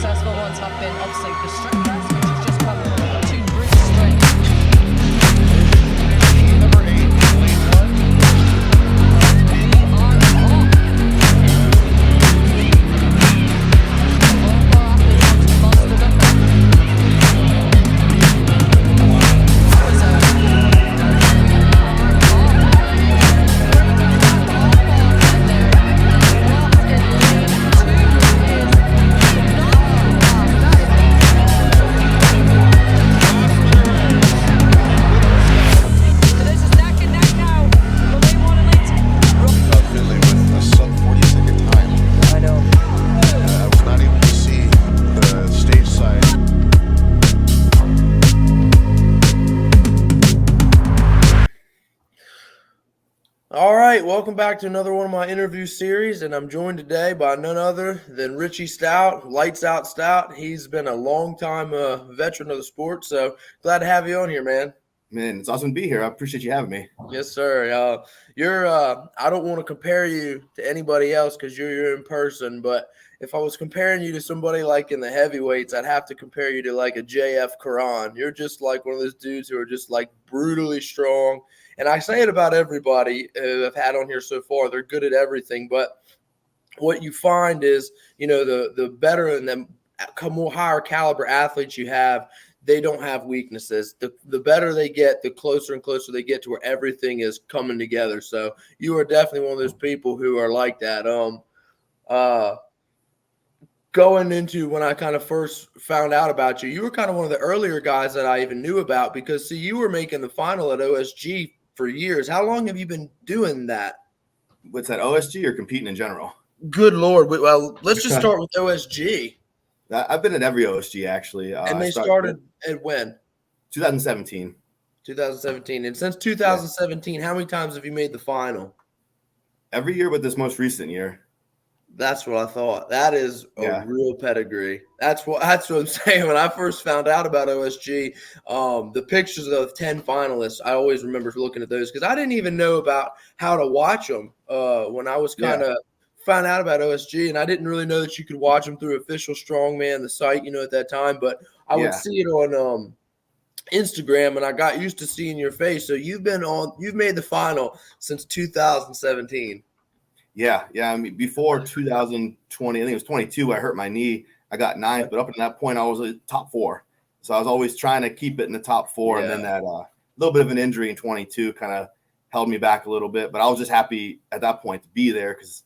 successful ones have been obviously the strict press, which has just come to brute strength. Number 8, lane 1. We are off. All our athletes want to monster them. Finley with a sub 40-second time. I know. I was not able to see the stage side. All right, welcome back to another one of my interview series, and I'm joined today by none other than Richie Stout, Lights Out Stout. He's been a long-time veteran of the sport, so glad to have you on here, man. Man, it's awesome to be here. I appreciate you having me. Yes, sir. You're. I don't want to compare you to anybody else because you're in person, but if I was comparing you to somebody like in the heavyweights, I'd have to compare you to like a JF Karan. You're just like one of those dudes who are just like brutally strong. And I say it about everybody I've had on here so far. They're good at everything, but what you find is, the better and the more higher caliber athletes you have, they don't have weaknesses. The better they get, the closer and closer they get to where everything is coming together. So you are definitely one of those people who are like that. Going into when I kind of first found out about you, you were kind of one of the earlier guys that I even knew about because, see, you were making the final at OSG for years. How long have you been doing that? What's that, OSG or competing in general? Good Lord. Well, let's just start with OSG. I've been at every OSG, actually. And they started at when? 2017. 2017. And since 2017, How many times have you made the final? Every year but this most recent year. That's what I thought. That is a real pedigree. That's what I'm saying. When I first found out about OSG, the pictures of 10 finalists, I always remember looking at those because I didn't even know about how to watch them when I was kind of found out about OSG, and I didn't really know that you could watch them through Official Strongman, the site, at that time. But I would see it on Instagram, and I got used to seeing your face. So you've made the final since 2017. Yeah. I mean, before 2020, I think it was 22, I hurt my knee. I got ninth, but up until that point, I was a top 4. So I was always trying to keep it in the top 4. And then that little bit of an injury in 22 kind of held me back a little bit. But I was just happy at that point to be there because,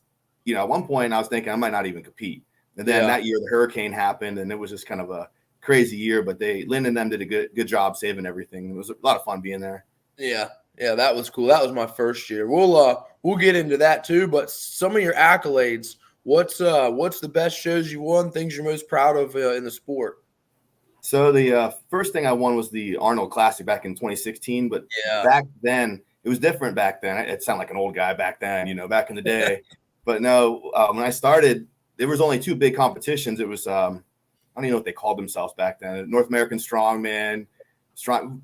at one point I was thinking I might not even compete. And then that year the hurricane happened, and it was just kind of a crazy year. But Lynn and them did a good job saving everything. It was a lot of fun being there. Yeah, that was cool. That was my first year. We'll get into that too. But some of your accolades, what's the best shows you won? Things you're most proud of in the sport? So the first thing I won was the Arnold Classic back in 2016. But back then it was different. Back then, it sounded like an old guy back then, back in the day. But no, when I started, there was only 2 big competitions. It was I don't even know what they called themselves back then. North American Strongman.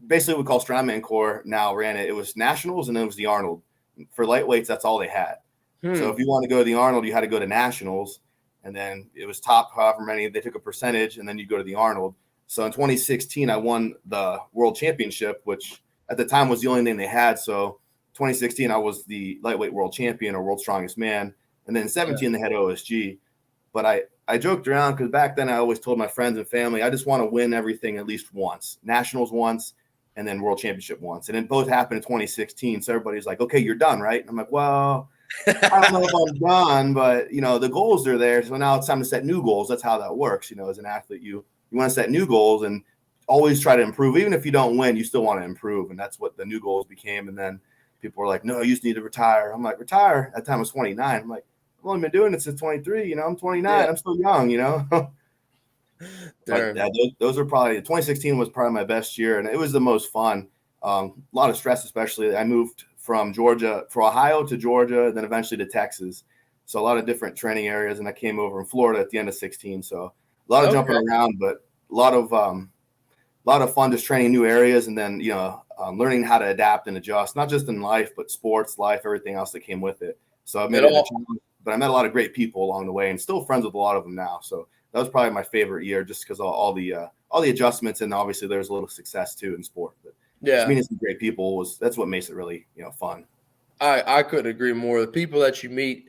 Basically we call Strongman Corps now ran it. It was nationals and then it was the Arnold. For lightweights, that's all they had. So if you want to go to the Arnold, you had to go to nationals, and then it was top however many. They took a percentage, and then you go to the Arnold. So in 2016, I won the World Championship, which at the time was the only thing they had. So 2016, I was the lightweight world champion or world's strongest man, and then in 17 they had OSG. But I joked around because back then I always told my friends and family, I just want to win everything at least once. Nationals once, and then world championship once. And it both happened in 2016. So everybody's like, okay, you're done, right? And I'm like, well, I don't know if I'm done, but, the goals are there. So now it's time to set new goals. That's how that works. As an athlete, you want to set new goals and always try to improve. Even if you don't win, you still want to improve. And that's what the new goals became. And then people were like, no, you just need to retire. I'm like, retire? At that time I was 29. I'm like, I've only been doing it since 23. I'm 29. I'm still young, But those are probably 2016 was probably my best year, and it was the most fun. A lot of stress, especially. I moved from Ohio to Georgia, then eventually to Texas. So a lot of different training areas, and I came over in Florida at the end of 16. So a lot of jumping around, but a lot of fun just training new areas, and then learning how to adapt and adjust, not just in life, but sports, life, everything else that came with it. So I made it a challenge, but I met a lot of great people along the way, and still friends with a lot of them now. So that was probably my favorite year, just because all the adjustments, and obviously there's a little success too in sport. But just meeting some great people that's what makes it really fun. I couldn't agree more. The people that you meet,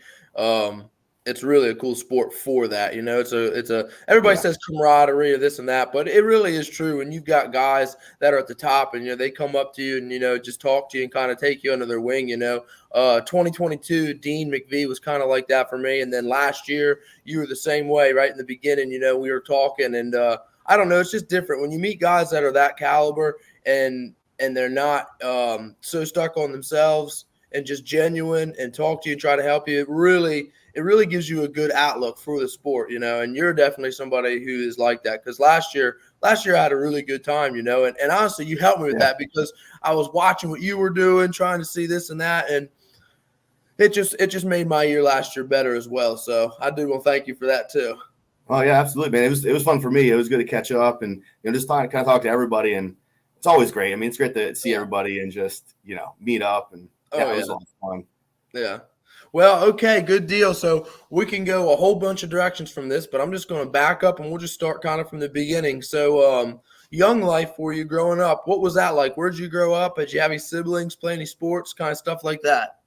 it's really a cool sport for that. It's a everybody says camaraderie or this and that, but it really is true. And you've got guys that are at the top, and they come up to you and just talk to you and kind of take you under their wing. 2022, Dean McVie was kind of like that for me, and then last year you were the same way. Right in the beginning, we were talking, and I don't know, it's just different when you meet guys that are that caliber and they're not so stuck on themselves and just genuine and talk to you and try to help you. It really gives you a good outlook for the sport, and you're definitely somebody who is like that. Because last year I had a really good time, and honestly, you helped me with that because I was watching what you were doing, trying to see this and that, and it just made my year last year better as well. So I do want to thank you for that too. Oh yeah, absolutely, man. It was fun for me. It was good to catch up and just kind of talk to everybody, and it's always great. I mean, it's great to see everybody and just meet up, and it was a lot of fun. Yeah. Well, okay, good deal. So we can go a whole bunch of directions from this, but I'm just going to back up and we'll just start kind of from the beginning. So young life for you growing up, what was that like? Where did you grow up? Did you have any siblings, play any sports, kind of stuff like that?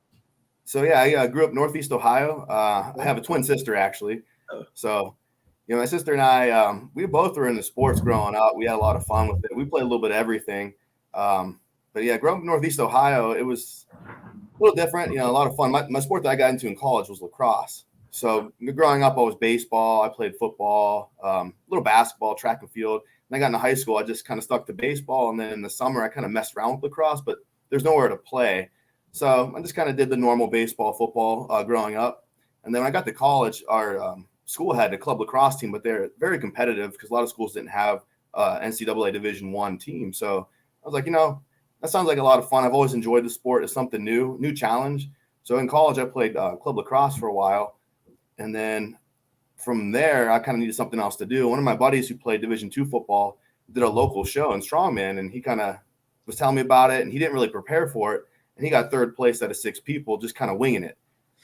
So yeah, I grew up Northeast Ohio. I have a twin sister actually. So my sister and I, we both were in the sports growing up. We had a lot of fun with it. We played a little bit of everything. But yeah, growing up in Northeast Ohio, it was a little different, a lot of fun. My sport that I got into in college was lacrosse. So growing up, I was baseball. I played football, a little basketball, track and field. And I got into high school, I just kind of stuck to baseball. And then in the summer, I kind of messed around with lacrosse, but there's nowhere to play. So I just kind of did the normal baseball, football growing up. And then when I got to college, our school had a club lacrosse team, but they're very competitive because a lot of schools didn't have NCAA Division I team. So I was like, that sounds like a lot of fun. I've always enjoyed the sport. It's something new challenge. So in college, I played club lacrosse for a while. And then from there, I kind of needed something else to do. One of my buddies who played Division II football did a local show in Strongman, and he kind of was telling me about it, and he didn't really prepare for it. And he got third place out of 6 people, just kind of winging it.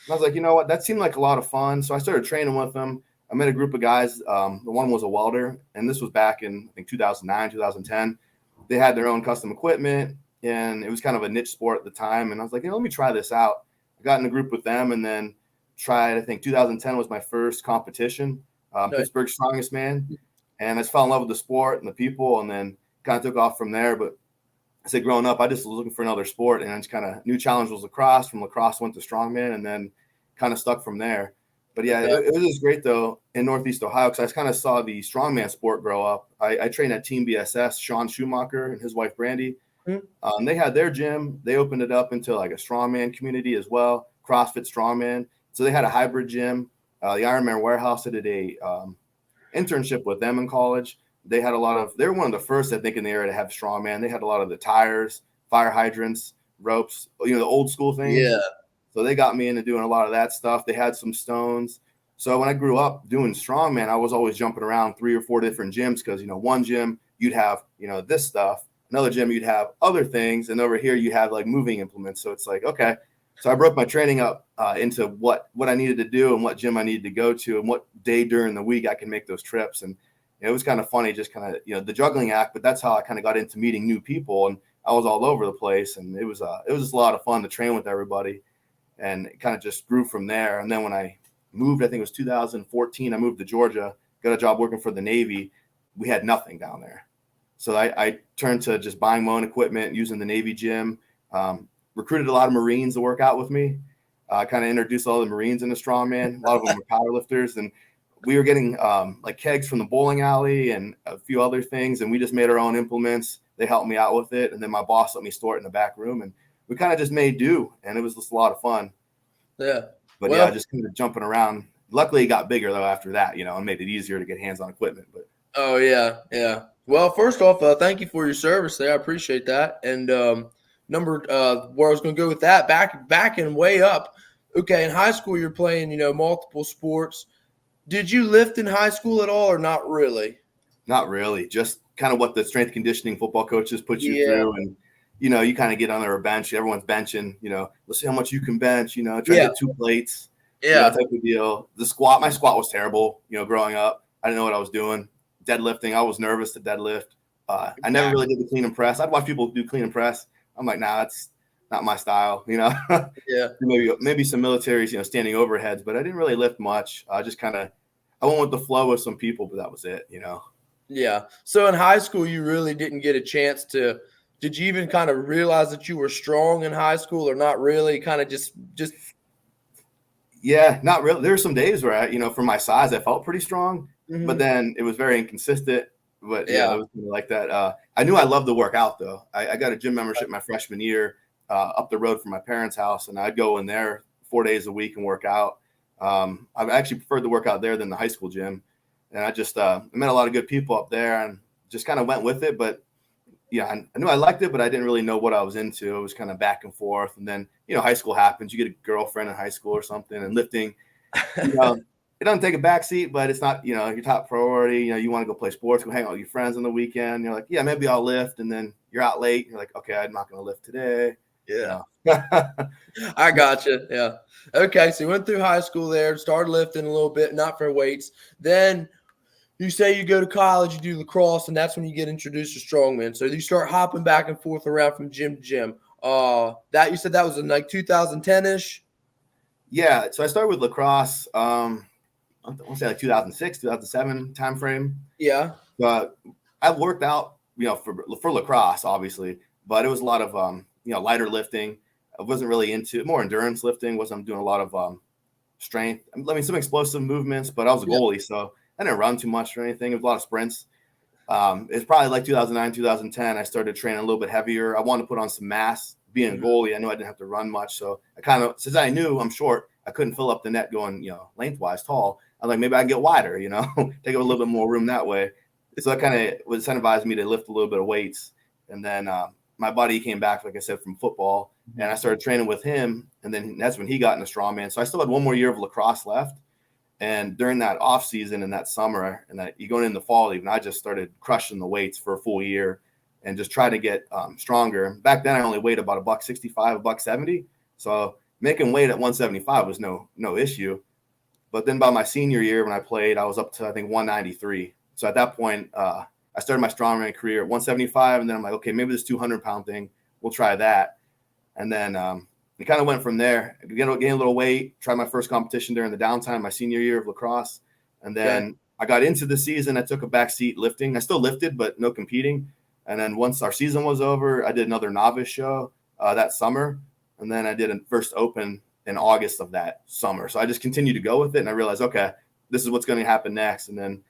And I was like, you know what? That seemed like a lot of fun. So I started training with him. I met a group of guys. The one was a welder, and this was back in, I think, 2009, 2010. They had their own custom equipment, and it was kind of a niche sport at the time. And I was like, let me try this out. I got in a group with them and then tried, I think 2010 was my first competition, Pittsburgh Strongest Man. And I just fell in love with the sport and the people, and then kind of took off from there. But I said, growing up, I just was looking for another sport, and I just kind of new challenge was lacrosse. From lacrosse, went to Strongman, and then kind of stuck from there. But yeah, it was just great though in Northeast Ohio because I kind of saw the strongman sport grow up. I trained at Team BSS, Sean Schumacher and his wife Brandy. They had their gym. They opened it up into like a strongman community as well, CrossFit Strongman. So they had a hybrid gym. The Ironman Warehouse, I did a internship with them in college. They had they were one of the first, I think, in the area to have strongman. They had a lot of the tires, fire hydrants, ropes, the old school things. Yeah. So they got me into doing a lot of that stuff. They had some stones. So when I grew up doing strongman, I was always jumping around 3 or 4 different gyms because, one gym you'd have, this stuff. Another gym you'd have other things. And over here you have like moving implements. So it's like, okay. So I broke my training up into what I needed to do and what gym I needed to go to and what day during the week I can make those trips. And it was kind of funny, just kind of, the juggling act, but that's how I kind of got into meeting new people. And I was all over the place. And it was just a lot of fun to train with everybody. And it kind of just grew from there. And then when I moved, I think it was 2014, I moved to Georgia, got a job working for the Navy. We had nothing down there. So I turned to just buying my own equipment, using the Navy gym, recruited a lot of Marines to work out with me, kind of introduced all the Marines into strongman. A lot of them were powerlifters. And we were getting like kegs from the bowling alley and a few other things. And we just made our own implements. They helped me out with it. And then my boss let me store it in the back room. And we kind of just made do, and it was just a lot of fun. Yeah. But just kind of jumping around. Luckily, it got bigger though after that, and made it easier to get hands-on equipment. But oh yeah. Well, first off, thank you for your service there. I appreciate that. And where I was going to go with that, back and way up. Okay, in high school, you're playing, multiple sports. Did you lift in high school at all, or not really? Not really. Just kind of what the strength conditioning football coaches put you through, and you kind of get under a bench. Everyone's benching. Let's see how much you can bench. Try to get 2 plates. Type of deal. The squat. My squat was terrible. Growing up. I didn't know what I was doing. Deadlifting, I was nervous to deadlift. I never really did the clean and press. I'd watch people do clean and press. I'm like, nah, that's not my style, Yeah. maybe some militaries, standing overheads, but I didn't really lift much. I just I went with the flow with some people, but that was it. Yeah. So in high school, you really didn't get a chance to. Did you even kind of realize that you were strong in high school, or not really? Kind of just. Yeah, not really. There were some days where for my size, I felt pretty strong, but Mhm. then it was very inconsistent. But Yeah. it was kinda like that. I knew I loved to work out though. I got a gym membership my freshman year up the road from my parents' house, and I'd go in there 4 days a week and work out. I actually preferred to work out there than the high school gym, and I just I met a lot of good people up there, and just kind of went with it. But yeah, I knew I liked it, but I didn't really know what I was into. It was kind of back and forth. And then, high school happens. You get a girlfriend in high school or something, and lifting, it doesn't take a back seat, but it's not, your top priority. You want to go play sports, go hang out with your friends on the weekend. You're like, yeah, maybe I'll lift. And then you're out late. You're like, okay, I'm not going to lift today. Yeah. I gotcha. Yeah. Okay. So you went through high school there, started lifting a little bit, not for weights. Then you say you go to college, you do lacrosse, and that's when you get introduced to strongman. So you start hopping back and forth around from gym to gym. That you said that was in like 2010-ish? Yeah. So I started with lacrosse, I want to say like 2006, 2007 timeframe. Yeah. But I've worked out, for lacrosse, obviously, but it was a lot of, lighter lifting. I wasn't really into more endurance lifting. Wasn't doing a lot of strength. I mean, some explosive movements, but I was a goalie, so I didn't run too much or anything. It was a lot of sprints. It's probably like 2009, 2010. I started training a little bit heavier. I wanted to put on some mass. Being a goalie, I knew I didn't have to run much, so I since I knew I'm short, I couldn't fill up the net going, lengthwise tall. I was like, maybe I can get wider, take up a little bit more room that way. So that kind of was incentivized me to lift a little bit of weights. And then my buddy came back, like I said, from football, and I started training with him. And then that's when he got into strongman. So I still had one more year of lacrosse left. And during that off season and that summer and that you going in the fall, even I just started crushing the weights for a full year and just try to get stronger. Back then, I only weighed about $165, $170. So making weight at 175 was no issue. But then by my senior year, when I played, I was up to, I think, 193. So at that point, I started my strongman career at 175. And then I'm like, okay, maybe this 200-pound thing, we'll try that. And then it kind of went from there. Gain a little weight, tried my first competition during the downtime, my senior year of lacrosse. And then I got into the season. I took a back seat lifting. I still lifted, but no competing. And then once our season was over, I did another novice show that summer. And then I did a first open in August of that summer. So I just continued to go with it. And I realized, okay, this is what's going to happen next. And then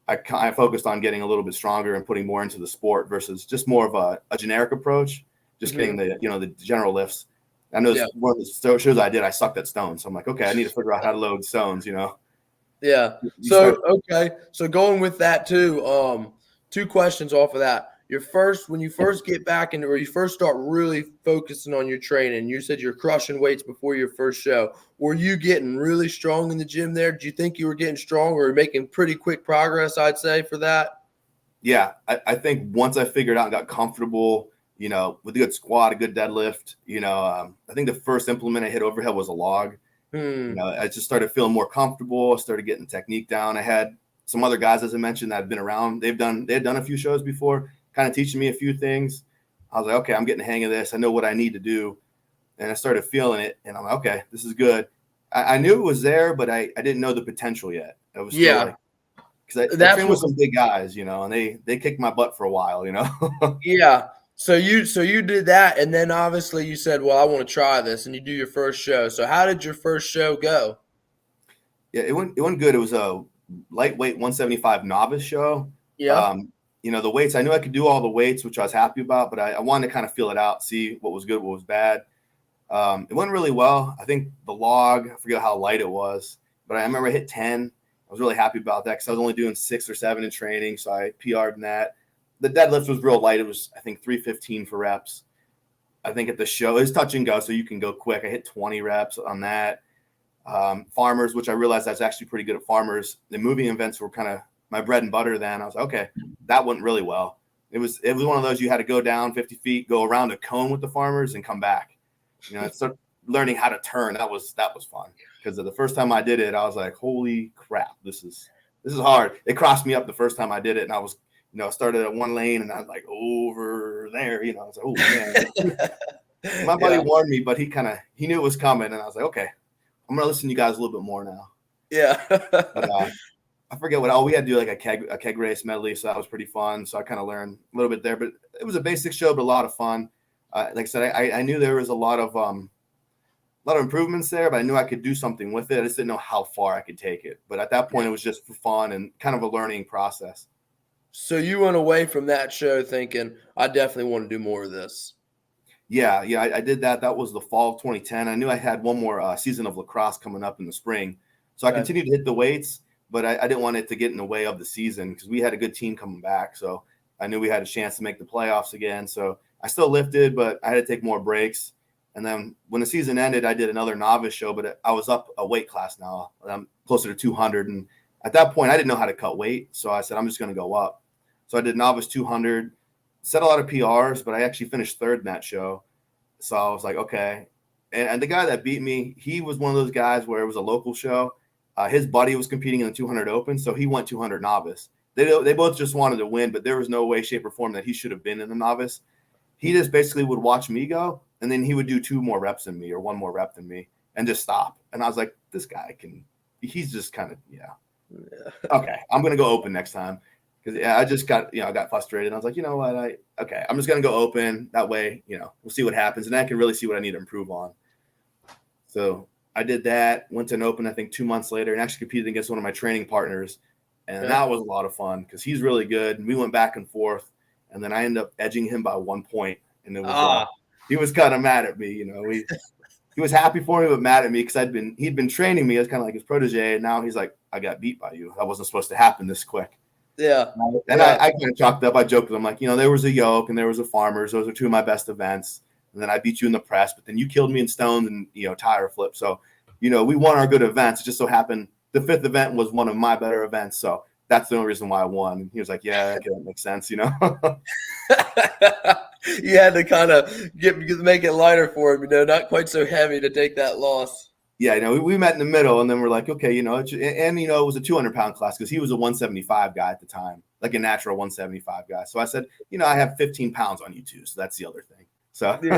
I focused on getting a little bit stronger and putting more into the sport versus just more of a generic approach, just getting the general lifts. I know one of the shows I did, I sucked at stones. So I'm like, okay, I need to figure out how to load stones, Yeah. So going with that too, two questions off of that. When you first get back into, or you first start really focusing on your training, you said you're crushing weights before your first show. Were you getting really strong in the gym there? Do you think you were getting strong or making pretty quick progress, I'd say, for that? Yeah. I think once I figured out and got comfortable, with a good squat, a good deadlift, I think the first implement I hit overhead was a log. I just started feeling more comfortable. I started getting the technique down. I had some other guys, as I mentioned, that had been around. They had done a few shows before, kind of teaching me a few things. I was like, okay, I'm getting the hang of this. I know what I need to do. And I started feeling it. And I'm like, okay, this is good. I knew it was there, but I didn't know the potential yet. I was still like, because I trained with some big guys, and they kicked my butt for a while, Yeah. So you did that, and then obviously you said, well, I want to try this, and you do your first show. So how did your first show go? Yeah, it went good. It was a lightweight 175 novice show. Yeah. The weights, I knew I could do all the weights, which I was happy about, but I wanted to kind of feel it out, see what was good, what was bad. It went really well. I think the log, I forget how light it was, but I remember I hit 10. I was really happy about that because I was only doing 6 or 7 in training, so I PR'd in that. The deadlift was real light. It was, I think, 315 for reps. I think at the show, it was touch and go, so you can go quick. I hit 20 reps on that. Farmers, which I realized I was actually pretty good at farmers. The moving events were kind of my bread and butter then. I was like, okay, that went really well. It was one of those you had to go down 50 feet, go around a cone with the farmers, and come back. Start learning how to turn. That was fun because the first time I did it, I was like, holy crap, this is this is hard. It crossed me up the first time I did it, and I was, started at one lane, and I was like over there, I was like, oh man. My buddy warned me, but he knew it was coming, and I was like, okay, I'm gonna listen to you guys a little bit more now. Yeah. But I forget what. We had to do like a keg race medley, so that was pretty fun. So I kind of learned a little bit there, but it was a basic show, but a lot of fun. Like I said, I knew there was a lot of improvements there, but I knew I could do something with it. I just didn't know how far I could take it. But at that point, it was just for fun and kind of a learning process. So you went away from that show thinking, I definitely want to do more of this. Yeah, I did that. That was the fall of 2010. I knew I had one more season of lacrosse coming up in the spring. So I continued to hit the weights, but I didn't want it to get in the way of the season because we had a good team coming back. So I knew we had a chance to make the playoffs again. So I still lifted, but I had to take more breaks. And then when the season ended, I did another novice show, but I was up a weight class now. I'm closer to 200. And at that point, I didn't know how to cut weight. So I said, I'm just going to go up. So I did novice 200, set a lot of PRs, but I actually finished third in that show. So I was like, okay. And the guy that beat me, he was one of those guys where it was a local show. His buddy was competing in the 200 open, so he went 200 novice. They both just wanted to win, but there was no way, shape, or form that he should have been in the novice. He just basically would watch me go, and then he would do 2 more reps than me or 1 more rep than me and just stop. And I was like, this guy he's just kind of, okay, I'm going to go open next time. Because I just got, I got frustrated. I was like, you know what? I'm just going to go open. That way, we'll see what happens. And I can really see what I need to improve on. So I did that, went to an open, I think 2 months later, and actually competed against one of my training partners. And that was a lot of fun because he's really good. And we went back and forth. And then I ended up edging him by 1 point. And it was he was kind of mad at me. He was happy for me, but mad at me because he'd been training me as kind of like his protege. And now he's like, I got beat by you. That wasn't supposed to happen this quick. Yeah. And I kind of chalked up. I joked with him like, there was a yoke and there was a farmers. Those are 2 of my best events. And then I beat you in the press, but then you killed me in stones and, tire flip. So, we won our good events. It just so happened the 5th event was one of my better events. So that's the only reason why I won. And he was like, yeah, okay, that makes sense, You had to kind of make it lighter for him, not quite so heavy to take that loss. Yeah, we met in the middle, and then we're like, okay, it was a 200-pound class because he was a 175 guy at the time, like a natural 175 guy. So I said, I have 15 pounds on you too, so that's the other thing. So make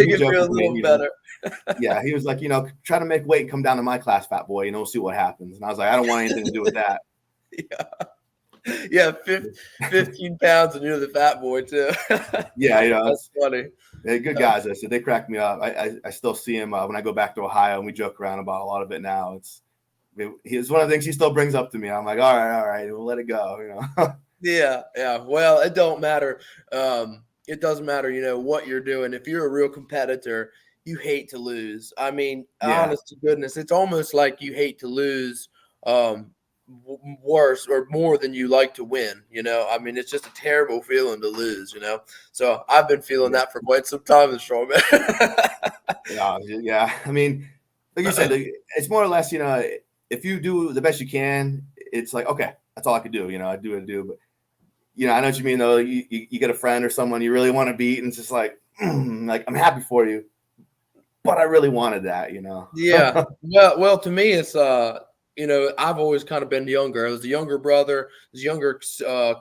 it feel a little better. Yeah, he was like, try to make weight and come down to my class, fat boy, we'll see what happens. And I was like, I don't want anything to do with that. Yeah, 15 pounds, and you're the fat boy too. Yeah, that's funny. They're good guys. I said they crack me up. I still see him when I go back to Ohio, and we joke around about a lot of it now. It's one of the things he still brings up to me. I'm like, all right, we'll let it go. Yeah. Well, it don't matter. It doesn't matter, what you're doing. If you're a real competitor, you hate to lose. I mean, honest to goodness, it's almost like you hate to lose worse or more than you like to win. I mean, it's just a terrible feeling to lose. So I've been feeling that for quite some time in Strongman. Yeah. I mean, like you said, it's more or less, if you do the best you can, it's like, okay, that's all I could do. I do what I do, but I know what you mean though. You get a friend or someone you really want to beat, and it's just like, like I'm happy for you, but I really wanted that. Yeah. Well, to me, it's I've always kind of been younger. I was the younger brother, the younger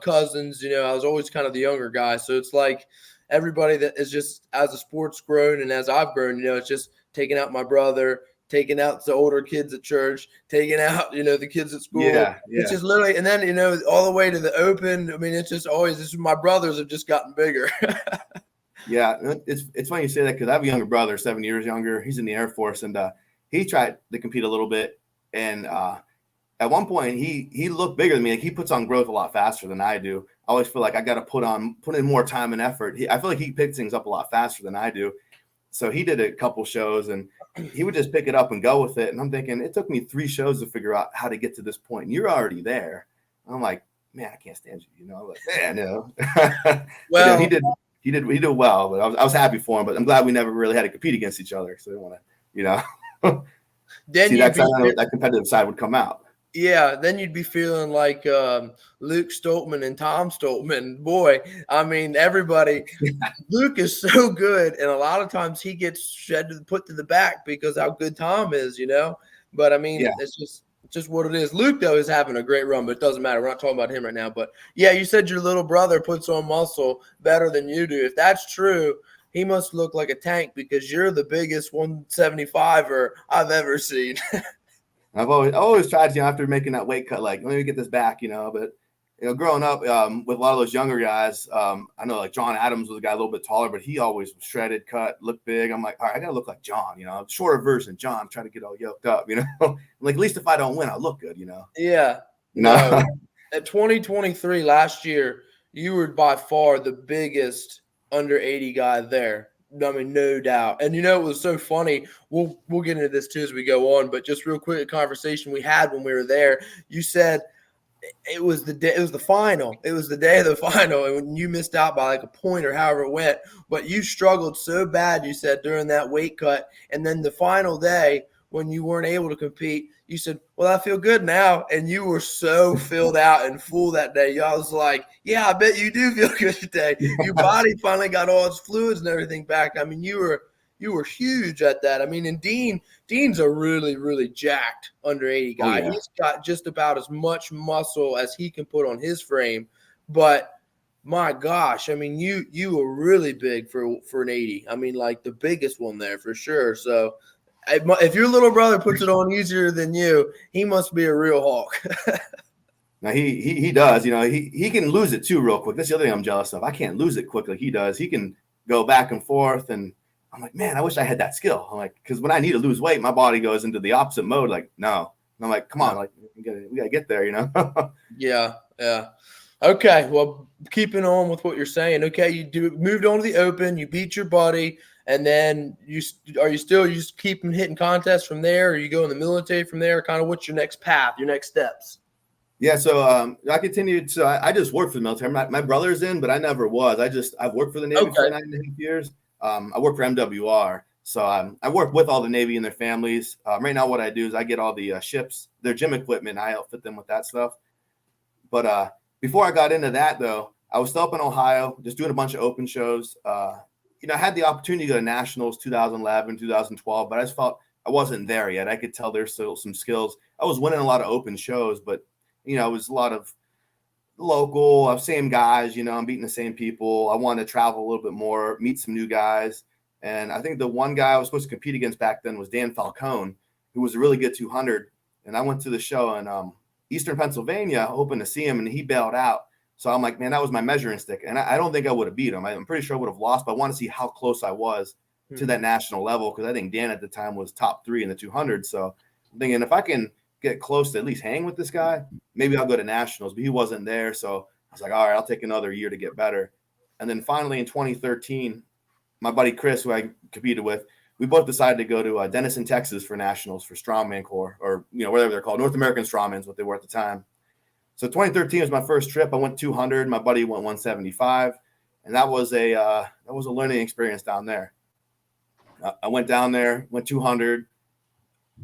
cousins. I was always kind of the younger guy. So it's like everybody that is just as the sport's grown and as I've grown, it's just taking out my brother, taking out the older kids at church, taking out, the kids at school. Yeah. It's just literally, and then, all the way to the open. I mean, it's just always, my brothers have just gotten bigger. Yeah. It's funny you say that because I have a younger brother, 7 years younger. He's in the Air Force, and he tried to compete a little bit. And at one point, he looked bigger than me. Like, he puts on growth a lot faster than I do. I always feel like I got to put in more time and effort. I feel like he picks things up a lot faster than I do. So he did a couple shows, and he would just pick it up and go with it. And I'm thinking, it took me 3 shows to figure out how to get to this point. And you're already there. I'm like, man, I can't stand you. I'm like, man, no. Well, he did well, but I was happy for him. But I'm glad we never really had to compete against each other. So I want to, Then see, that competitive side would come out. Yeah, then you'd be feeling like Luke Stoltman and Tom Stoltman. Boy, I mean, everybody. Luke is so good, and a lot of times he gets put to the back because how good Tom is, But I mean, it's just what it is. Luke, though, is having a great run, but it doesn't matter. We're not talking about him right now. But, yeah, you said your little brother puts on muscle better than you do. If that's true, he must look like a tank because you're the biggest 175er I've ever seen. I've always tried, after making that weight cut, like, let me get this back, but growing up with a lot of those younger guys, I know like John Adams was a guy a little bit taller, but he always was shredded, cut, looked big. I'm like, all right, I got to look like John, shorter version of John, trying to get all yoked up, like, at least if I don't win, I'll look good, Yeah. No. At 2023 last year, you were by far the biggest under 80 guy there. I mean, no doubt. And it was so funny. We'll get into this too as we go on, but just real quick, a conversation we had when we were there. You said it was the day, it was the final. It was the day of the final, and when you missed out by like a point or however it went, but you struggled so bad, you said, during that weight cut, and then the final day when you weren't able to compete, you said, well, I feel good now, and you were so filled out and full that day. I was like, yeah, I bet you do feel good today. Your body finally got all its fluids and everything back. I mean, you were huge at that. I mean, and Dean's a really, really jacked under 80 guy. Oh, yeah. He's got just about as much muscle as he can put on his frame. But my gosh, I mean, you were really big for an 80. I mean, like the biggest one there for sure. So if your little brother puts it on easier than you, he must be a real hawk. Now he does, he can lose it too real quick. That's the other thing I'm jealous of. I can't lose it quick like he does. He can go back and forth, and I'm like, man, I wish I had that skill. I'm like, because when I need to lose weight, my body goes into the opposite mode. Like, no. And I'm like, come on, like we gotta get there, Yeah. Okay, well, keeping on with what you're saying. Okay, you moved on to the Open, you beat your buddy, and then you just keep hitting contests from there, or you go in the military from there? Kind of what's your next path, your next steps? Yeah, so I continued. So I just worked for the military. My brother's in, but I never was. I've worked for the Navy for 9.5 years. I work for MWR, so I work with all the Navy and their families. Right now, what I do is I get all the ships, their gym equipment, and I outfit them with that stuff. But before I got into that, though, I was still up in Ohio, just doing a bunch of open shows. I had the opportunity to go to nationals 2011, 2012, but I just felt I wasn't there yet. I could tell there's still some skills. I was winning a lot of open shows, but it was a lot of local, same guys, I'm beating the same people. I wanted to travel a little bit more, meet some new guys. And I think the one guy I was supposed to compete against back then was Dan Falcone, who was a really good 200. And I went to the show in Eastern Pennsylvania, hoping to see him, and he bailed out. So I'm like, man, that was my measuring stick. And I don't think I would have beat him. I'm pretty sure I would have lost, but I want to see how close I was to that national level, because I think Dan at the time was top 3 in the 200. So I'm thinking if I can get close to at least hang with this guy, maybe I'll go to nationals, but he wasn't there. So I was like, all right, I'll take another year to get better. And then finally in 2013, my buddy Chris, who I competed with, we both decided to go to Denison, Texas for nationals for Strongman Corps, or whatever they're called, North American Strongman is what they were at the time. So 2013 was my first trip. I went 200. My buddy went 175, and that was a learning experience down there. I went down there, went 200.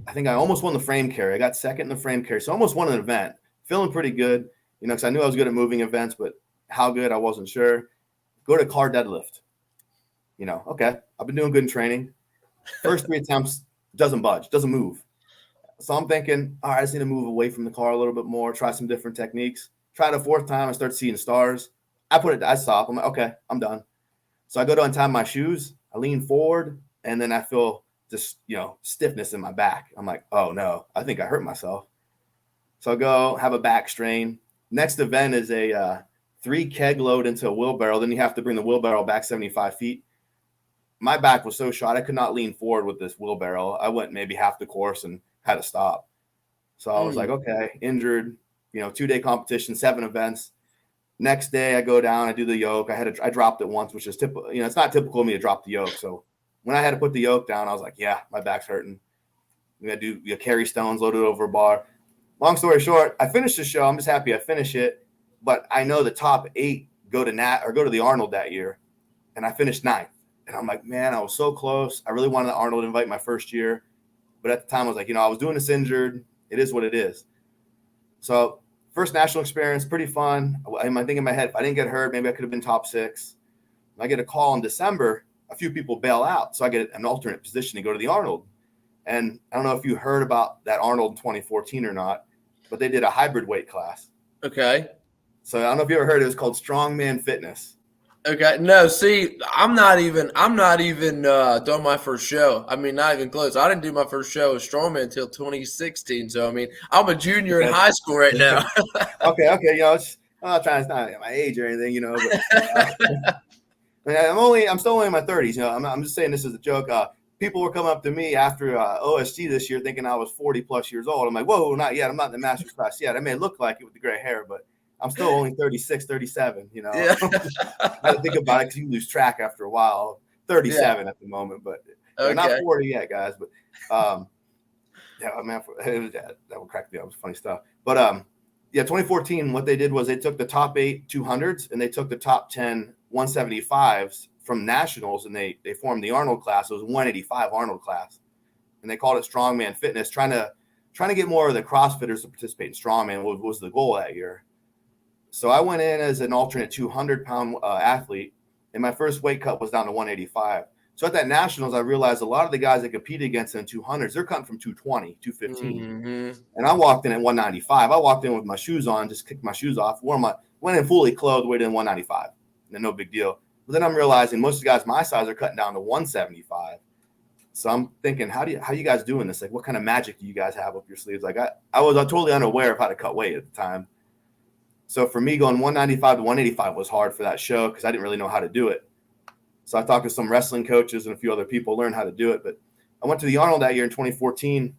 I think I almost won the frame carry. I got second in the frame carry, so I almost won an event. Feeling pretty good, because I knew I was good at moving events, but how good I wasn't sure. Go to car deadlift. Okay, I've been doing good in training. First 3 attempts, doesn't budge, doesn't move. So I'm thinking, all right, I just need to move away from the car a little bit more, try some different techniques. Try the 4th time, I start seeing stars. I stop. I'm like, okay, I'm done. So I go to untie my shoes. I lean forward, and then I feel just, stiffness in my back. I'm like, oh no, I think I hurt myself. So I go have a back strain. Next event is a 3 keg load into a wheelbarrow. Then you have to bring the wheelbarrow back 75 feet. My back was so shot, I could not lean forward with this wheelbarrow. I went maybe half the course and had to stop. So I was like, okay, injured, 2-day competition, 7 events. Next day I go down, I do the yoke. I dropped it once, which is typical. It's not typical of me to drop the yoke. So when I had to put the yoke down, I was like, yeah, my back's hurting. We got to do carry stones, load it over a bar. Long story short, I finished the show. I'm just happy I finished it. But I know the top 8 go to the Arnold that year. And I finished 9th. And I'm like, man, I was so close. I really wanted the Arnold invite my first year. But at the time, I was like, I was doing this injured. It is what it is. So first national experience, pretty fun. I think in my head, if I didn't get hurt, maybe I could have been top 6. I get a call in December. A few people bail out. So I get an alternate position to go to the Arnold. And I don't know if you heard about that Arnold in 2014 or not, but they did a hybrid weight class. Okay. So I don't know if you ever heard it. It was called Strongman Fitness. Okay. No, see, I'm not even done my first show. I mean, not even close. I didn't do my first show as Strongman until 2016. So I mean, I'm a junior in high school right now. Okay. I'm not trying to not my age or anything, but I'm still only in my 30s. I'm just saying this as a joke. People were coming up to me after OSG this year thinking I was 40 plus years old. I'm like, whoa, not yet. I'm not in the master's class yet. I may look like it with the gray hair, but I'm still only 36, 37, Yeah. I had to think about it because you lose track after a while. 37 at the moment, but not 40 yet, guys. But man, that would crack me up. It was funny stuff. But 2014, what they did was they took the top 8 200s and they took the top 10 175s from nationals, and they formed the Arnold class. It was 185 Arnold class, and they called it Strongman Fitness, trying to get more of the CrossFitters to participate in Strongman was the goal that year. So I went in as an alternate 200-pound athlete, and my first weight cut was down to 185. So at that nationals, I realized a lot of the guys that competed against in 200s, they're cutting from 220, 215. Mm-hmm. And I walked in at 195. I walked in with my shoes on, just kicked my shoes off, went in fully clothed, weighed in 195. And no big deal. But then I'm realizing most of the guys my size are cutting down to 175. So I'm thinking, how you guys doing this? Like, what kind of magic do you guys have up your sleeves? Like, I was totally unaware of how to cut weight at the time. So for me, going 195 to 185 was hard for that show because I didn't really know how to do it. So I talked to some wrestling coaches and a few other people, learned how to do it. But I went to the Arnold that year in 2014,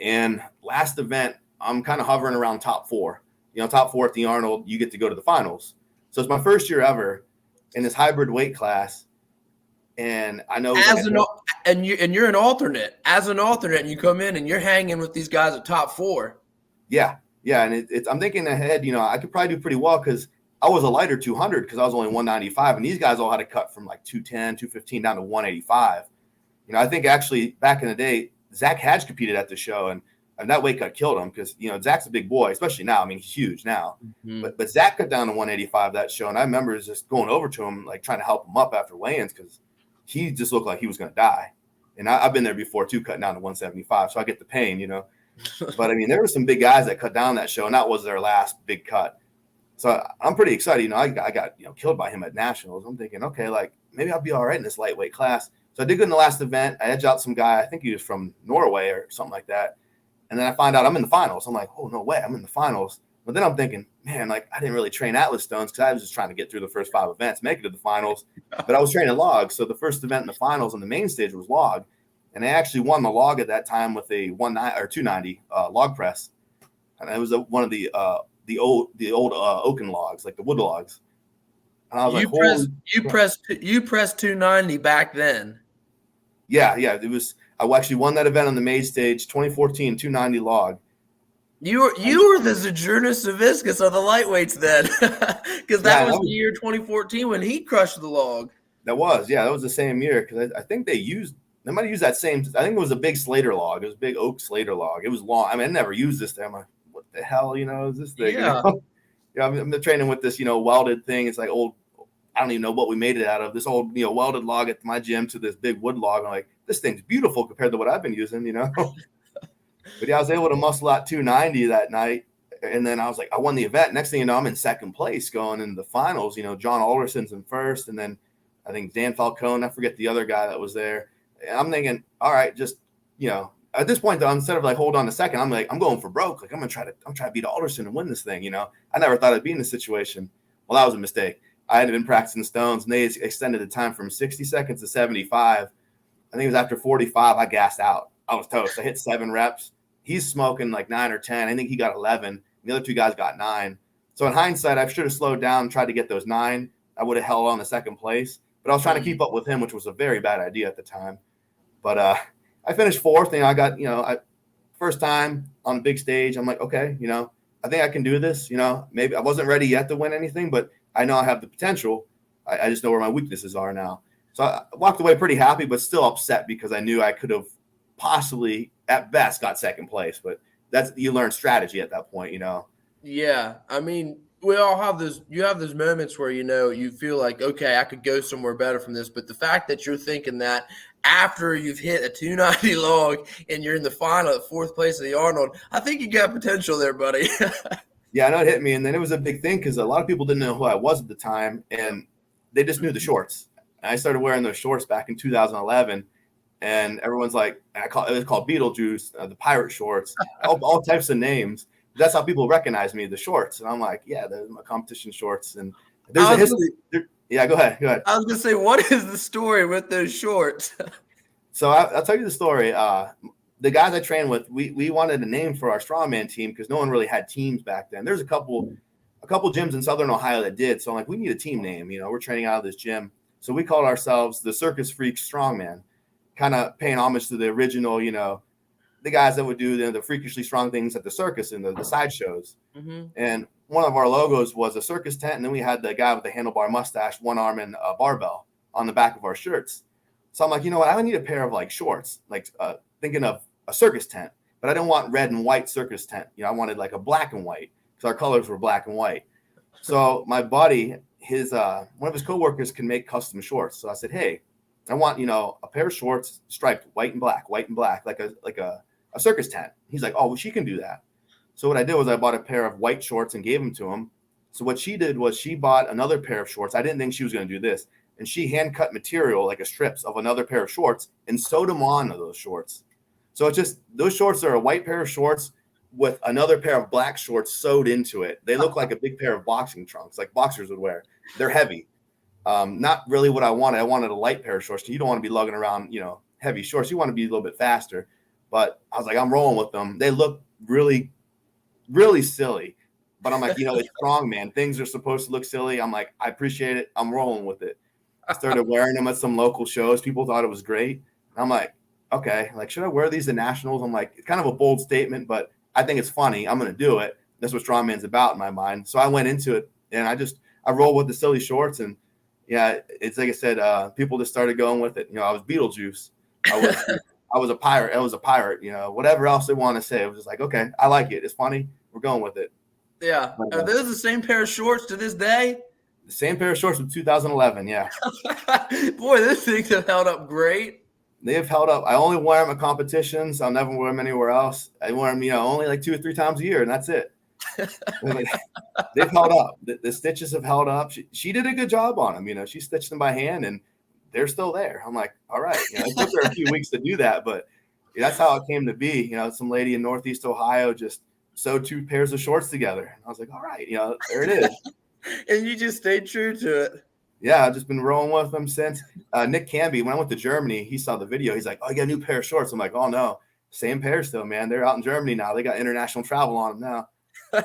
and last event, I'm kind of hovering around top 4. Top 4 at the Arnold, you get to go to the finals. So it's my first year ever in this hybrid weight class, and I know you're an alternate. As an alternate, and you come in and you're hanging with these guys at top 4. Yeah, and I'm thinking ahead. I could probably do pretty well because I was a lighter 200 because I was only 195, and these guys all had to cut from like 210, 215 down to 185. I think actually back in the day, Zach Hatch competed at the show, and that weight cut killed him because Zach's a big boy, especially now. I mean, he's huge now. Mm-hmm. But Zach cut down to 185 that show, and I remember just going over to him, like trying to help him up after weigh-ins because he just looked like he was going to die. And I've been there before too, cutting down to 175, so I get the pain, But I mean, there were some big guys that cut down that show, and that was their last big cut. So I'm pretty excited. I got killed by him at nationals. I'm thinking, okay, like maybe I'll be all right in this lightweight class. So I did good in the last event. I edged out some guy. I think he was from Norway or something like that. And then I find out I'm in the finals. I'm like, oh, no way, I'm in the finals. But then I'm thinking, man, like I didn't really train Atlas stones because I was just trying to get through the first 5 events, make it to the finals. But I was training logs. So the first event in the finals on the main stage was log. And I actually won the log at that time with a 290 log press. And it was one of the old oaken logs, like the wood logs. And I was you pressed 290 back then. Yeah. It was. I actually won that event on the main stage, 2014 290 log. You were the Zajurna Saviscus of the lightweights then, because that was the year 2014 when he crushed the log. That was the same year because I think they might have used that same. I think it was a big Slater log. It was a big oak Slater log. It was long. I mean, I never used this thing. I'm like, what the hell, is this thing? Yeah. I'm training with this, welded thing. It's like old. I don't even know what we made it out of. This old, welded log at my gym to this big wood log. I'm like, this thing's beautiful compared to what I've been using, But I was able to muscle out 290 that night. And then I was like, I won the event. Next thing you know, I'm in second place going into the finals. John Alderson's in first. And then I think Dan Falcone, I forget the other guy that was there. And I'm thinking, all right, just, at this point, though, instead of like hold on a second, I'm like, I'm going for broke. Like, I'm trying to beat Alderson and win this thing. I never thought I'd be in this situation. Well, that was a mistake. I had been practicing stones, and they extended the time from 60 seconds to 75. I think it was after 45, I gassed out. I was toast. I hit 7 reps. He's smoking like 9 or 10. I think he got 11. The other 2 guys got 9. So in hindsight, I should have slowed down and tried to get those 9. I would have held on to second place. But I was trying to keep up with him, which was a very bad idea at the time. But I finished 4th. I got, first time on the big stage. I'm like, okay, I think I can do this. Maybe I wasn't ready yet to win anything, but I know I have the potential. I just know where my weaknesses are now. So I walked away pretty happy, but still upset because I knew I could have possibly, at best, got second place. But you learn strategy at that point, Yeah, I mean, we all have those. You have those moments where you feel like, okay, I could go somewhere better from this. But the fact that you're thinking that after you've hit a 290 log and you're in the final at 4th place of the Arnold, I think you got potential there, buddy. Yeah, I know it hit me, and then it was a big thing because a lot of people didn't know who I was at the time, and they just knew the shorts. And I started wearing those shorts back in 2011, and everyone's like, it was called Beetlejuice, the pirate shorts, all types of names. That's how people recognize me, the shorts. And I'm like, yeah, those are my competition shorts. And there's a history. Yeah, go ahead. I was gonna say, what is the story with those shorts? So I'll tell you the story. The guys I trained with, we wanted a name for our strongman team because no one really had teams back then. There's a couple gyms in Southern Ohio that did. So I'm like, we need a team name. We're training out of this gym. So we called ourselves the Circus Freaks Strongman, kind of paying homage to the original, the guys that would do the freakishly strong things at the circus and the sideshows. Mm-hmm. And one of our logos was a circus tent. And then we had the guy with the handlebar mustache, one arm and a barbell on the back of our shirts. So I'm like, you know what? I need a pair of like shorts, like thinking of a circus tent, but I didn't want red and white circus tent. I wanted like a black and white because our colors were black and white. So my buddy, one of his coworkers can make custom shorts. So I said, hey, I want, a pair of shorts striped white and black, like a circus tent. He's like, oh, well, she can do that. So what I did was I bought a pair of white shorts and gave them to him. So what she did was she bought another pair of shorts. I didn't think she was going to do this. And she hand cut material like a strips of another pair of shorts and sewed them on to those shorts. So it's just those shorts are a white pair of shorts with another pair of black shorts sewed into it. They look like a big pair of boxing trunks, like boxers would wear. They're heavy. Not really what I wanted. I wanted a light pair of shorts. You don't want to be lugging around, heavy shorts. You want to be a little bit faster. But I was like, I'm rolling with them. They look really, really silly. But I'm like, it's strongman. Things are supposed to look silly. I'm like, I appreciate it. I'm rolling with it. I started wearing them at some local shows. People thought it was great. I'm like, okay, like, should I wear these to nationals? I'm like, it's kind of a bold statement, but I think it's funny. I'm going to do it. That's what strongman's about in my mind. So I went into it and I rolled with the silly shorts. And yeah, it's like I said, people just started going with it. I was Beetlejuice. I was a pirate. I was a pirate, whatever else they want to say. It was just like, okay, I like it. It's funny. We're going with it. Yeah. Are those the same pair of shorts to this day? The same pair of shorts from 2011. Yeah. Boy, those things have held up great. They have held up. I only wear them at competitions. I'll never wear them anywhere else. I wear them, only like 2 or 3 times a year, and that's it. They've held up. The stitches have held up. She did a good job on them. She stitched them by hand, and they're still there. I'm like, all right. It took her a few weeks to do that, but that's how it came to be. Some lady in Northeast Ohio just sewed 2 pairs of shorts together. And I was like, all right, there it is. And you just stayed true to it. Yeah, I've just been rolling with them since. Nick Canby, when I went to Germany, he saw the video. He's like, oh, you got a new pair of shorts. I'm like, oh, no, same pair still, man. They're out in Germany now. They got international travel on them now.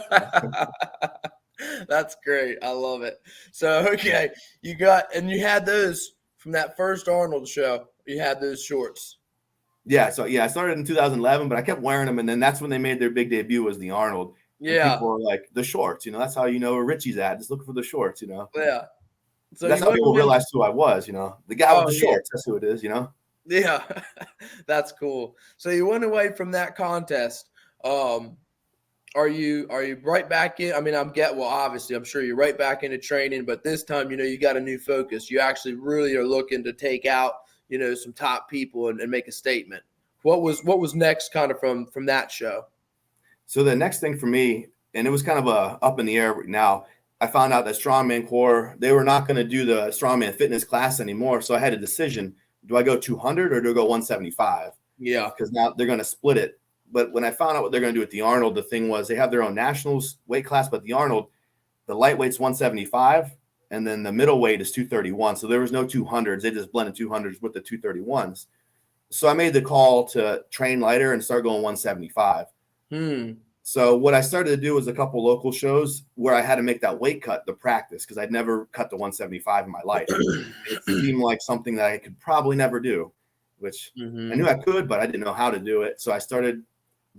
That's great. I love it. So, okay, you had those from that first Arnold show. You had those shorts. Yeah, so, I started in 2011, but I kept wearing them, and then that's when they made their big debut was the Arnold. Yeah. And people were like, the shorts, that's how you know where Richie's at. Just looking for the shorts, Yeah. So that's how people realized who I was, the guy with the shorts. That's who it is, Yeah, that's cool. So you went away from that contest. Are you right back in? I mean, obviously, I'm sure you're right back into training, but this time, you got a new focus. You actually really are looking to take out, some top people and make a statement. What was next kind of from that show? So the next thing for me, and it was kind of up in the air now, I found out that Strongman Core, they were not going to do the Strongman fitness class anymore. So I had a decision. Do I go 200 or do I go 175? Yeah. Because now they're going to split it. But when I found out what they're going to do at the Arnold, the thing was they have their own nationals weight class, but the Arnold, the lightweight's 175 and then the middleweight is 231. So there was no 200s. They just blended 200s with the 231s. So I made the call to train lighter and start going 175. So what I started to do was a couple local shows where I had to make that weight cut to practice because I'd never cut to 175 in my life. It seemed like something that I could probably never do, which I knew I could, but I didn't know how to do it. So I started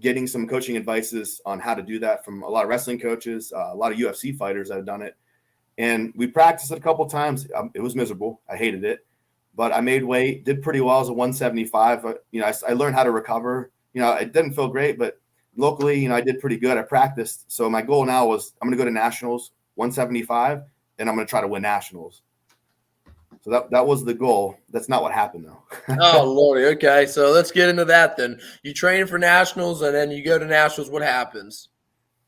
getting some coaching advices on how to do that from a lot of wrestling coaches, a lot of UFC fighters that have done it. And we practiced it a couple of times. It was miserable. I hated it, but I made weight, did pretty well as a 175. I learned how to recover. It didn't feel great, but locally, I did pretty good. I practiced. So my goal now was I'm going to go to nationals 175 and I'm going to try to win nationals. So So that was the goal. That's not what happened though. Oh, Lordy. Okay. So let's get into that then. You train for nationals and then you go to nationals. What happens?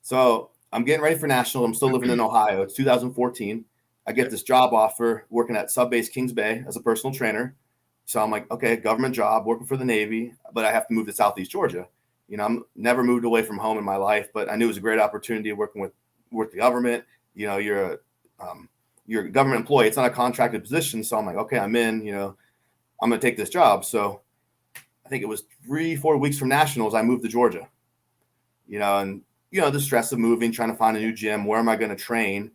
So I'm getting ready for nationals. I'm still living in Ohio. It's 2014. I get this job offer working at Sub Base Kings Bay as a personal trainer. So I'm like, okay, government job, working for the Navy, but I have to move to Southeast Georgia. You know, I'm never moved away from home in my life, but I knew it was a great opportunity working with the government. You know, you're a government employee. It's not a contracted position. So I'm like, okay, I'm in, you know, I'm going to take this job. So I think it was 3-4 weeks from nationals, I moved to Georgia, you know, and, you know, the stress of moving, trying to find a new gym. Where am I going to train?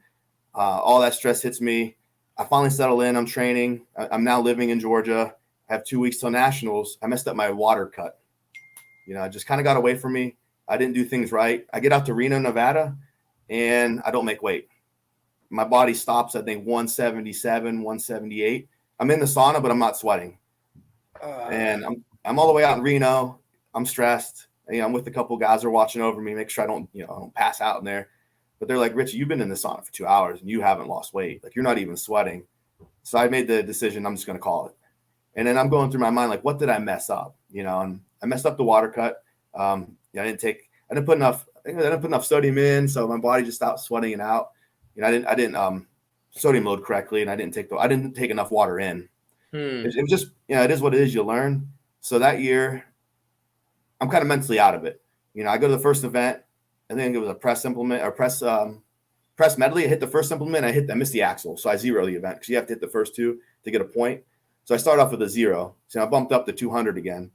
All that stress hits me. I finally settle in. I'm training. I'm now living in Georgia. I have 2 weeks till nationals. I messed up my water cut. You know, it just kind of got away from me. I didn't do things right. I get out to Reno, Nevada, and I don't make weight. My body stops, I think, 177, 178. I'm in the sauna, but I'm not sweating. And I'm all the way out in Reno. I'm stressed. You know, I'm with a couple guys who are watching over me, make sure I don't pass out in there. But they're like, Richie, you've been in the sauna for 2 hours and you haven't lost weight. Like, you're not even sweating. So I made the decision, I'm just going to call it. And then I'm going through my mind, like, what did I mess up? You know, and I messed up the water cut. I didn't put enough sodium in, so my body just stopped sweating it out. You know, I didn't sodium load correctly, and I didn't take enough water in. It was just, you know, it is what it is. You learn. So that year, I'm kind of mentally out of it. You know, I go to the first event. I think it was a press implement or press medley. I hit the first implement. I missed the axle, so I zero the event because you have to hit the first two to get a point. So I start off with a 0. So I bumped up to 200 again,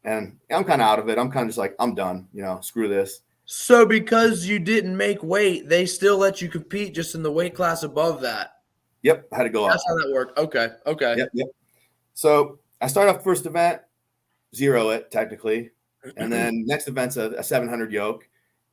and I'm kind of out of it. I'm kind of just like, I'm done. You know, screw this. So because you didn't make weight, they still let you compete just in the weight class above that. Yep, I had to go up. That's how that worked. Okay. Yep. So I start off first event, 0 it technically, and then next event's a 700 yoke.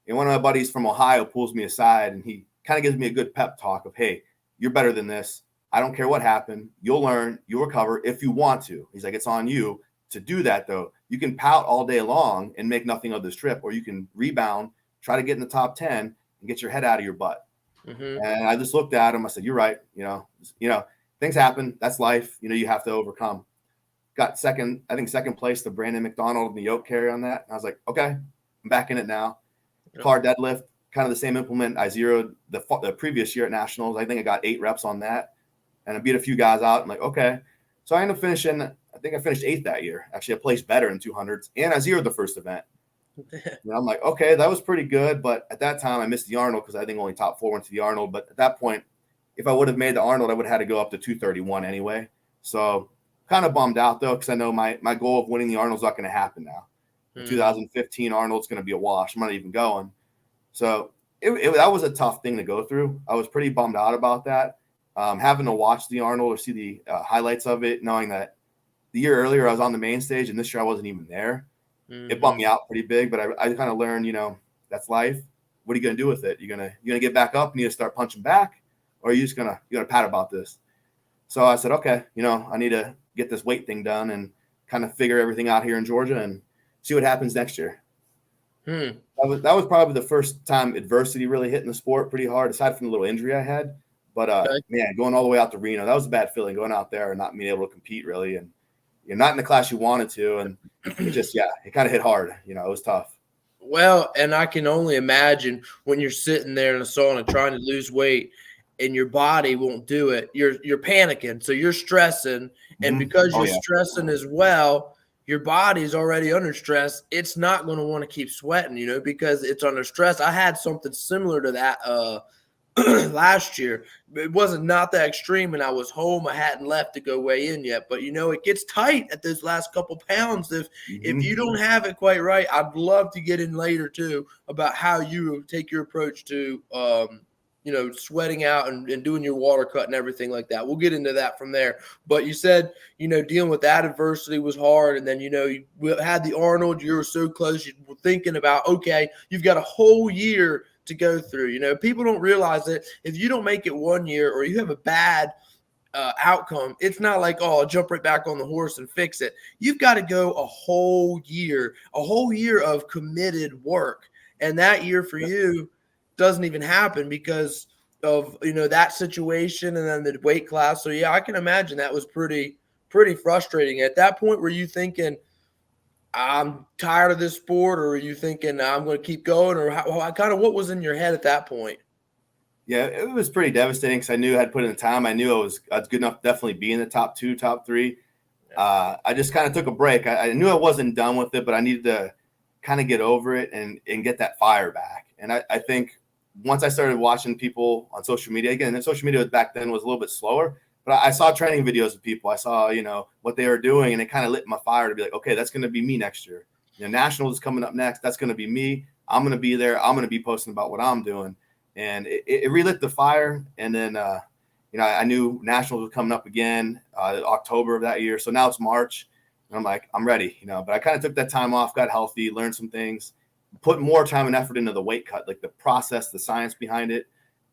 And one of my buddies from Ohio pulls me aside, and he kind of gives me a good pep talk of, hey, you're better than this. I don't care what happened. You'll learn. You'll recover if you want to. He's like, it's on you to do that, though. You can pout all day long and make nothing of this trip, or you can rebound, try to get in the top 10, and get your head out of your butt. Mm-hmm. And I just looked at him. I said, you're right. You know, things happen. That's life. You know, you have to overcome. Got second place to Brandon McDonald in the yoke carry on that. And I was like, okay, I'm back in it now. Car deadlift, kind of the same implement I zeroed the previous year at nationals. I think I got 8 reps on that, and I beat a few guys out. I'm like, okay. So I ended up finishing, I think I finished 8th that year. Actually, I placed better in 200s, and I zeroed the first event. And I'm like, okay, that was pretty good. But at that time, I missed the Arnold because I think only top 4 went to the Arnold. But at that point, if I would have made the Arnold, I would have had to go up to 231 anyway. So kind of bummed out, though, because I know my goal of winning the Arnold's not going to happen now. The 2015 Arnold's going to be a wash. I'm not even going. So that was a tough thing to go through. I was pretty bummed out about that. Having to watch the Arnold or see the highlights of it, knowing that the year earlier I was on the main stage and this year I wasn't even there. Mm-hmm. It bummed me out pretty big, but I kind of learned, you know, that's life. What are you going to do with it? You're going to get back up and you start punching back, or are you just you're going to pat about this? So I said, okay, you know, I need to get this weight thing done and kind of figure everything out here in Georgia and see what happens next year. That was probably the first time adversity really hit in the sport pretty hard, aside from the little injury I had. But man, going all the way out to Reno, that was a bad feeling, going out there and not being able to compete really, and you're not in the class you wanted to, and it just it kind of hit hard. You know, it was tough. Well, and I can only imagine when you're sitting there in a sauna trying to lose weight and your body won't do it. You're panicking, so you're stressing, and because you're stressing as well, your body's already under stress. It's not going to want to keep sweating, you know, because it's under stress. I had something similar to that last year. It wasn't not that extreme, and I was home. I hadn't left to go weigh in yet, but you know, it gets tight at those last couple pounds. If you don't have it quite right, I'd love to get in later too about how you take your approach to you know, sweating out and doing your water cut and everything like that. We'll get into that from there. But you said, you know, dealing with that adversity was hard. And then, you know, you had the Arnold, you were so close. You were thinking about, okay, you've got a whole year to go through. You know, people don't realize that if you don't make it 1 year or you have a bad outcome, it's not like, oh, I'll jump right back on the horse and fix it. You've got to go a whole year of committed work. And that year for you doesn't even happen because of that situation and then the weight class. So yeah, I can imagine that was pretty frustrating. At that point, were you thinking, I'm tired of this sport, or are you thinking I'm going to keep going, or what was in your head at that point? Yeah, it was pretty devastating because I knew I had put in the time. I knew I was good enough to definitely be in the top 2, top 3. I just kind of took a break. I knew I wasn't done with it, but I needed to kind of get over it and get that fire back. And I think once I started watching people on social media, again, and social media back then was a little bit slower, but I saw training videos of people. I saw, what they were doing, and it kind of lit my fire to be like, okay, that's going to be me next year. Nationals is coming up next. That's going to be me. I'm going to be there. I'm going to be posting about what I'm doing. And it relit the fire. And then, I knew Nationals was coming up again October of that year. So now it's March. And I'm like, I'm ready, But I kind of took that time off, got healthy, learned some things, put more time and effort into the weight cut, like the process, the science behind it.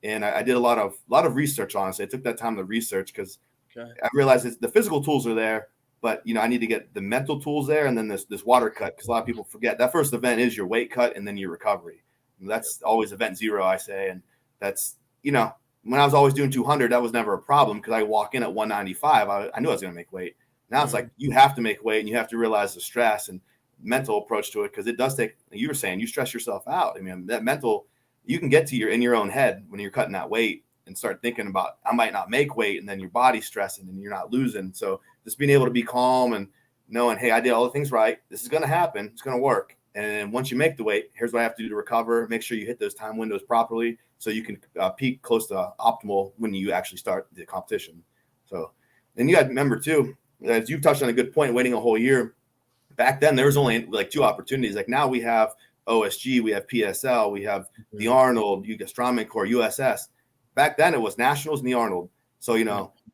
And I did a lot of research, honestly. I took that time to research because I realized the physical tools are there, but, I need to get the mental tools there and then this water cut, because a lot of people forget that first event is your weight cut and then your recovery. That's always event 0, I say. And that's, when I was always doing 200, that was never a problem because I walk in at 195. I knew I was going to make weight. Now it's like you have to make weight and you have to realize the stress and mental approach to it, because it does take, you were saying, you stress yourself out. I mean, that mental, you can get to in your own head when you're cutting that weight and start thinking about, I might not make weight, and then your body's stressing and you're not losing. So just being able to be calm and knowing, hey, I did all the things right. This is going to happen. It's going to work. And then once you make the weight, here's what I have to do to recover. Make sure you hit those time windows properly so you can peak close to optimal when you actually start the competition. So, and you got to remember too, as you touched on a good point, waiting a whole year. Back then, there was only like 2 opportunities. Like now we have OSG, we have PSL, we have the Arnold, you get Strongman Core, USS. Back then, it was Nationals and the Arnold. So,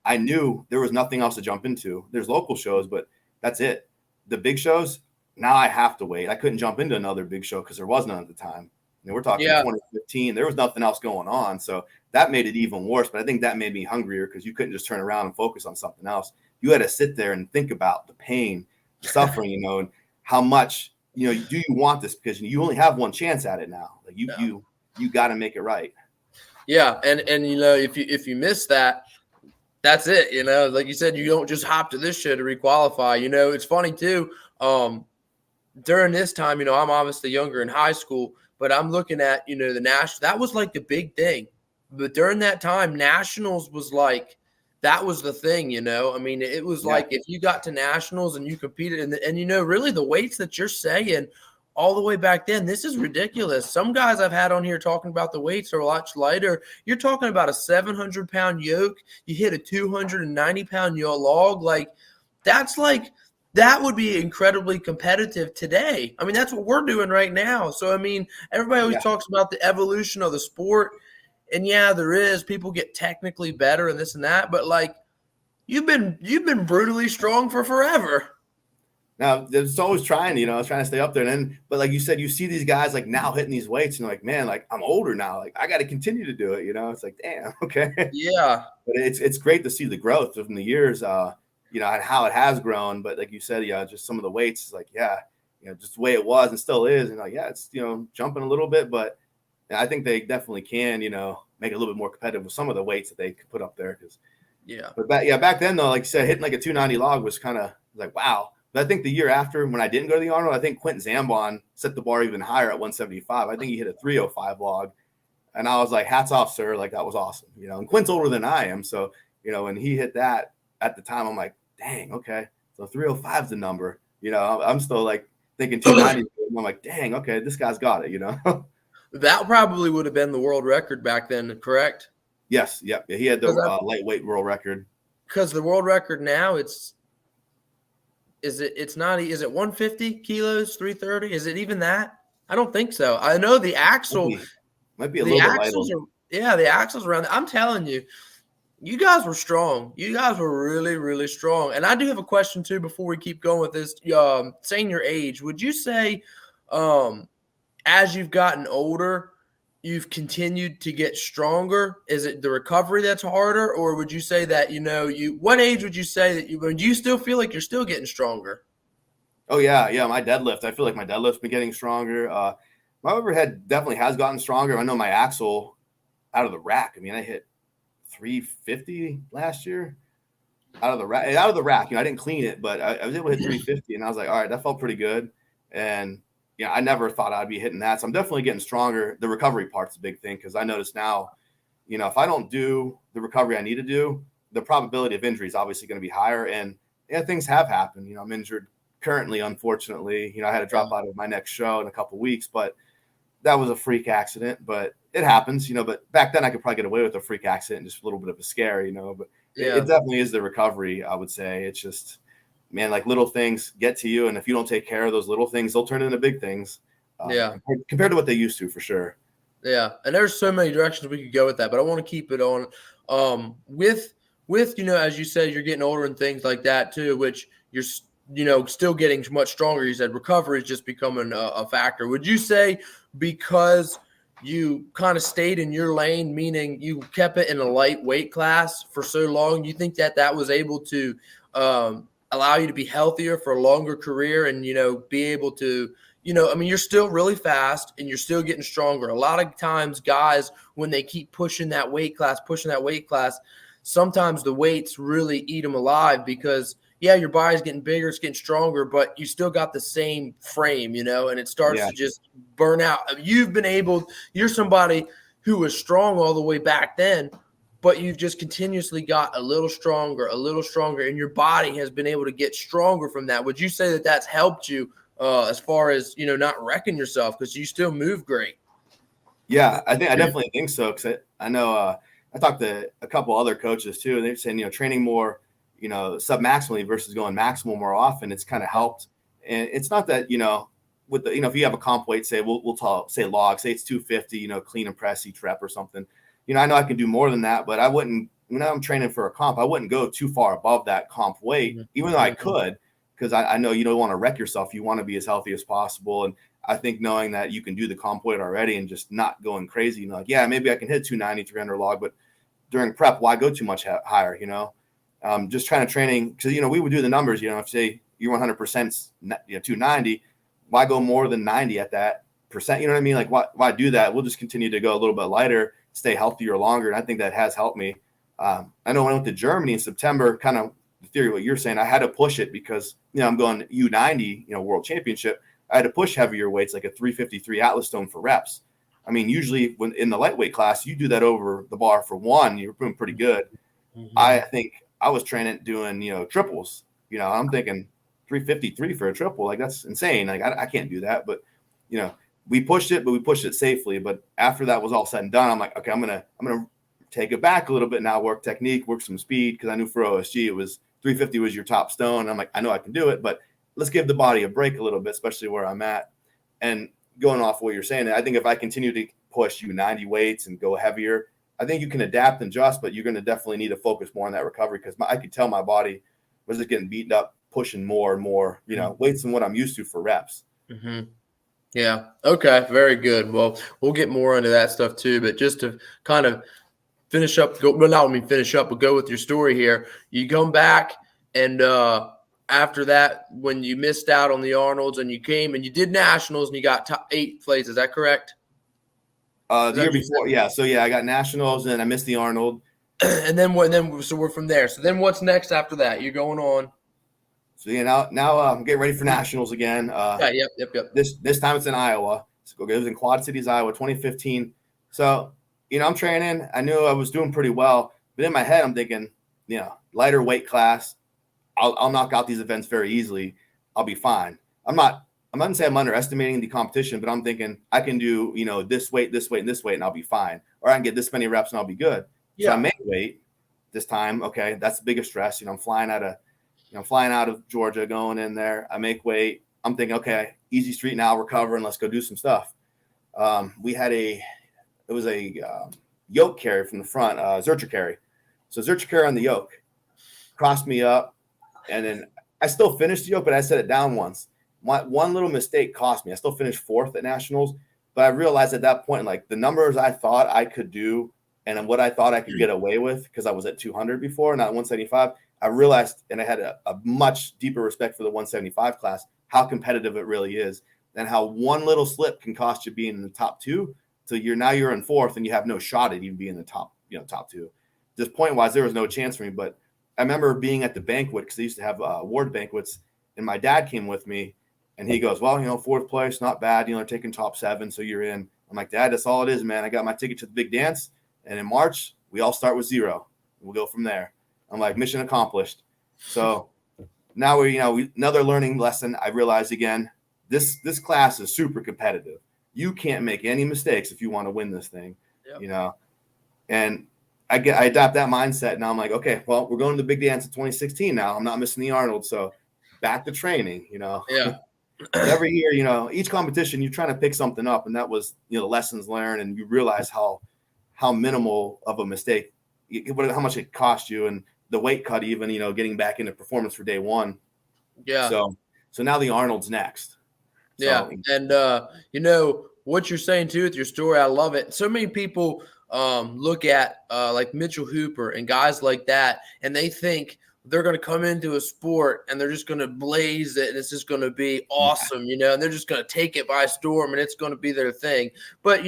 I knew there was nothing else to jump into. There's local shows, but that's it. The big shows, now I have to wait. I couldn't jump into another big show because there was none at the time. We're talking 2015. There was nothing else going on. So that made it even worse. But I think that made me hungrier because you couldn't just turn around and focus on something else. You had to sit there and think about the pain, the suffering, and how much, do you want this? Because you only have one chance at it now. Like you got to make it right. Yeah. And if you miss that, that's it. Like you said, you don't just hop to this show to requalify. It's funny too. During this time, I'm obviously younger in high school, but I'm looking at, the national, that was like the big thing. But during that time, nationals was like, that was the thing, I mean, it was like if you got to nationals and you competed and really the weights that you're saying all the way back then, this is ridiculous. Some guys I've had on here talking about the weights are a lot lighter. You're talking about a 700-pound yoke. You hit a 290-pound log. Like that would be incredibly competitive today. I mean, that's what we're doing right now. So, I mean, everybody always talks about the evolution of the sport. And yeah, there is. People get technically better and this and that. But, like, you've been brutally strong for forever. Now, it's always trying to stay up there. But like you said, you see these guys like now hitting these weights and you're like, man, like I'm older now. Like I got to continue to do it. It's like, damn, okay. Yeah. But it's great to see the growth from the years, and how it has grown. But like you said, just some of the weights, like, just the way it was and still is. And like, it's, jumping a little bit, but I think they definitely can, make it a little bit more competitive with some of the weights that they could put up there. But back then though, like you said, hitting like a 290 log was kind of like, wow. But I think the year after, when I didn't go to the Arnold, I think Quentin Zambon set the bar even higher at 175. I think he hit a 305 log. And I was like, hats off, sir. Like, that was awesome. And Quint's older than I am. So, when he hit that at the time, I'm like, dang, okay. So 305 is the number. I'm still like thinking 290. I'm like, dang, okay, this guy's got it, That probably would have been the world record back then, correct? Yes. Yep. Yeah, he had the lightweight world record. Because the world record now, is it 150 kilos, 330? Is it even that? I don't think so. I know the axle might be a little bit lighter. The axles around. I'm telling you, you guys were strong. You guys were really, really strong. And I do have a question too before we keep going with this. Saying your age, would you say, as you've gotten older, you've continued to get stronger? Is it the recovery that's harder, or would you say that, what age would you say that do you still feel like you're still getting stronger? Oh yeah. Yeah. My deadlift, I feel like my deadlift's been getting stronger. My overhead definitely has gotten stronger. I know my axle, out of the rack. I mean, I hit 350 last year out of the rack. You know, I didn't clean it, but I was able to hit 350, and I was like, all right, that felt pretty good. And I never thought I'd be hitting that. So I'm definitely getting stronger. The recovery part's a big thing because I notice now, if I don't do the recovery I need to do, the probability of injury is obviously going to be higher. And things have happened. I'm injured currently, unfortunately. I had to drop out of my next show in a couple of weeks, but that was a freak accident. But it happens, But back then I could probably get away with a freak accident and just a little bit of a scare, But it definitely is the recovery, I would say. It's just, man, like little things get to you, and if you don't take care of those little things, they'll turn into big things. Compared to what they used to, for sure. Yeah, and there's so many directions we could go with that, but I want to keep it on with as you said, you're getting older and things like that too, which you're still getting much stronger. You said recovery is just becoming a factor. Would you say because you kind of stayed in your lane, meaning you kept it in a lightweight class for so long, you think that was able to allow you to be healthier for a longer career and, be able to, you're still really fast and you're still getting stronger. A lot of times guys, when they keep pushing that weight class, sometimes the weights really eat them alive because, your body's getting bigger, it's getting stronger, but you still got the same frame, and it starts to just burn out. You're somebody who was strong all the way back then, but you've just continuously got a little stronger, and your body has been able to get stronger from that. Would you say that that's helped you as far as, not wrecking yourself because you still move great? Yeah, I definitely think so. Because I know I talked to a couple other coaches too, and they're saying, training more, sub-maximally versus going maximal more often, it's kind of helped. And it's not that, with the, if you have a comp weight, say we'll talk, say log, say it's 250, clean and press each rep or something. I know I can do more than that, but I wouldn't, when I'm training for a comp, I wouldn't go too far above that comp weight, even though I could, because I know you don't want to wreck yourself. You want to be as healthy as possible. And I think knowing that you can do the comp weight already and just not going crazy, maybe I can hit 290, 300 log, but during prep, why go too much higher, just trying to training, because, we would do the numbers, if say you're 100%, 290, why go more than 90 at that percent? You know what I mean? Like, why do that? We'll just continue to go a little bit lighter, stay healthier longer. And I think that has helped me. I know when I went to Germany in September, kind of the theory of what you're saying, I had to push it because, I'm going U90, world championship. I had to push heavier weights, like a 353 Atlas stone for reps. I mean, usually when in the lightweight class, you do that over the bar for one, you're doing pretty good. I think I was training doing, triples, I'm thinking 353 for a triple. Like, that's insane. Like, I can't do that, but, we pushed it, but we pushed it safely. But after that was all said and done, I'm like, okay, I'm going to take it back a little bit now, work technique, work some speed. Cause I knew for OSG, it was 350 was your top stone. I'm like, I know I can do it, but let's give the body a break a little bit, especially where I'm at. And going off what you're saying, I think if I continue to push U90 weights and go heavier, I think you can adapt and adjust, but you're going to definitely need to focus more on that recovery because I could tell my body was just getting beaten up, pushing more and more, weights than what I'm used to for reps. Yeah. Okay. Very good. Well, we'll get more into that stuff too, but just to kind of finish up, but go with your story here. You come back and after that, when you missed out on the Arnolds and you came and you did nationals and you got top 8th place, is that correct? The year before, yeah. So I got nationals and I missed the Arnold. And then so we're from there. So then what's next after that? You're going on. So now I'm getting ready for nationals again. Yep. This time it's in Iowa. So it was in Quad Cities, Iowa, 2015. So I'm training. I knew I was doing pretty well, but in my head I'm thinking, lighter weight class. I'll knock out these events very easily. I'll be fine. I'm not going to say I'm underestimating the competition, but I'm thinking I can do, this weight, and this weight, and I'll be fine. Or I can get this many reps and I'll be good. Yeah. So I make weight this time. Okay. That's the biggest stress. I'm flying out of Georgia, going in there. I make weight. I'm thinking, okay, easy street now, recover, and let's go do some stuff. It was a yoke carry from the front, Zercher carry. So Zercher carry on the yoke crossed me up. And then I still finished the yoke, but I set it down once. One little mistake cost me. I still finished 4th at nationals, but I realized at that point, like the numbers I thought I could do and what I thought I could get away with, because I was at 200 before, not 175. I realized, and I had a much deeper respect for the 175 class, how competitive it really is and how one little slip can cost you being in the top 2 So you're in fourth and you have no shot at even being in the top, top two. Just point wise, there was no chance for me. But I remember being at the banquet because they used to have award banquets, and my dad came with me, and he goes, well, fourth place, not bad. They're taking top 7, so you're in. I'm like, Dad, that's all it is, man. I got my ticket to the big dance, and in March we all start with 0. We'll go from there. I'm like, mission accomplished. So now another learning lesson. I realized again, this class is super competitive. You can't make any mistakes if you want to win this thing, And I adopt that mindset. Now I'm like, okay, well, we're going to the big dance in 2016 now. I'm not missing the Arnold, so back to training. Yeah. Every year, each competition you're trying to pick something up, and that was the lessons learned, and you realize how minimal of a mistake, how much it cost you, and the weight cut even, getting back into performance for day one. Yeah. So now the Arnold's next. Yeah. And, what you're saying too with your story, I love it. So many people look at like Mitchell Hooper and guys like that, and they think they're going to come into a sport and they're just going to blaze it and it's just going to be awesome, and they're just going to take it by storm and it's going to be their thing. But,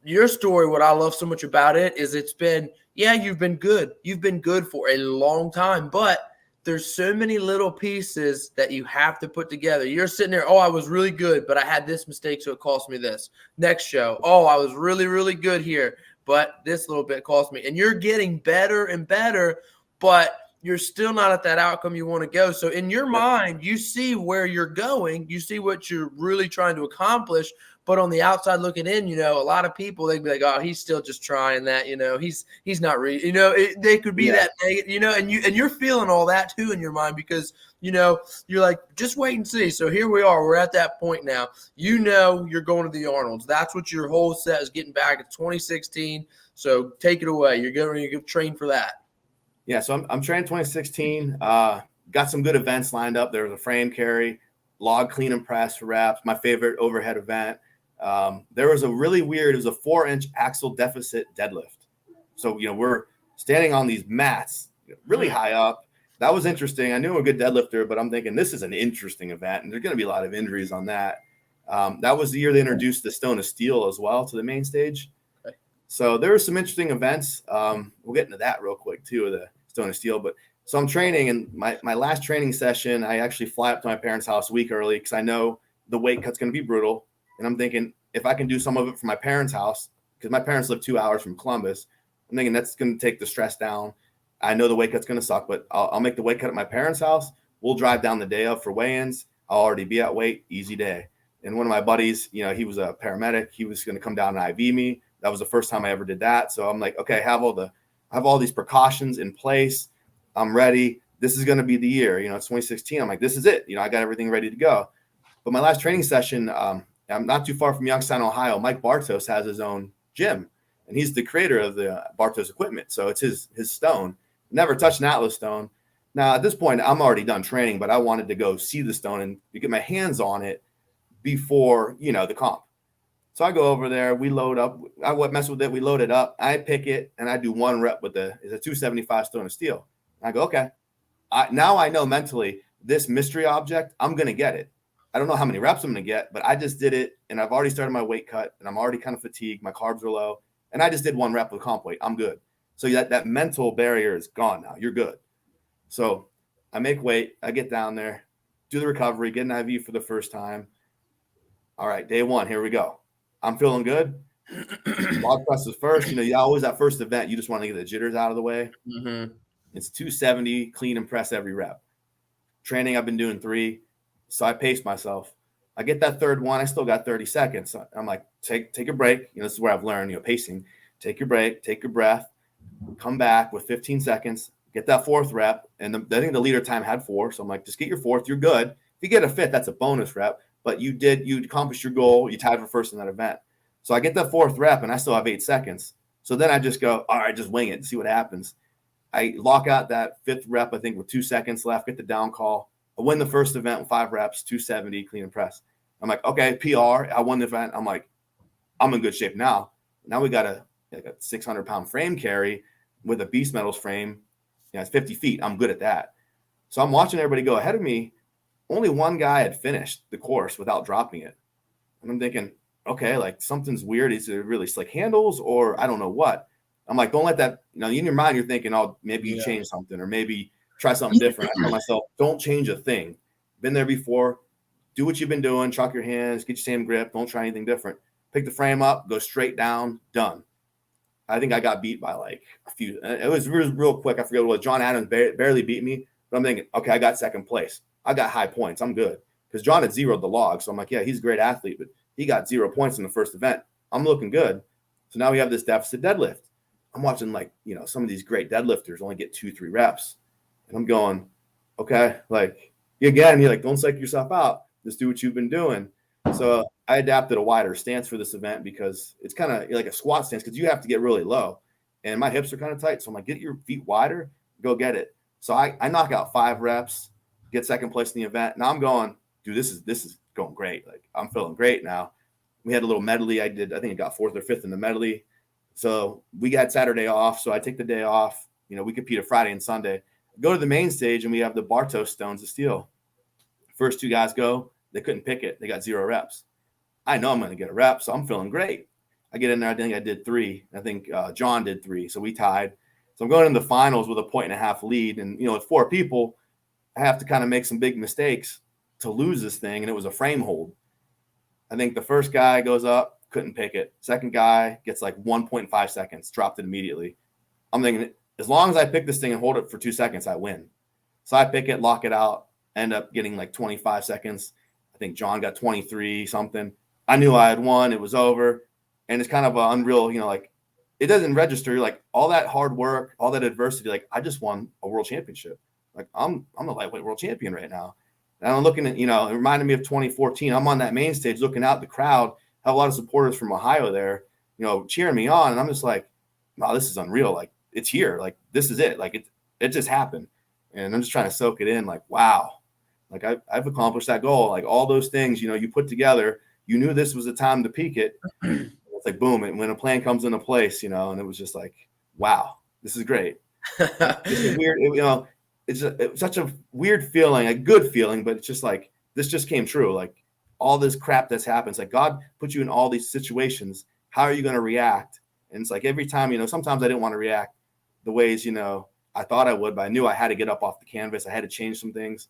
your story, what I love so much about it is it's been, you've been good. You've been good for a long time, but there's so many little pieces that you have to put together. You're sitting there, I was really good, but I had this mistake, so it cost me this. Next show, I was really, really good here, but this little bit cost me. And you're getting better and better, but you're still not at that outcome you want to go. So in your mind, you see where you're going. You see what you're really trying to accomplish. But on the outside looking in, a lot of people, they'd be like, oh, he's still just trying that, he's not really, they could be that, and you're feeling all that too in your mind because, you're like, just wait and see. So here we are. We're at that point now. You're going to the Arnolds. That's what your whole set is getting back. It's 2016. So take it away. You're going to train for that. Yeah, so I'm training 2016. Got some good events lined up. There was a frame carry, log clean and press for reps, my favorite overhead event. There was it was a 4-inch axle deficit deadlift. So, we're standing on these mats really high up. That was interesting. I knew I'm a good deadlifter, but I'm thinking this is an interesting event, and there's going to be a lot of injuries on that. That was the year they introduced the stone of steel as well to the main stage. Okay. So there were some interesting events. We'll get into that real quick too, the stone of steel. But so I'm training, and my last training session, I actually fly up to my parents' house a week early because I know the weight cut's going to be brutal. And I'm thinking if I can do some of it from my parents' house, because my parents live 2 hours from Columbus, I'm thinking that's going to take the stress down. I know the weight cut's going to suck, but I'll make the weight cut at my parents' house. We'll drive down the day of for weigh-ins. I'll already be at weight, easy day. And one of my buddies, he was a paramedic. He was going to come down and IV me. That was the first time I ever did that. So I'm like, okay, I have all these precautions in place. I'm ready. This is going to be the year. It's 2016. I'm like, this is it. I got everything ready to go. But my last training session, I'm not too far from Youngstown, Ohio. Mike Bartos has his own gym, and he's the creator of the Bartos equipment. So it's his stone. Never touched an Atlas stone. Now, at this point, I'm already done training, but I wanted to go see the stone and get my hands on it before, the comp. So I go over there. We load up. I mess with it. We load it up. I pick it, and I do 1 rep with it's a 275 stone of steel. I go, okay. Now I know mentally this mystery object, I'm going to get it. I don't know how many reps I'm going to get, but I just did it, and I've already started my weight cut, and I'm already kind of fatigued. My carbs are low, and I just did 1 rep with comp weight. I'm good. So that mental barrier is gone now. You're good. So I make weight. I get down there, do the recovery, get an IV for the first time. All right, day 1, here we go. I'm feeling good. Log press is first. You always that first event, you just want to get the jitters out of the way. Mm-hmm. It's 270 clean and press every rep. Training, I've been doing 3. So I paced myself. I get that third one. I still got 30 seconds. So I'm like, take a break. This is where I've learned, pacing. Take your break, take your breath, come back with 15 seconds, get that 4th rep. And I think the leader time had 4. So I'm like, just get your 4th. You're good. If you get a 5th, that's a bonus rep. But you accomplished your goal. You tied for first in that event. So I get that 4th rep, and I still have 8 seconds. So then I just go, all right, just wing it and see what happens. I lock out that 5th rep, I think, with 2 seconds left, get the down call. I win the first event with 5 reps, 270 clean and press. I'm like, okay, PR. I won the event. I'm like, I'm in good shape now. Now we got a 600-pound frame carry with a Beast Metals frame. It's 50 feet. I'm good at that. So I'm watching everybody go ahead of me. Only one guy had finished the course without dropping it. And I'm thinking, okay, like something's weird. Is it really slick handles or I don't know what? I'm like, don't let that, in your mind, you're thinking, oh, maybe you change something or maybe try something different. I tell myself, don't change a thing. Been there before. Do what you've been doing. Chalk your hands, get your same grip. Don't try anything different. Pick the frame up, go straight down, done. I think I got beat by like a few. It was real quick. I forget what it was. John Adams barely beat me, but I'm thinking, okay, I got second place. I got high points. I'm good. Because John had zeroed the log. So I'm like, yeah, he's a great athlete, but he got 0 points in the first event. I'm looking good. So now we have this deficit deadlift. I'm watching like, some of these great deadlifters only get 2-3 reps. And I'm going, okay, like, again, you're like, don't psych yourself out. Just do what you've been doing. So I adapted a wider stance for this event because it's kind of like a squat stance because you have to get really low. And my hips are kind of tight. So I'm like, get your feet wider, go get it. So I knock out 5 reps, get second place in the event. Now I'm going, dude, this is going great. Like, I'm feeling great now. We had a little medley. I think I got 4th or 5th in the medley. So we got Saturday off. So I take the day off. We compete a Friday and Sunday. Go to the main stage, and we have the Bartos stones of steel. First 2 guys go. They couldn't pick it. They got 0 reps. I know I'm going to get a rep, so I'm feeling great. I get in there. I think I did 3. I think John did 3. So we tied. So I'm going into the finals with a 1.5 lead. And, with 4 people, I have to kind of make some big mistakes to lose this thing. And it was a frame hold. I think the first guy goes up, couldn't pick it. Second guy gets like 1.5 seconds, dropped it immediately. I'm thinking, as long as I pick this thing and hold it for 2 seconds, I win. So I pick it, lock it out, end up getting like 25 seconds. I think John got 23 something. I knew I had won. It was over. And it's kind of unreal, like it doesn't register. Like all that hard work, all that adversity, like I just won a world championship. Like I'm a lightweight world champion right now. And I'm looking at, it reminded me of 2014. I'm on that main stage looking out the crowd, have a lot of supporters from Ohio there, cheering me on. And I'm just like, wow, this is unreal. Like it's here. Like this is it. Like it just happened. And I'm just trying to soak it in. Like, wow. Like I've accomplished that goal. Like all those things, you put together, you knew this was the time to peak it. It's like, boom. And when a plan comes into place, and it was just like, wow, this is great. It's weird. It's such a weird feeling, a good feeling, but it's just like, this just came true. Like all this crap that's happened. It's like God put you in all these situations. How are you going to react? And it's like every time, sometimes I didn't want to react the ways, I thought I would, but I knew I had to get up off the canvas. I had to change some things.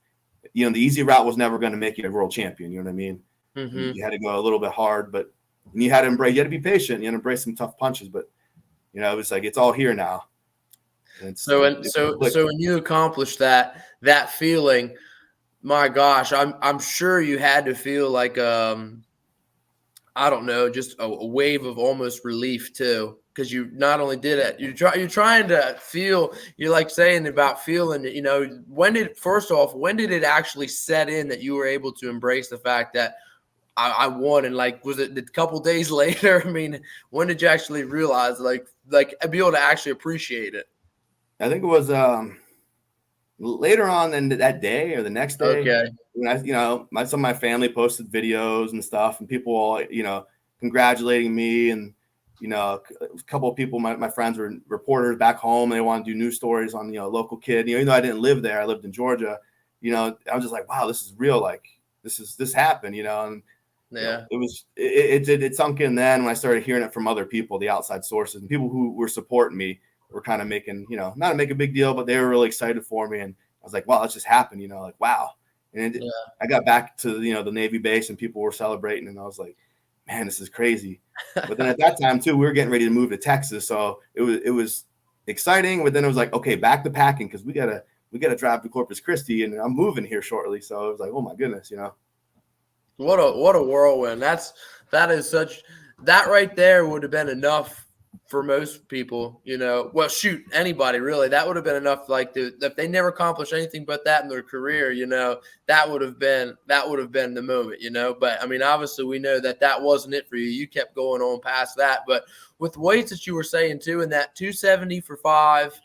The easy route was never going to make you a world champion. You know what I mean? Mm-hmm. You had to go a little bit hard, but you had to be patient. You had to embrace some tough punches, but it was like, it's all here now. So when you accomplished that feeling, my gosh, I'm sure you had to feel like I don't know, just a wave of almost relief too, because you not only did it, you're trying to feel. You're like saying about feeling. When did it actually set in that you were able to embrace the fact that I won? And like, was it a couple days later? I mean, when did you actually realize like be able to actually appreciate it? I think it was later on in that day or the next day. Okay. When some of my family posted videos and stuff, and people all, congratulating me, and a couple of people, my friends were reporters back home. They want to do news stories on local kid. Even though I didn't live there, I lived in Georgia. I was just like, wow, this is real. Like this happened. And yeah, it sunk in then when I started hearing it from other people, the outside sources, and people who were supporting me. Were kind of making, not to make a big deal, but they were really excited for me. And I was like, wow, that just happened, like, wow. And I got back to, the Navy base and people were celebrating. And I was like, man, this is crazy. But then at that time too, we were getting ready to move to Texas. So it was exciting, but then it was like, okay, back to packing. Cause we gotta drive to Corpus Christi and I'm moving here shortly. So it was like, oh my goodness, What a whirlwind. That right there would have been enough for most people, well, shoot, anybody really. That would have been enough. Like if they never accomplished anything but that in their career, that would have been the moment, But I mean, obviously, we know that wasn't it for you. You kept going on past that. But with weights that you were saying too, in that 270 for 5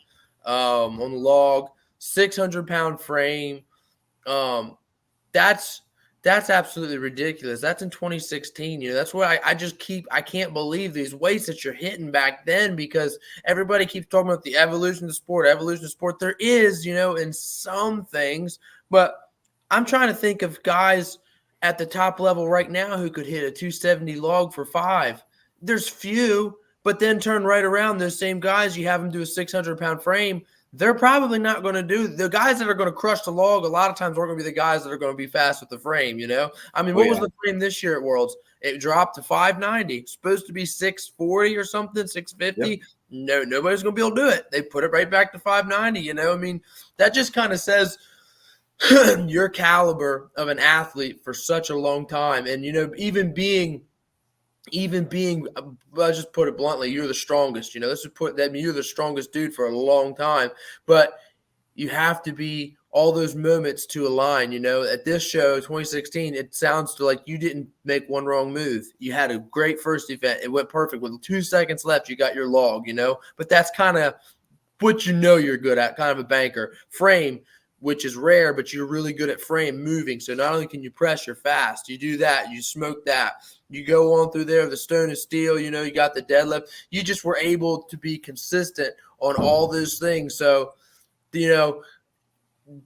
on the log, 600-pound frame, that's absolutely ridiculous. That's in 2016. That's why I can't believe these weights that you're hitting back then, because everybody keeps talking about the evolution of sport. There is, in some things, but I'm trying to think of guys at the top level right now who could hit a 270 log for 5. There's few, but then turn right around. Those same guys, you have them do a 600-pound frame, they're probably not going to do – the guys that are going to crush the log a lot of times are going to be the guys that are going to be fast with the frame, you know? I mean, what was the frame this year at Worlds? It dropped to 590. It's supposed to be 640 or something, 650. Yep. No, nobody's going to be able to do it. They put it right back to 590, you know? I mean, that just kind of says your caliber of an athlete for such a long time. And, you know, even being, I'll just put it bluntly, you're the strongest, you know, you're the strongest dude for a long time, but you have to be all those moments to align, you know. At this show, 2016, it sounds like you didn't make one wrong move. You had a great first event. It went perfect. With 2 seconds left, you got your log, you know, but that's kind of what you know you're good at, kind of a banker. Frame, which is rare, but you're really good at frame moving. So not only can you press, you're fast. You do that. You smoke that. You go on through there, the stone and steel, you know, you got the deadlift. You just were able to be consistent on all those things. So, you know,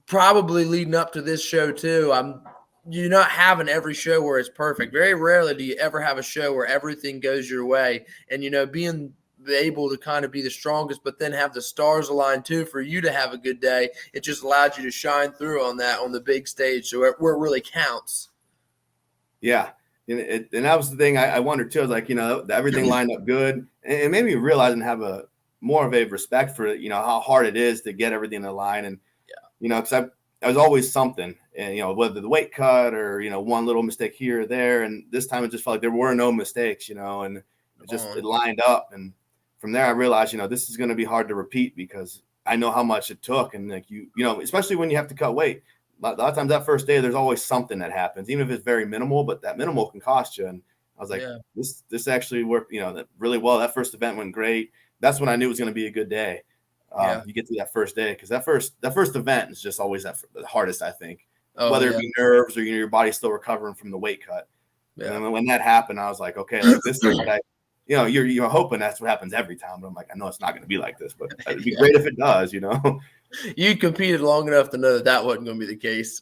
probably leading up to this show too, you're not having every show where it's perfect. Very rarely do you ever have a show where everything goes your way. And, you know, being able to kind of be the strongest, but then have the stars align too for you to have a good day. It just allowed you to shine through on the big stage. So where it really counts. Yeah. And that was the thing I wondered too. I was like, you know, everything lined up good. And it made me realize and have more of a respect for, you know, how hard it is to get everything in line. And, you know, because I was always something, and, you know, whether the weight cut or, you know, one little mistake here or there. And this time it just felt like there were no mistakes, you know, and it lined up. And from there I realized, you know, this is going to be hard to repeat because I know how much it took. And like, you know, especially when you have to cut weight, a lot of times that first day, there's always something that happens, even if it's very minimal, but that minimal can cost you. And I was like, this actually worked, you know, really well. That first event went great. That's when I knew it was going to be a good day. You get through that first day, because that first event is just always the hardest, I think, whether it be nerves or, you know, your body's still recovering from the weight cut. Yeah. And when that happened, I was like, okay, like, this is what you know, you're hoping that's what happens every time. But I'm like, I know it's not going to be like this, but it'd be great if it does, you know. You competed long enough to know that wasn't going to be the case.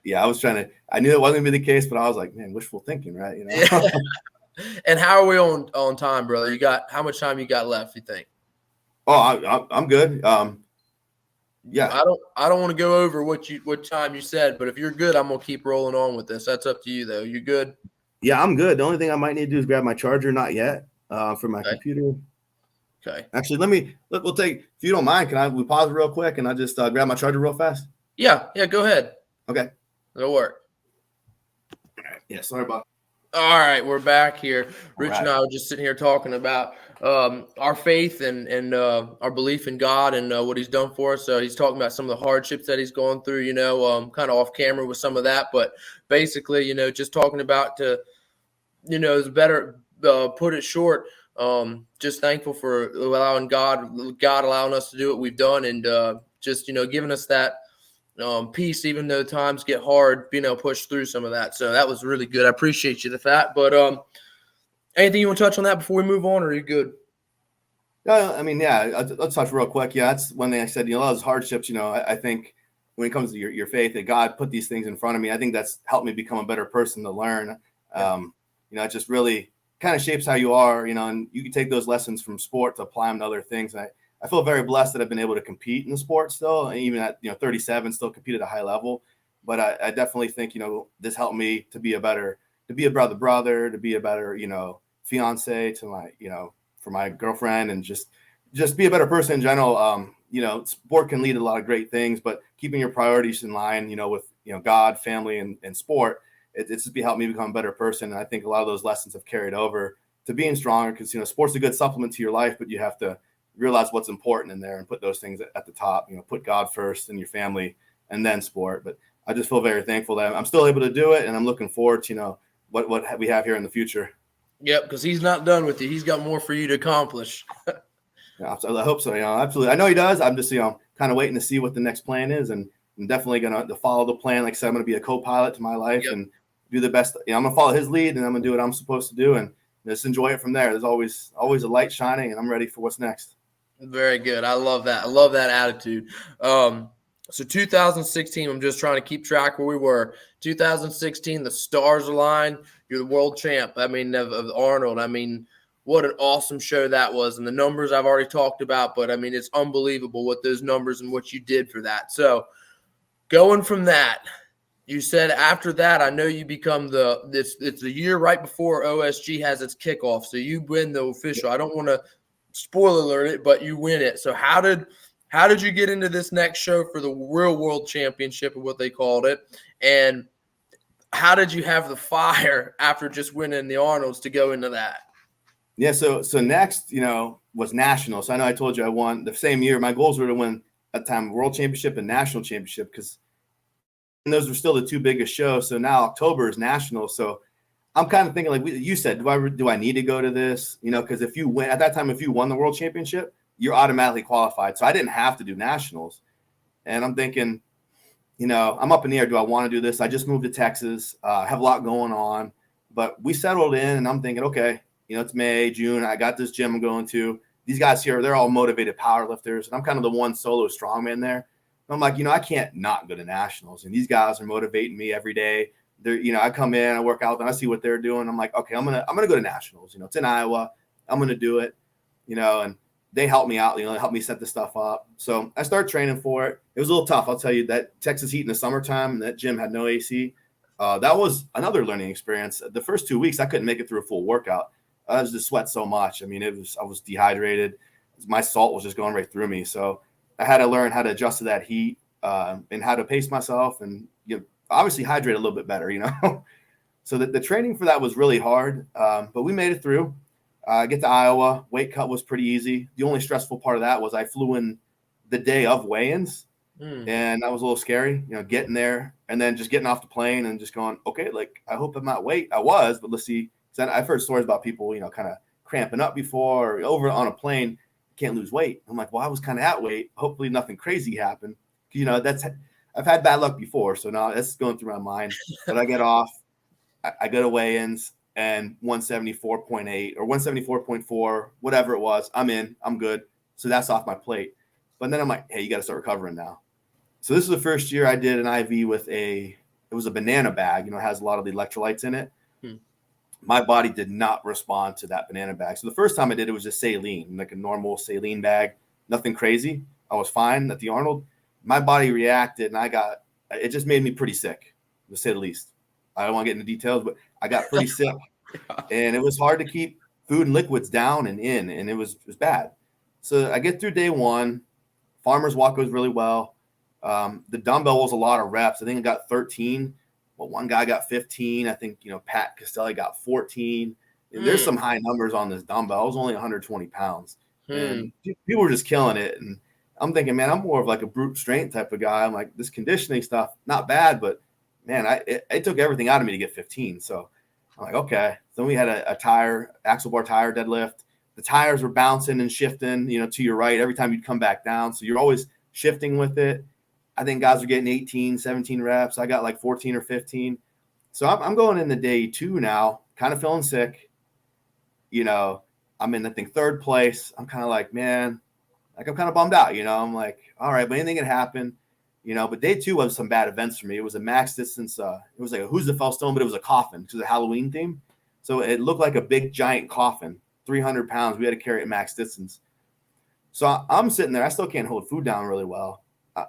Yeah, I knew it wasn't going to be the case, but I was like, man, wishful thinking, right? You know. Yeah. And how are we on time, brother? How much time you got left, you think? Oh, I'm good. Yeah. I don't want to go over what time you said, but if you're good, I'm gonna keep rolling on with this. That's up to you, though. You good? Yeah, I'm good. The only thing I might need to do is grab my charger. Not yet. For my computer. Okay. Actually, we'll take, if you don't mind, we pause real quick and I just grab my charger real fast? Yeah, go ahead. Okay. It'll work. All right. Yeah, sorry about. All right, we're back here. Rich and I were just sitting here talking about our faith and our belief in God and what He's done for us. So he's talking about some of the hardships that he's gone through, you know, kind of off camera with some of that. But basically, you know, just talking about you know, it's better put it short. Just thankful for allowing God allowing us to do what we've done, and just, you know, giving us that peace, even though times get hard, being able to push through some of that. So that was really good. I appreciate you for that. But anything you want to touch on that before we move on, or are you good? I mean, yeah, let's touch real quick. Yeah, that's one thing I said, you know, a lot of those hardships, you know, I think when it comes to your faith, that God put these things in front of me. I think that's helped me become a better person to learn. You know, it just really kind of shapes how you are, you know, and you can take those lessons from sport to apply them to other things. And I feel very blessed that I've been able to compete in the sport still, and even at, you know, 37, still compete at a high level. But I definitely think, you know, this helped me to be a brother, to be a better, you know, fiance to my, you know, for my girlfriend, and just be a better person in general. You know, sport can lead to a lot of great things, but keeping your priorities in line, you know, with, you know, God, family, and sport, it's just helped me become a better person. And I think a lot of those lessons have carried over to being stronger, because, you know, sport's a good supplement to your life, but you have to realize what's important in there and put those things at the top. You know, put God first and your family, and then sport. But I just feel very thankful that I'm still able to do it, and I'm looking forward to, you know, what we have here in the future. Yep, because he's not done with you. He's got more for you to accomplish. Yeah, I hope so. You know, absolutely. I know he does. I'm just, you know, kind of waiting to see what the next plan is, and I'm definitely going to follow the plan. Like I said, I'm going to be a co-pilot to my life and do the best. You know, I'm going to follow his lead, and I'm going to do what I'm supposed to do, and just enjoy it from there. There's always a light shining, and I'm ready for what's next. Very good. I love that. I love that attitude. So 2016, I'm just trying to keep track where we were. 2016, the stars aligned. You're the world champ. I mean, of Arnold. I mean, what an awesome show that was. And the numbers I've already talked about, but I mean, it's unbelievable what those numbers and what you did for that. So going from that, you said after that, I know you become it's the year right before OSG has its kickoff. So you win the official. I don't want to spoiler alert it, but you win it. So how did you get into this next show for the real world championship, or what they called it? And how did you have the fire after just winning the Arnolds to go into that? Yeah, so next, was national. So I know I told you I won the same year. My goals were to win at the time world championship and national championship, because those were still the two biggest shows. So now October is national. So I'm kind of thinking, like you said, do I need to go to this? Because if you win at that time, if you won the world championship, you're automatically qualified. So I didn't have to do nationals. And I'm thinking, I'm up in the air. Do I want to do this? I just moved to Texas. I have a lot going on, but we settled in, and I'm thinking, okay, it's May, June. I got this gym I'm going to. These guys here, they're all motivated power lifters, and I'm kind of the one solo strongman there. I'm like, I can't not go to nationals, and these guys are motivating me every day. They're, I come in, I work out, and I see what they're doing. I'm like, okay, I'm gonna go to nationals. It's in Iowa. I'm gonna do it. And they help me out. Help me set the stuff up. So I started training for it. It was a little tough, I'll tell you. That Texas heat in the summertime, that gym had no AC. That was another learning experience. The first 2 weeks, I couldn't make it through a full workout. I was just sweat so much. I mean, I was dehydrated. My salt was just going right through me. So I had to learn how to adjust to that heat and how to pace myself and obviously hydrate a little bit better, So the training for that was really hard, but we made it through. Get to Iowa. Weight cut was pretty easy. The only stressful part of that was I flew in the day of weigh-ins, and that was a little scary, getting there and then just getting off the plane and just going, okay, like I hope I'm at weight. I was, but let's see. I've heard stories about people, kind of cramping up before or over on a plane, can't lose weight. I'm like, well, I was kind of at weight. Hopefully nothing crazy happened. I've had bad luck before. So now that's going through my mind. But I get off, I go to weigh-ins and 174.8 or 174.4, whatever it was, I'm in, I'm good. So that's off my plate. But then I'm like, hey, you got to start recovering now. So this is the first year I did an IV with it was a banana bag, it has a lot of the electrolytes in it. My body did not respond to that banana bag. So the first time I did it was just saline, like a normal saline bag, nothing crazy. I was fine at the Arnold. My body reacted, and it just made me pretty sick, to say the least. I don't want to get into details, but I got pretty sick, and it was hard to keep food and liquids down and in, and it was bad. So I get through day one. Farmer's walk goes really well. The dumbbell was a lot of reps. I think I got 13. But one guy got 15. I think, Pat Castelli got 14. And there's some high numbers on this dumbbell. I was only 120 pounds. And people were just killing it. And I'm thinking, man, I'm more of like a brute strength type of guy. I'm like, this conditioning stuff, not bad, but man, it took everything out of me to get 15. So I'm like, okay. Then we had a tire, axle bar tire deadlift. The tires were bouncing and shifting, to your right every time you'd come back down. So you're always shifting with it. I think guys are getting 18, 17 reps. I got like 14 or 15. So I'm going into day two now, kind of feeling sick. I'm in, I think, third place. I'm kind of like, man, like I'm kind of bummed out. I'm like, all right, but anything can happen. But day two was some bad events for me. It was a max distance. It was like a Who's the Fellstone, but it was a coffin because of the Halloween theme. So it looked like a big giant coffin, 300 pounds. We had to carry it max distance. So I'm sitting there. I still can't hold food down really well.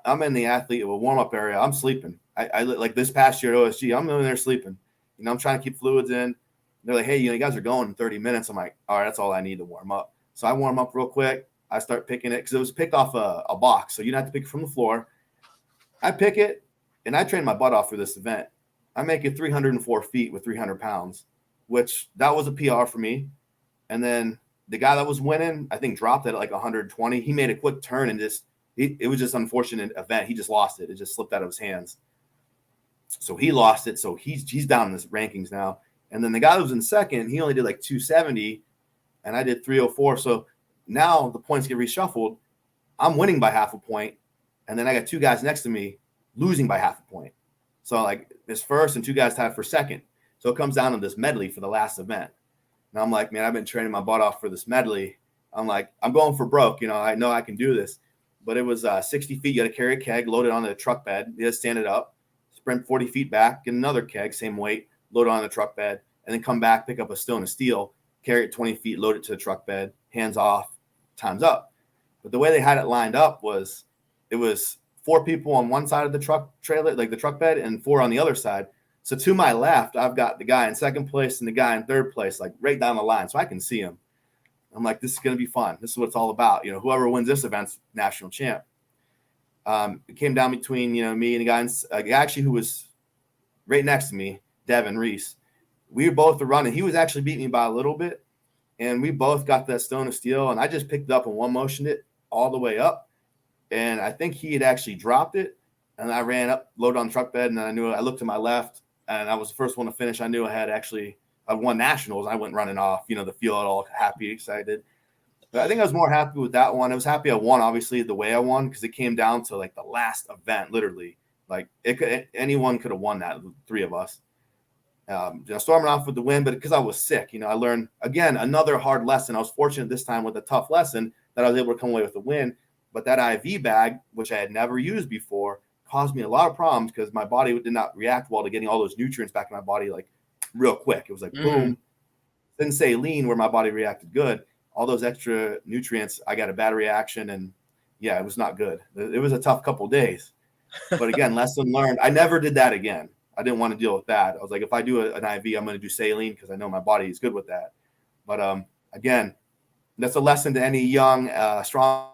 I'm in the athlete warm-up area. I'm sleeping. I like this past year at OSG, I'm in there sleeping. I'm trying to keep fluids in. They're like, hey, you guys are going in 30 minutes. I'm like, all right, that's all I need to warm up. So I warm up real quick. I start picking it because it was picked off a box. So you don't have to pick it from the floor. I pick it, and I train my butt off for this event. I make it 304 feet with 300 pounds, which that was a PR for me. And then the guy that was winning, I think, dropped it at like 120. He made a quick turn and it was just an unfortunate event. He just lost it. It just slipped out of his hands. So he lost it. So he's down in the rankings now. And then the guy that was in second, he only did like 270, and I did 304. So now the points get reshuffled. I'm winning by half a point, and then I got two guys next to me losing by half a point. So like this first and two guys tied for second. So it comes down to this medley for the last event. And I'm like, man, I've been training my butt off for this medley. I'm like, I'm going for broke. I know I can do this. but it was 60 feet. You had to carry a keg, load it onto the truck bed. You had to stand it up, sprint 40 feet back, get another keg, same weight, load it on the truck bed, and then come back, pick up a stone of steel, carry it 20 feet, load it to the truck bed, hands off, time's up. But the way they had it lined up was it was 4 people on one side of the truck trailer, like the truck bed, and 4 on the other side. So to my left, I've got the guy in second place and the guy in third place, like right down the line, so I can see him. I'm like, this is going to be fun. This is what it's all about. You know, whoever wins this event's national champ. It came down between, you know, me and a guy actually who was right next to me, Devin Reese. We were both running. He was actually beating me by a little bit, and we both got that stone of steel, and I just picked it up and one motioned it all the way up, and I think he had actually dropped it, and I ran up, loaded on the truck bed, and then I looked to my left, and I was the first one to finish. I knew I won nationals. I went running off, you know, the field all happy, excited. But I think I was more happy with that one. I was happy I won, obviously, the way I won, because it came down to like the last event, literally. Like anyone could have won that, the 3 of us. Storming off with the win, but because I was sick, you know, I learned, again, another hard lesson. I was fortunate this time with a tough lesson that I was able to come away with a win. But that IV bag, which I had never used before, caused me a lot of problems because my body did not react well to getting all those nutrients back in my body, like, real quick. It was like boom. Didn't say lean where my body reacted good. All those extra nutrients, I got a bad reaction, and yeah, it was not good. It was a tough couple days. But again, lesson learned. I never did that again. I didn't want to deal with that. I was like, if I do an IV, I'm going to do saline because I know my body is good with that. But again, that's a lesson to any young strongman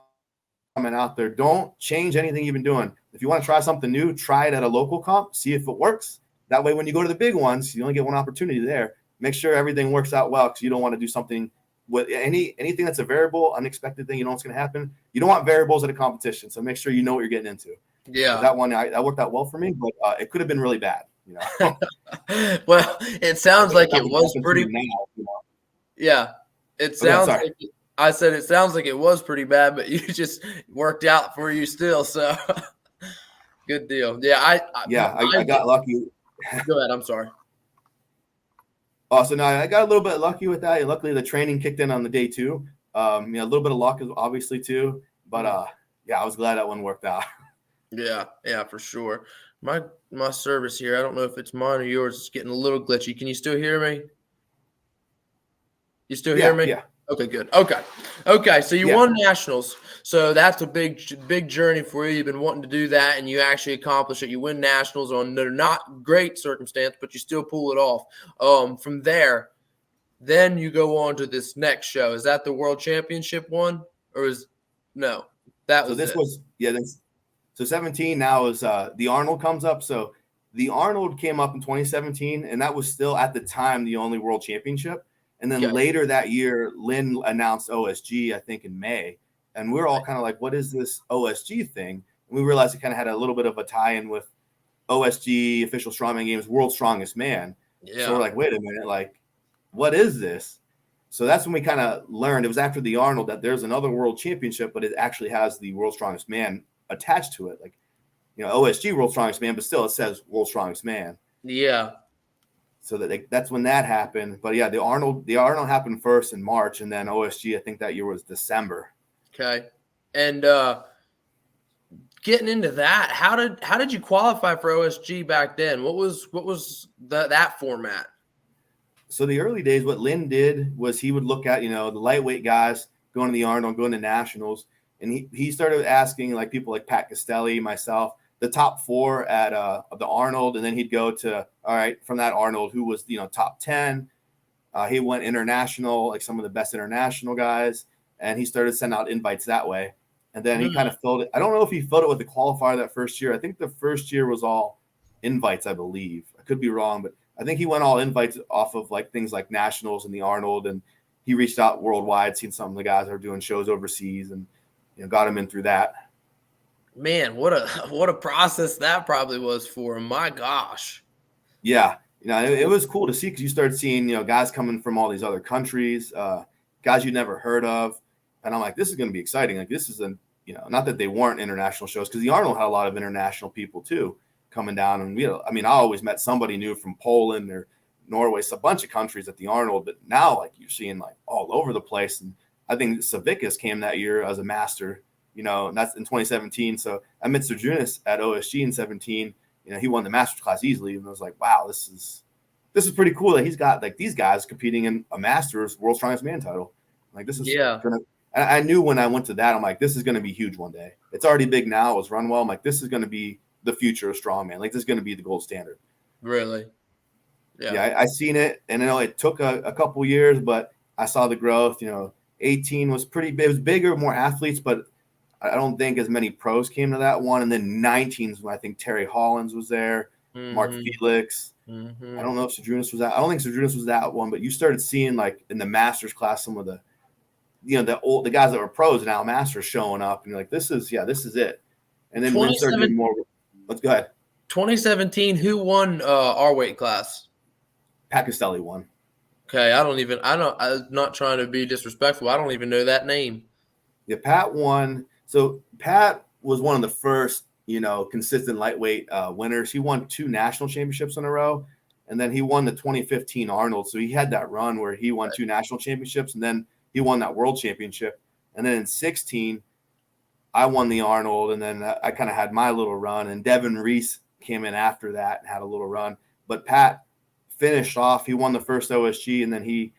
out there. Don't change anything you've been doing. If you want to try something new, try it at a local comp, see if it works. That way, when you go to the big ones, you only get one opportunity there. Make sure everything works out well, because you don't want to do something with anything that's a variable, unexpected thing. You know what's going to happen. You don't want variables at a competition, so make sure you know what you're getting into. Yeah, that one that worked out well for me, but it could have been really bad. You know. Well, it sounds like it was pretty. Now, you know? Yeah, it sounds like. I said it sounds like it was pretty bad, but you just worked out for you still. So good deal. Yeah, I got lucky. Go ahead. I'm sorry. So now I got a little bit lucky with that. Luckily, the training kicked in on the day 2. You know, a little bit of luck is obviously too, but yeah, I was glad that one worked out. Yeah, for sure. My service here, I don't know if it's mine or yours. It's getting a little glitchy. Can you still hear me? You still hear me? Yeah. Okay, good. Okay. So you won nationals. So that's a big journey for you. You've been wanting to do that, and you actually accomplish it. You win nationals on not great circumstance, but you still pull it off. From there, then you go on to this next show. Is that the World Championship one, or no? That was. So this was So 17 now is the Arnold comes up. So the Arnold came up in 2017, and that was still at the time the only World Championship. And then later that year, Lynn announced OSG, I think in May. And we were all kind of like, what is this OSG thing? And we realized it kind of had a little bit of a tie-in with OSG, Official Strongman Games, World's Strongest Man. Yeah. So we're like, wait a minute, like, what is this? So that's when we kind of learned, it was after the Arnold, that there's another World Championship, but it actually has the World's Strongest Man attached to it. Like, you know, OSG, World's Strongest Man, but still it says World's Strongest Man. Yeah. So that's when that happened. But yeah, the Arnold happened first in March, and then OSG, I think that year was December. Okay. And getting into that, how did you qualify for OSG back then? What was that format? So the early days, what Lynn did was he would look at, you know, the lightweight guys going to the Arnold, going to nationals, and he started asking like people like Pat Castelli, myself, the top 4 at the Arnold, and then he'd go to, all right, from that Arnold, who was, you know, top 10. He went international, like some of the best international guys, and he started sending out invites that way. And then he kind of filled it. I don't know if he filled it with the qualifier that first year. I think the first year was all invites, I believe. I could be wrong, but I think he went all invites off of like things like nationals and the Arnold, and he reached out worldwide, seen some of the guys that are doing shows overseas, and you know, got him in through that. Man, what a process that probably was for him. My gosh. Yeah, you know, it was cool to see, because you start seeing, you know, guys coming from all these other countries, guys you never heard of, and I'm like, this is going to be exciting. Like, this is you know, not that they weren't international shows, because the Arnold had a lot of international people too coming down, and you know, I mean, I always met somebody new from Poland or Norway, so a bunch of countries at the Arnold, but now like you're seeing like all over the place. And I think Savickas came that year as a master. and that's in 2017. So I met Sergiunas at OSG in 17. He won the Masters class easily, and I was like, wow, this is pretty cool that he's got like these guys competing in a Masters World's Strongest Man title. Like this is gonna. I knew when I went to that, I'm like, this is going to be huge one day. It's already big now. It was run well. I'm like, this is going to be the future of strongman. Like this is going to be the gold standard. Really? Yeah, I seen it, and it took a couple years, but I saw the growth. 18 was pretty big. It was bigger, more athletes, but I don't think as many pros came to that one. And then 19s when I think Terry Hollins was there, Mark Felix. I don't know if Sergiunas was that. I don't think Sergiunas was that one, but you started seeing like in the Masters class some of the the guys that were pros now Masters showing up, and you're like, this is it. And then we started doing more. Let's go ahead. 2017, who won our weight class? Pat Castelli won. Okay, I'm not trying to be disrespectful. I don't even know that name. Yeah, Pat won. So Pat was one of the first, consistent lightweight winners. He won 2 national championships in a row, and then he won the 2015 Arnold. So he had that run where he won 2 national championships, and then he won that world championship. And then in 16, I won the Arnold, and then I kind of had my little run. And Devin Reese came in after that and had a little run. But Pat finished off. He won the first OSG, and then he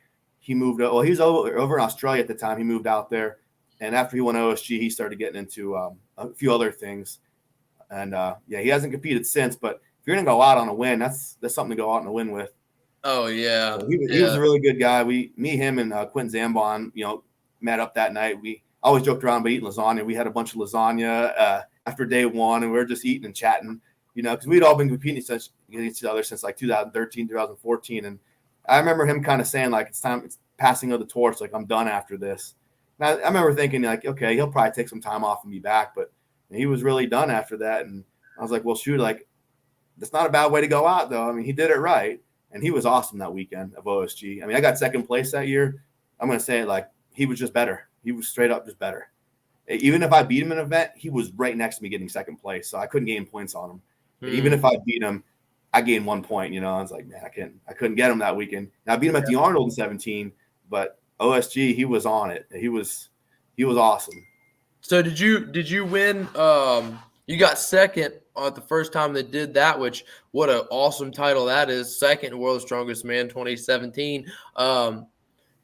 moved. Well, he was over in Australia at the time. He moved out there, and after he won OSG, he started getting into a few other things. And he hasn't competed since. But if you're gonna go out on a win, that's something to go out on a win with. Oh yeah, so he was a really good guy. Him, and Quentin Zambon, met up that night. We always joked around about eating lasagna. We had a bunch of lasagna after day one, and we were just eating and chatting, because we'd all been competing against each other since like 2013, 2014. And I remember him kind of saying like, it's passing of the torch. Like I'm done after this. And I remember thinking like, okay, he'll probably take some time off and be back, but he was really done after that. And I was like, well, shoot, like that's not a bad way to go out though. I mean, he did it right. And he was awesome that weekend of OSG. I mean, I got second place that year. I'm going to say it like he was just better. He was straight up just better. Even if I beat him in an event, he was right next to me getting second place. So I couldn't gain points on him. Even if I beat him, I gained 1 point. I was like, man, I couldn't get him that weekend. Now I beat him at the Arnold in 17, but OSG, he was on it. He was awesome. So did you win? You got second at the first time they did that, which what an awesome title that is. Second World's Strongest Man 2017.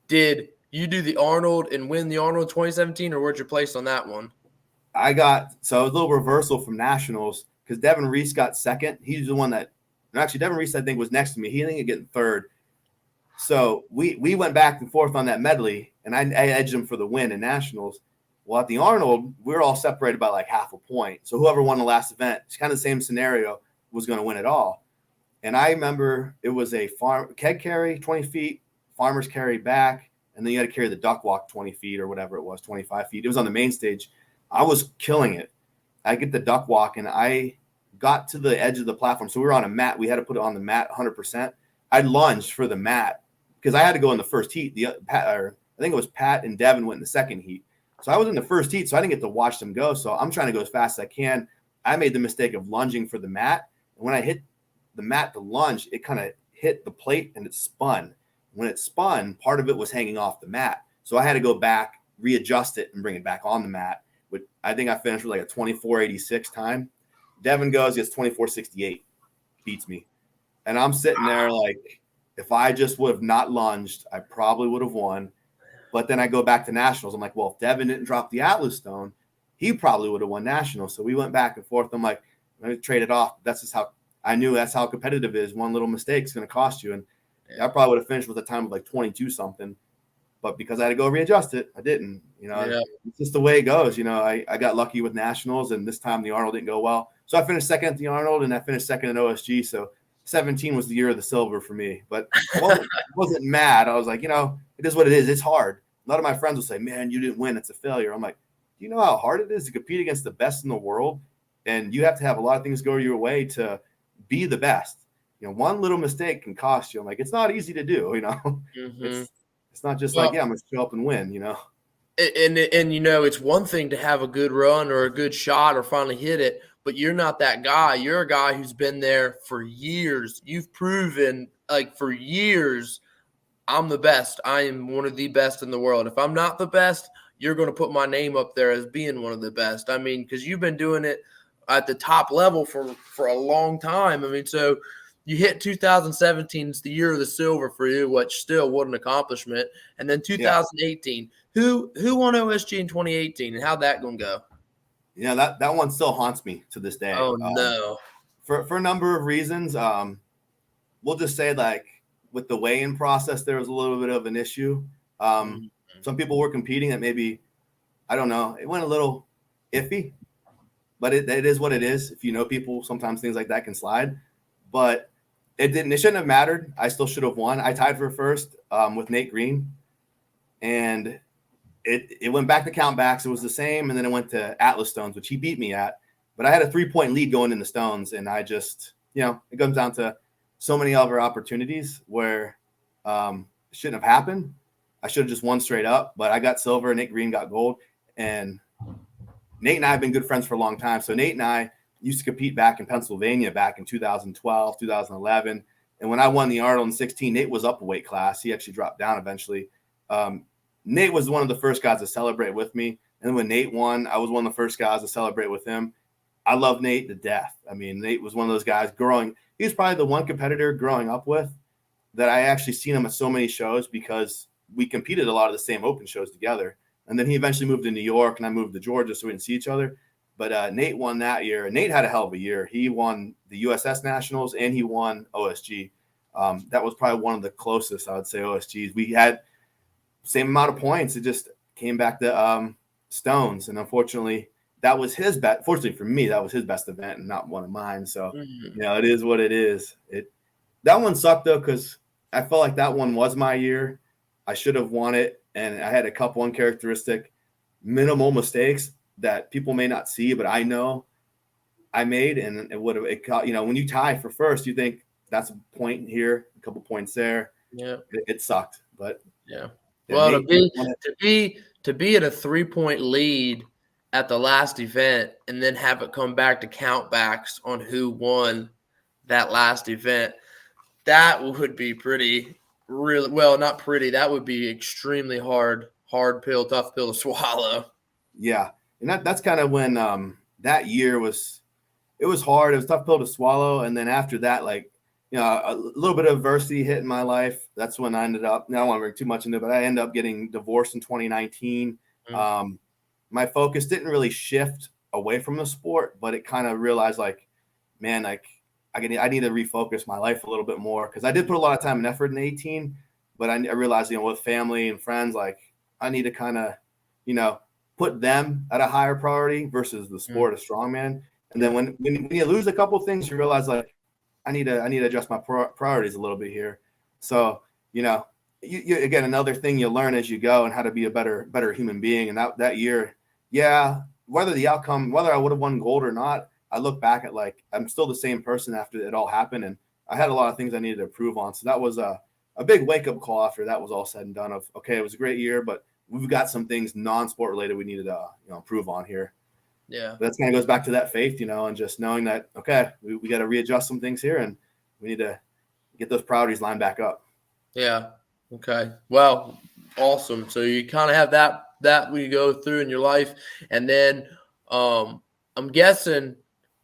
Did you do the Arnold and win the Arnold 2017, or where'd you place on that one? I got a little reversal from nationals because Devin Reese got second. He's the one that actually Devin Reese I think was next to me. He ended up getting third. So we went back and forth on that medley, and I edged him for the win in nationals. Well, at the Arnold, we were all separated by like half a point. So whoever won the last event, it's kind of the same scenario, was going to win it all. And I remember it was a keg carry, 20 feet, farmer's carry back, and then you had to carry the duck walk 20 feet or whatever it was, 25 feet. It was on the main stage. I was killing it. I get the duck walk, and I got to the edge of the platform. So we were on a mat. We had to put it on the mat 100%. I lunged for the mat because I had to go in the first heat. I think it was Pat and Devin went in the second heat. So I was in the first heat, so I didn't get to watch them go. So I'm trying to go as fast as I can. I made the mistake of lunging for the mat. And when I hit the mat to lunge, it kind of hit the plate and it spun. When it spun, part of it was hanging off the mat. So I had to go back, readjust it, and bring it back on the mat. But I think I finished with like a 24.86 time. Devin goes, gets 24.68, beats me. And I'm sitting there like, if I just would have not lunged, I probably would have won. But then I go back to nationals. I'm like, well, if Devin didn't drop the Atlas stone, he probably would have won nationals. So we went back and forth. I'm like, let me trade it off. That's just how I knew that's how competitive it is. One little mistake is going to cost you. And I probably would have finished with a time of like 22 something. But because I had to go readjust it, I didn't. It's just the way it goes. I got lucky with nationals, and this time the Arnold didn't go well. So I finished second at the Arnold, and I finished second at OSG. So 17 was the year of the silver for me. But I wasn't mad. I was like, it is what it is. It's hard. A lot of my friends will say, man, you didn't win. It's a failure. I'm like, do you know how hard it is to compete against the best in the world? And you have to have a lot of things go your way to be the best. One little mistake can cost you. I'm like, it's not easy to do, Mm-hmm. It's not just like, I'm going to show up and win, And it's one thing to have a good run or a good shot or finally hit it, but you're not that guy. You're a guy who's been there for years. You've proven like for years, I'm the best. I am one of the best in the world. If I'm not the best, you're going to put my name up there as being one of the best. I mean, because you've been doing it at the top level for a long time. I mean, so you hit 2017, it's the year of the silver for you, which still what an accomplishment. And then 2018, who won OSG in 2018, and how'd that going to go? That one still haunts me to this day. Oh no. For a number of reasons. We'll just say, like, with the weigh-in process, there was a little bit of an issue. Some people were competing that maybe, I don't know, it went a little iffy, but it is what it is. If you know people, sometimes things like that can slide. But it shouldn't have mattered. I still should have won. I tied for first with Nate Green, and it went back to countbacks. It was the same, and then it went to Atlas Stones, which he beat me at. But I had a 3-point lead going in the Stones, and I just, it comes down to so many other opportunities where it shouldn't have happened. I should have just won straight up, but I got silver. Nate Green got gold, and Nate and I have been good friends for a long time. So Nate and I used to compete back in Pennsylvania back in 2012, 2011. And when I won the Arnold in 16, Nate was up a weight class. He actually dropped down eventually. Nate was one of the first guys to celebrate with me. And when Nate won, I was one of the first guys to celebrate with him. I love Nate to death. I mean, Nate was one of those guys he was probably the one competitor growing up with that I actually seen him at so many shows because we competed a lot of the same open shows together. And then he eventually moved to New York and I moved to Georgia, so we didn't see each other. But Nate won that year. Nate had a hell of a year. He won the USS Nationals and he won OSG. That was probably one of the closest, I would say, OSGs. We had same amount of points. It just came back to Stones. And unfortunately, that was his best. Fortunately for me, that was his best event and not one of mine. So, it is what it is. That one sucked, though, because I felt like that one was my year. I should have won it. And I had a couple uncharacteristic minimal mistakes that people may not see, but I know I made. And it would have, when you tie for first, you think that's a point here, a couple points there. Yeah. It sucked, but well, to be at a 3-point lead at the last event and then have it come back to countbacks on who won that last event, that would be not pretty. That would be extremely tough pill to swallow. Yeah. And that's kind of when that year it was hard. It was a tough pill to swallow. And then after that, a little bit of adversity hit in my life. That's when I ended up, I don't want to bring too much into it, but I ended up getting divorced in 2019. My focus didn't really shift away from the sport, but it kind of realized I need to refocus my life a little bit more because I did put a lot of time and effort in 18, but I realized, with family and friends, I need to kind of, put them at a higher priority versus the sport of strongman. And then when you lose a couple of things, you realize I need to adjust my priorities a little bit here. So, you again, another thing you learn as you go and how to be a better human being. And that year, whether I would have won gold or not, I look back at I'm still the same person after it all happened. And I had a lot of things I needed to improve on. So that was a big wake-up call after that was all said and done of, okay, it was a great year, but we've got some things non-sport related we needed to improve on here. Yeah. But that kind of goes back to that faith, and just knowing that, okay, we got to readjust some things here and we need to get those priorities lined back up. Yeah. Okay. Well, awesome. So you kind of have that we go through in your life. And then I'm guessing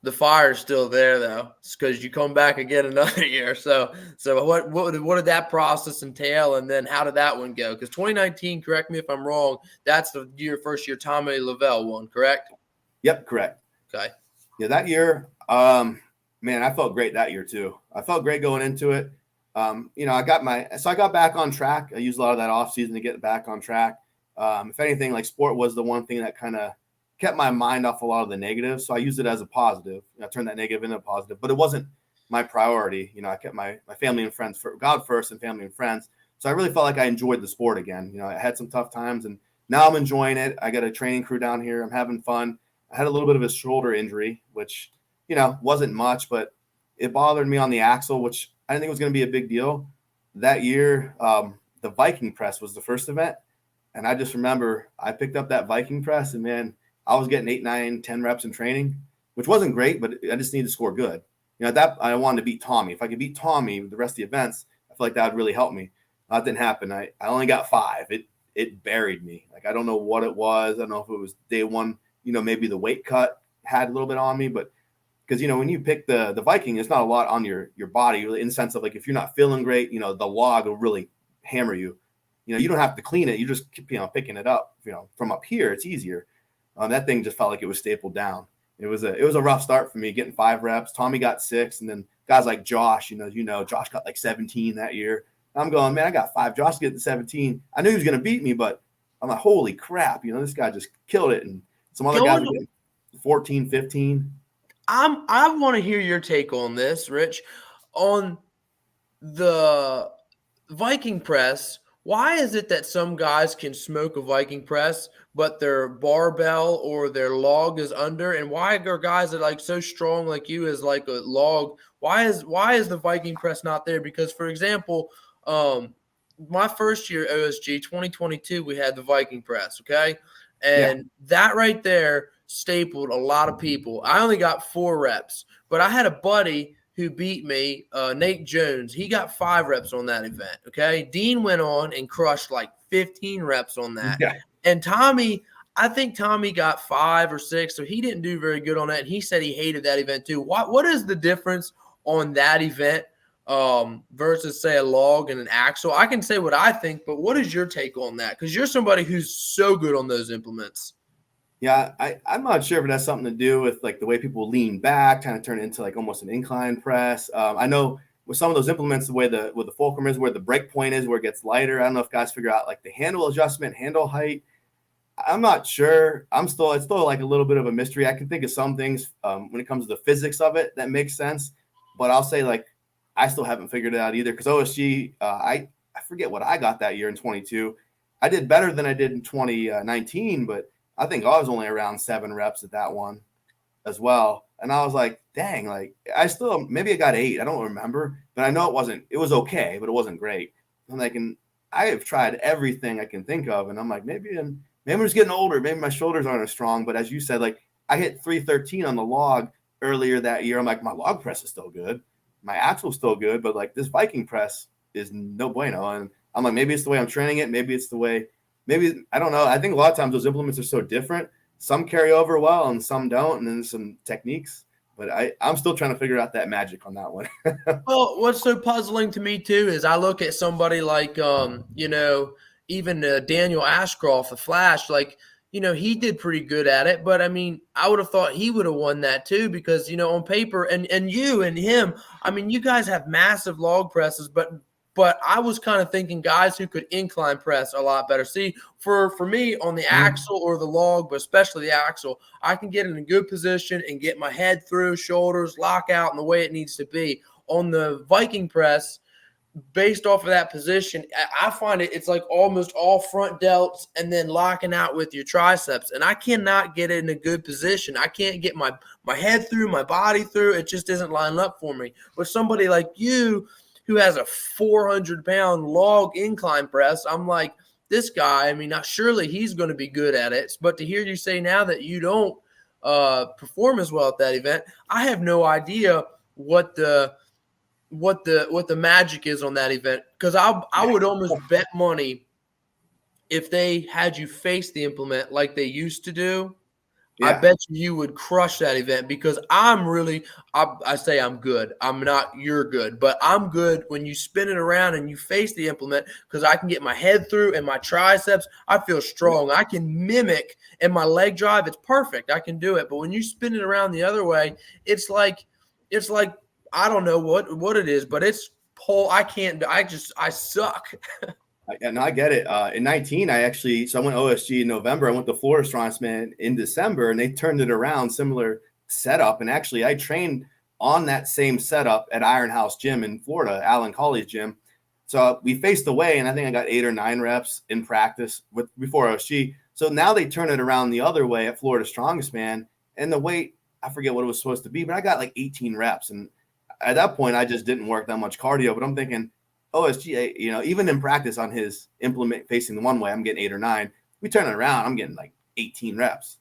the fire is still there, though, because you come back again another year. So what did that process entail, and then how did that one go? Because 2019, correct me if I'm wrong, that's the first year Tommy Lavelle won, correct? Yep, correct. Okay. Yeah, that year, man, I felt great that year too. I felt great going into it. I got back on track. I used a lot of that off season to get back on track. If anything, sport was the one thing that kind of kept my mind off a lot of the negatives. So I used it as a positive. I turned that negative into a positive, but it wasn't my priority. I kept my family and friends God first and family and friends. So I really felt like I enjoyed the sport again. I had some tough times and now I'm enjoying it. I got a training crew down here. I'm having fun. I had a little bit of a shoulder injury, which, wasn't much, but it bothered me on the axle, which I didn't think was going to be a big deal. That year, the Viking press was the first event. And I just remember I picked up that Viking press and, man, I was getting 8, 9, 10 reps in training, which wasn't great, but I just needed to score good. I wanted to beat Tommy. If I could beat Tommy with the rest of the events, I feel like that would really help me. That didn't happen. I only got 5. it buried me. Like, I don't know what it was. I don't know if it was day one, maybe the weight cut had a little bit on me, but because, when you pick the Viking, it's not a lot on your body in the sense of like, if you're not feeling great, the log will really hammer you. You don't have to clean it. You just keep, picking it up, from up here, it's easier. That thing just felt like it was stapled down. It was a rough start for me, getting 5 reps. Tommy got 6, and then guys like Josh, Josh got like 17 that year. I'm going, man, I got 5. Josh getting 17. I knew he was going to beat me, but I'm like, holy crap, this guy just killed it. And some other guys were getting 14, 15. I want to hear your take on this, Rich, on the Viking press. Why is it that some guys can smoke a Viking press, but their barbell or their log is under? And why are guys that like so strong like you is like a log? Why is the Viking press not there? Because, for example, my first year OSG 2022, we had the Viking press, okay? And that right there stapled a lot of people. I only got 4 reps, but I had a buddy who beat me, Nate Jones. He got 5 reps on that event, okay? Dean went on and crushed like 15 reps on that. Yeah. And Tommy, I think Tommy got 5 or 6, so he didn't do very good on that. And he said he hated that event too. What is the difference on that event versus, say, a log and an axle? I can say what I think, but what is your take on that? Because you're somebody who's so good on those implements. Yeah, I'm not sure if it has something to do with like the way people lean back, kind of turn it into like almost an incline press. I know with some of those implements, the way the fulcrum is, where the break point is, where it gets lighter. I don't know if guys figure out like the handle adjustment, handle height. I'm not sure. It's still like a little bit of a mystery. I can think of some things when it comes to the physics of it that makes sense, but I'll say like I still haven't figured it out either. Because OSG, I forget what I got that year in 22. I did better than I did in 2019, but I think I was only around 7 reps at that one as well. And I was like, dang, like maybe I got 8. I don't remember, but I know it was okay, but it wasn't great. I'm like, and I have tried everything I can think of. And I'm like, maybe I'm just getting older. Maybe my shoulders aren't as strong. But as you said, like I hit 313 on the log earlier that year. I'm like, my log press is still good. My axle's still good. But like this Viking press is no bueno. And I'm like, maybe it's the way I'm training it. Maybe it's the way. Maybe, I don't know. I think a lot of times those implements are so different. Some carry over well and some don't, and then some techniques. But I'm still trying to figure out that magic on that one. Well, what's so puzzling to me, too, is I look at somebody like, even Daniel Ashcroft, the Flash, like, he did pretty good at it. But, I mean, I would have thought he would have won that, too, because, on paper, and you and him, I mean, you guys have massive log presses, but I was kind of thinking guys who could incline press a lot better. See, for me on the axle or the log, but especially the axle, I can get in a good position and get my head through, shoulders, lock out in the way it needs to be. On the Viking press, based off of that position, I find it's like almost all front delts and then locking out with your triceps. And I cannot get in a good position. I can't get my head through, my body through. It just isn't lining up for me. But somebody like you, who has a 400-pound log incline press, I'm like, this guy, I mean, surely he's going to be good at it. But to hear you say now that you don't perform as well at that event, I have no idea what the magic is on that event. Because I would almost bet money if they had you face the implement like they used to do. Yeah. I bet you would crush that event because I say I'm good. I'm not you're good, but I'm good when you spin it around and you face the implement because I can get my head through and my triceps. I feel strong. I can mimic, and my leg drive, it's perfect. I can do it. But when you spin it around the other way, it's like I don't know what it is, but it's pull. I can't. I suck. And I get it. In 19, I went OSG in November. I went to Florida Strongman in December, and they turned it around, similar setup. And actually, I trained on that same setup at Iron House Gym in Florida, Alan Colley's gym. So we faced away, and I think I got 8 or 9 reps in practice before OSG. So now they turn it around the other way at Florida Strongman, and the weight, I forget what it was supposed to be, but I got like 18 reps. And at that point, I just didn't work that much cardio. But I'm thinking, OSG, even in practice on his implement facing the one way, I'm getting 8 or 9. We turn it around, I'm getting like 18 reps.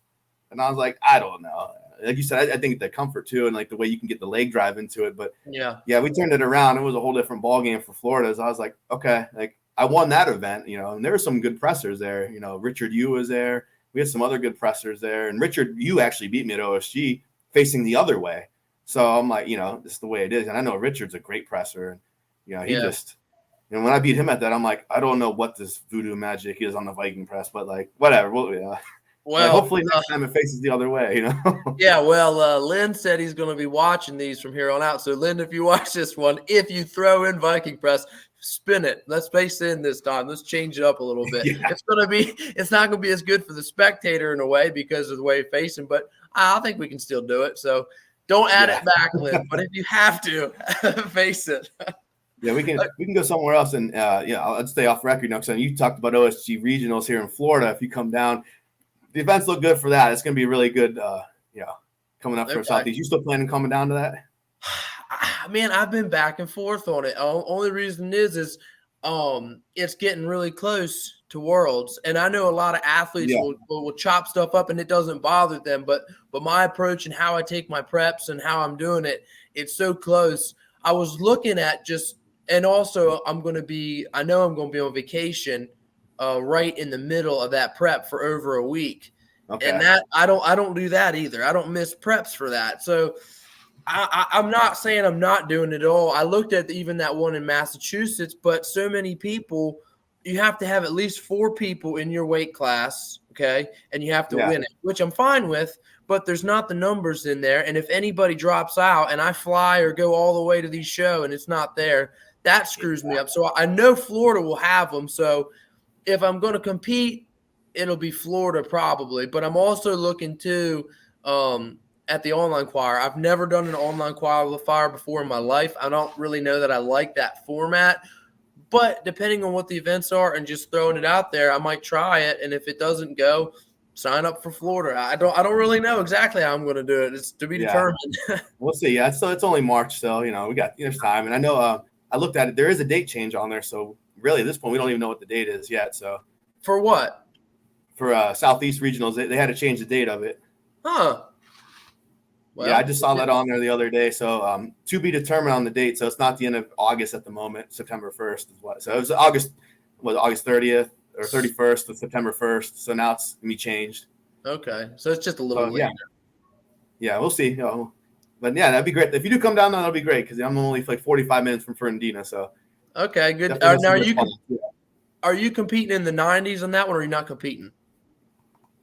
And I was like, I don't know. Like you said, I think the comfort too, and like the way you can get the leg drive into it. But yeah, we turned it around. It was a whole different ball game for Florida. So I was like, okay, like I won that event, and there were some good pressers there. Richard Yu was there. We had some other good pressers there. And Richard Yu actually beat me at OSG facing the other way. So I'm like, this is the way it is. And I know Richard's a great presser. And, he just, when I beat him at that, I'm like, I don't know what this voodoo magic is on the Viking press, but like, whatever. Well, hopefully next time it faces the other way, Yeah, well, Lynn said he's going to be watching these from here on out. So, Lynn, if you watch this one, if you throw in Viking press, spin it. Let's face in this time. Let's change it up a little bit. Yeah. It's not going to be as good for the spectator in a way because of the way you're facing, but I think we can still do it. So, don't add it back, Lynn. But if you have to, face it. Yeah, we can go somewhere else, and I'll stay off record now because you talked about OSG regionals here in Florida. If you come down, the events look good for that. It's going to be really good. Coming up for Southeast. You still planning coming down to that? Man, I've been back and forth on it. Only reason is it's getting really close to Worlds, and I know a lot of athletes will chop stuff up, and it doesn't bother them. But my approach and how I take my preps and how I'm doing it, it's so close. I was looking at and also I'm going to be on vacation right in the middle of that prep for over a week. Okay. And that I don't do that either. I don't miss preps for that. So I'm not saying I'm not doing it at all. I looked at even that one in Massachusetts, but so many people, you have to have at least 4 people in your weight class, okay? And you have to win it, which I'm fine with, but there's not the numbers in there. And if anybody drops out and I fly or go all the way to these shows and it's not there, that screws me up. So I know Florida will have them. So if I'm going to compete, it'll be Florida probably. But I'm also looking too at the online choir. I've never done an online qualifier before in my life. I don't really know that I like that format. But depending on what the events are and just throwing it out there, I might try it. And if it doesn't go, sign up for Florida. I don't really know exactly how I'm going to do it. It's to be determined. We'll see. Yeah, so it's only March, so there's time. And I know I looked at it. There is a date change on there, so really at this point we don't even know what the date is yet. So for what? For Southeast Regionals, they had to change the date of it. Huh. Well, yeah, I just saw that on there the other day. So to be determined on the date. So it's not the end of August at the moment. September 1st is what. So it was August 30th or 31st to September 1st. So now it's gonna be changed. Okay, so it's just a little later. Yeah, we'll see. But yeah, that'd be great. If you do come down, that'll be great because I'm only like 45 minutes from Fernandina. So okay, good. Now are you competing in the 90s on that one, or are you not competing?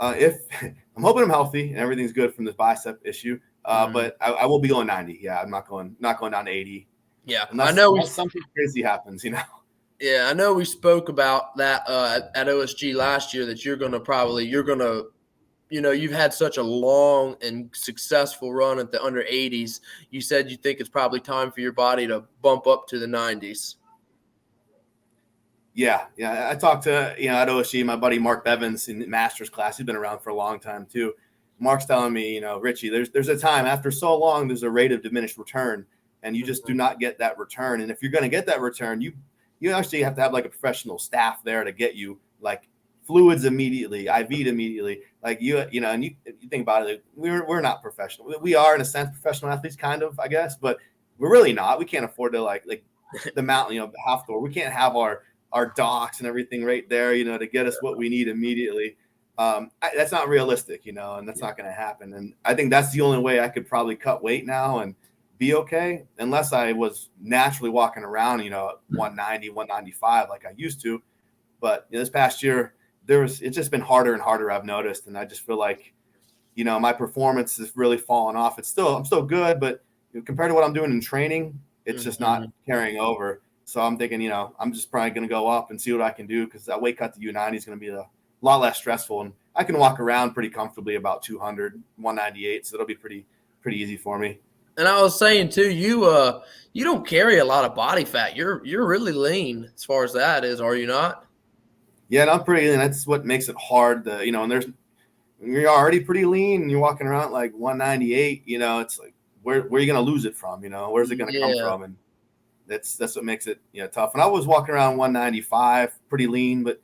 If I'm hoping I'm healthy and everything's good from this bicep issue, but I will be going 90. Yeah, I'm not going down to 80. Yeah, I know something crazy happens, Yeah, I know we spoke about that at OSG last year that you're going to you've had such a long and successful run at the under 80s. You said you think it's probably time for your body to bump up to the 90s. Yeah. I talked to, at OSG, my buddy Mark Bevins in the master's class. He's been around for a long time too. Mark's telling me, Richie, there's a time after so long, there's a rate of diminished return, and you just do not get that return. And if you're going to get that return, you actually have to have like a professional staff there to get you like fluids immediately, IV'd immediately. Like and you think about it, like, we're not professional. We are in a sense professional athletes, kind of, I guess, but we're really not. We can't afford to like the mountain, the half door. We can't have our docs and everything right there, to get us what we need immediately. That's not realistic, and that's not going to happen. And I think that's the only way I could probably cut weight now and be okay, unless I was naturally walking around, 190, 195 like I used to. But this past year, it's just been harder and harder, I've noticed. And I just feel like, my performance has really fallen off. I'm still good, but compared to what I'm doing in training, it's just not carrying over. So I'm thinking, I'm just probably going to go up and see what I can do, because that weight cut to U90 is going to be a lot less stressful. And I can walk around pretty comfortably about 200, 198. So it'll be pretty easy for me. And I was saying too, you don't carry a lot of body fat. You're really lean as far as that is, are you not? Yeah, I'm pretty lean. That's what makes it hard. And you're already pretty lean and you're walking around like 198, it's like, where are you going to lose it from? Where's it going to come from? And that's what makes it, tough. And I was walking around 195, pretty lean, but,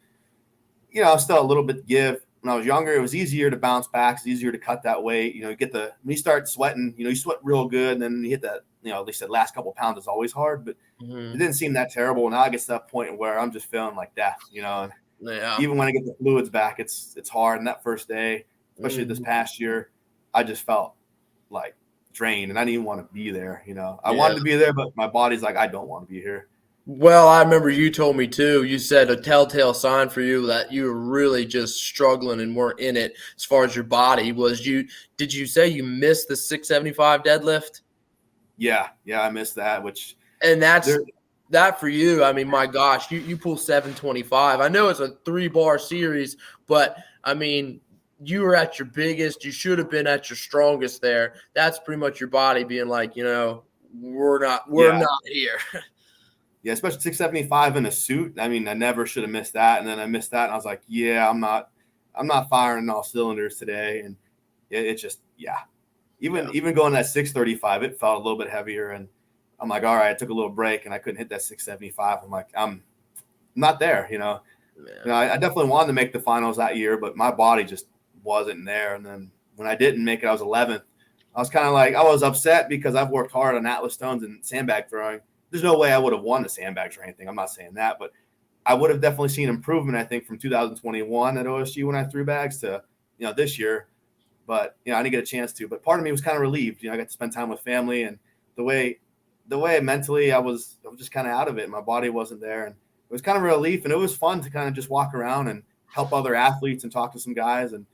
still a little bit give. when I was younger, it was easier to bounce back. It's easier to cut that weight. You when you start sweating, you sweat real good. And then you hit that, at least that last couple of pounds is always hard, but it didn't seem that terrible. Now I get to that point where I'm just feeling like death, and Yeah. even when I get the fluids back, it's hard. And that first day, especially this past year, I just felt like drained and I didn't even want to be there. I wanted to be there, but my body's like, I don't want to be here. Well, I remember you told me too. You said a telltale sign for you that you were really just struggling and weren't in it as far as your body was. Did you say you missed the 675 deadlift? Yeah, I missed that. And that for you. I mean, my gosh, you pull 725. I know it's a 3-bar series, but I mean, you were at your biggest. You should have been at your strongest there. That's pretty much your body being like, we're not here. Yeah, especially 675 in a suit. I mean, I never should have missed that. And then I missed that. And I was like, yeah, I'm not firing all cylinders today. And it's just, even going that 635, it felt a little bit heavier. And I'm like, all right, I took a little break and I couldn't hit that 675. I'm like, I'm not there, I definitely wanted to make the finals that year, but my body just wasn't there. And then when I didn't make it, I was 11th. I was kind of like, I was upset because I've worked hard on Atlas stones and sandbag throwing. There's no way I would have won the sandbags or anything. I'm not saying that, but I would have definitely seen improvement, I think, from 2021 at OSU when I threw bags to, this year. But, I didn't get a chance to. But part of me was kind of relieved. I got to spend time with family. And the way mentally I was just kind of out of it. My body wasn't there. And it was kind of a relief. And it was fun to kind of just walk around and help other athletes and talk to some guys. And,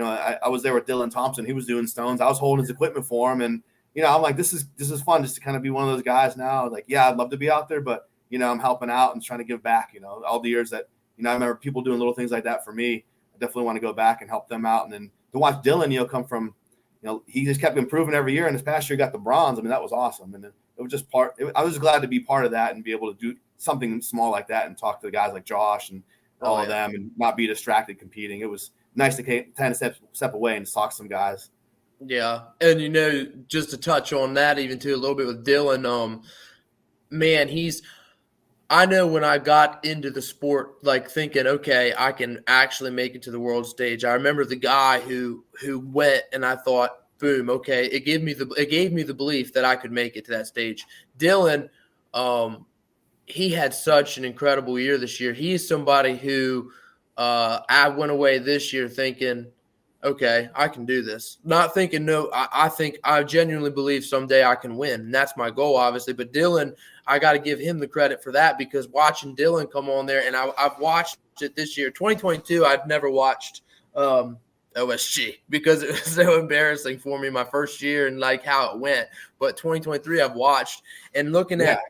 I was there with Dylan Thompson. He was doing stones. I was holding his equipment for him. And, I'm like, this is fun just to kind of be one of those guys now. Like, yeah, I'd love to be out there, but, I'm helping out and trying to give back, all the years that, I remember people doing little things like that for me. I definitely want to go back and help them out. And then to watch Dylan, come from, he just kept improving every year. And this past year got the bronze. I mean, that was awesome. And it was just I was glad to be part of that and be able to do something small like that and talk to the guys like Josh and all of them and not be distracted competing. It was nice to kind of step away and talk to some guys. Yeah. And, just to touch on that even too a little bit with Dylan, man, I know when I got into the sport, like thinking, okay, I can actually make it to the world stage. I remember the guy who went and I thought, boom, okay, it gave me the belief that I could make it to that stage. Dylan, he had such an incredible year this year. He is somebody who I went away this year thinking, okay, I can do this. Not thinking, no, I genuinely believe someday I can win. And that's my goal, obviously. But Dylan, I got to give him the credit for that because watching Dylan come on there, and I've watched it this year. 2022, I've never watched OSG because it was so embarrassing for me my first year and like how it went. But 2023, I've watched and looking at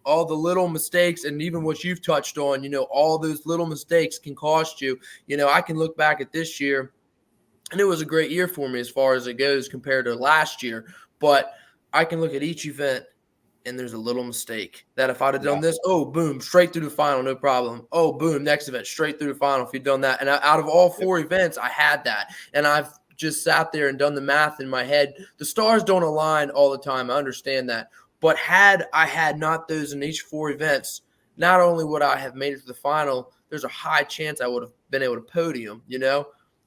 all the little mistakes and even what you've touched on, all those little mistakes can cost you. I can look back at this year. And it was a great year for me as far as it goes compared to last year. But I can look at each event and there's a little mistake that if I'd have done this, oh, boom, straight through the final, no problem. Oh, boom, next event, straight through the final if you'd done that. And out of all 4 events, I had that. And I've just sat there and done the math in my head. The stars don't align all the time. I understand that. But had I had not those in each 4 events, not only would I have made it to the final, there's a high chance I would have been able to podium,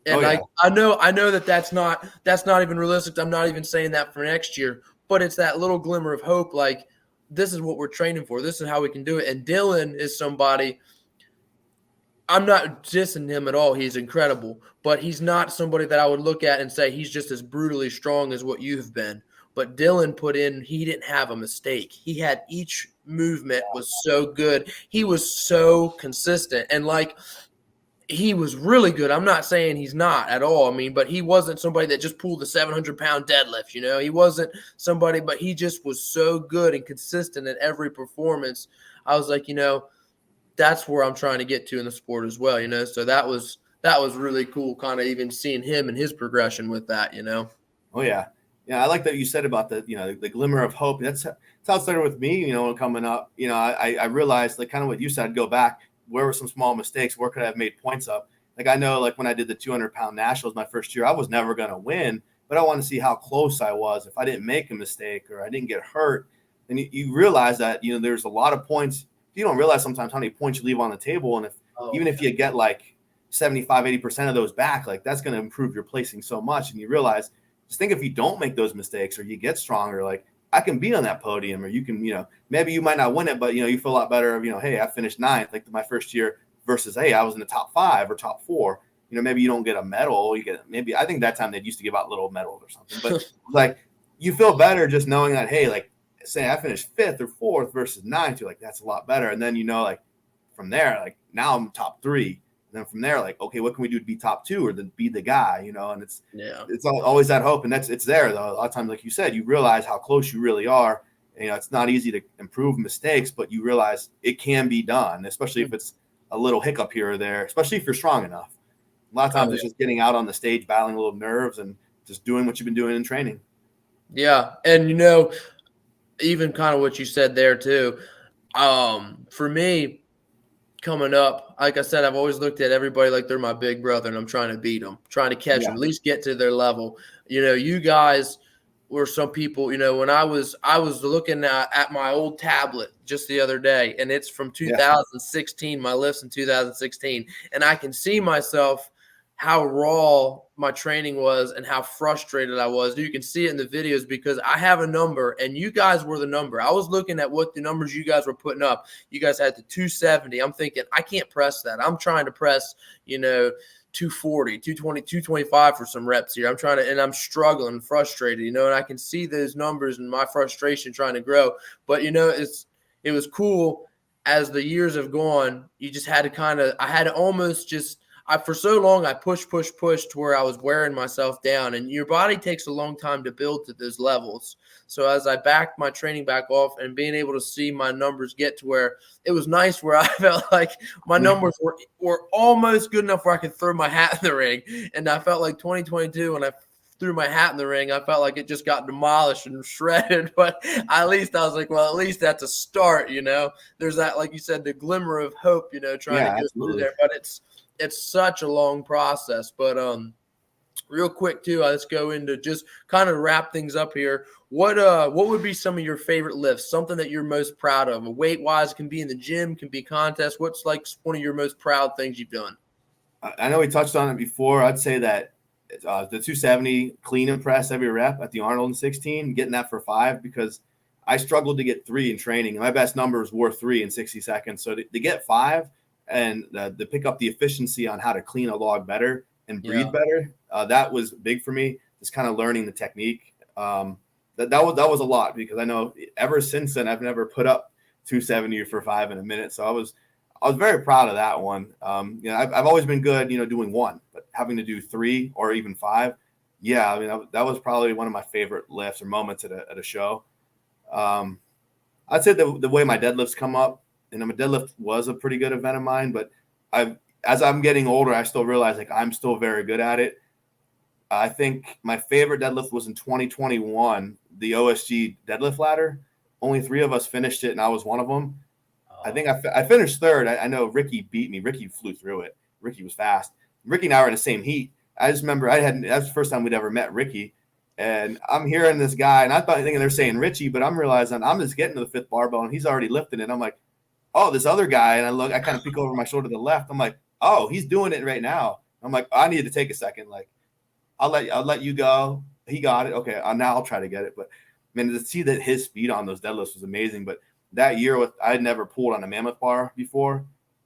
And I know that's not even realistic. I'm not even saying that for next year, but it's that little glimmer of hope. Like, this is what we're training for. This is how we can do it. And Dylan is somebody, I'm not dissing him at all. He's incredible, but he's not somebody that I would look at and say he's just as brutally strong as what you've been. But Dylan he didn't have a mistake. He had each movement was so good. He was so consistent. And he was really good. I'm not saying he's not at all. I mean, but he wasn't somebody that just pulled the 700-pound deadlift, He wasn't somebody, but he just was so good and consistent in every performance. I was like, that's where I'm trying to get to in the sport as well, So that was really cool, kind of even seeing him and his progression with that, Oh, yeah. Yeah, I like that you said about the glimmer of hope. That's how it started with me, coming up. I realized, like, kind of what you said, go back. Where were some small mistakes? Where could I have made points up? Like, I know, like, when I did the 200-pound nationals my first year, I was never going to win, but I wanted to see how close I was. If I didn't make a mistake or I didn't get hurt, and you realize that, there's a lot of points. You don't realize sometimes how many points you leave on the table. And even if you get like 75, 80% of those back, like that's going to improve your placing so much. And you realize, just think if you don't make those mistakes or you get stronger, like I can be on that podium, or you can, maybe you might not win it, but you feel a lot better of, hey, I finished 9th, like my first year versus, hey, I was in the top 5 or top 4. Maybe you don't get a medal. You get maybe, I think that time they used to give out little medals or something, but like you feel better just knowing that, hey, like say I finished 5th or 4th versus 9th, you're like, that's a lot better. And then, like from there, like now I'm top 3. And then from there, like, okay, what can we do to be top 2 or to be the guy, and it's always that hope. And it's there though. A lot of times, like you said, you realize how close you really are. And, it's not easy to improve mistakes, but you realize it can be done, especially if it's a little hiccup here or there, especially if you're strong enough. A lot of times it's just getting out on the stage, battling a little nerves and just doing what you've been doing in training. Yeah. And, even kind of what you said there too. For me, coming up, like I said, I've always looked at everybody like they're my big brother, and I'm trying to beat them, trying to catch them, at least get to their level. You guys were some people, when I was looking at my old tablet just the other day, and it's from 2016, my lifts in 2016, and I can see myself how raw my training was and how frustrated I was. You can see it in the videos because I have a number and you guys were the number. I was looking at what the numbers you guys were putting up. You guys had the 270. I'm thinking, I can't press that. I'm trying to press, 240, 220, 225 for some reps here. And I'm struggling, frustrated, and I can see those numbers and my frustration trying to grow. But, it was cool as the years have gone. You just had to I had to almost just, for so long, I pushed to where I was wearing myself down, and your body takes a long time to build to those levels. So as I backed my training back off and being able to see my numbers get to where it was nice, where I felt like my numbers were almost good enough where I could throw my hat in the ring. And I felt like 2022, when I threw my hat in the ring, I felt like it just got demolished and shredded. But at least I was like, well, at least that's a start, There's that, like you said, the glimmer of hope, trying to go through there. But it's such a long process. But real quick too, let's go into just kind of wrap things up here. What would be some of your favorite lifts, something that you're most proud of? Weight wise, can be in the gym, can be contest. What's like one of your most proud things you've done? I know we touched on it before. I'd say that the 270 clean and press every rep at the Arnold in 16, getting that for 5, because I struggled to get 3 in training. My best numbers were 3 in 60 seconds. So to get 5 and to pick up the efficiency on how to clean a log better and breathe better, that was big for me. Just kind of learning the technique. That was a lot, because I know ever since then I've never put up 270 for 5 in a minute. So I was very proud of that one. I've always been good, doing 1, but having to do 3 or even 5, that was probably one of my favorite lifts or moments at a show. I'd say the way my deadlifts come up, and my deadlift was a pretty good event of mine, but as I'm getting older, I still realize like I'm still very good at it. I think my favorite deadlift was in 2021, the OSG deadlift ladder. Only 3 of us finished it, and I was one of them. I think I finished 3rd. I know Ricky beat me. Ricky flew through it. Ricky was fast. Ricky and I were in the same heat. I just remember that's the first time we'd ever met Ricky. And I'm hearing this guy, and I thought thinking they're saying Richie, but I'm realizing I'm just getting to the 5th barbell, and he's already lifting it. I'm like, oh, this other guy, and I kind of peek over my shoulder to the left. I'm like, oh, he's doing it right now. I'm like, I need to take a second. Like, I'll let you go. He got it. Okay, now I'll try to get it. But man, to see that his speed on those deadlifts was amazing. But that year, I had never pulled on a mammoth bar before,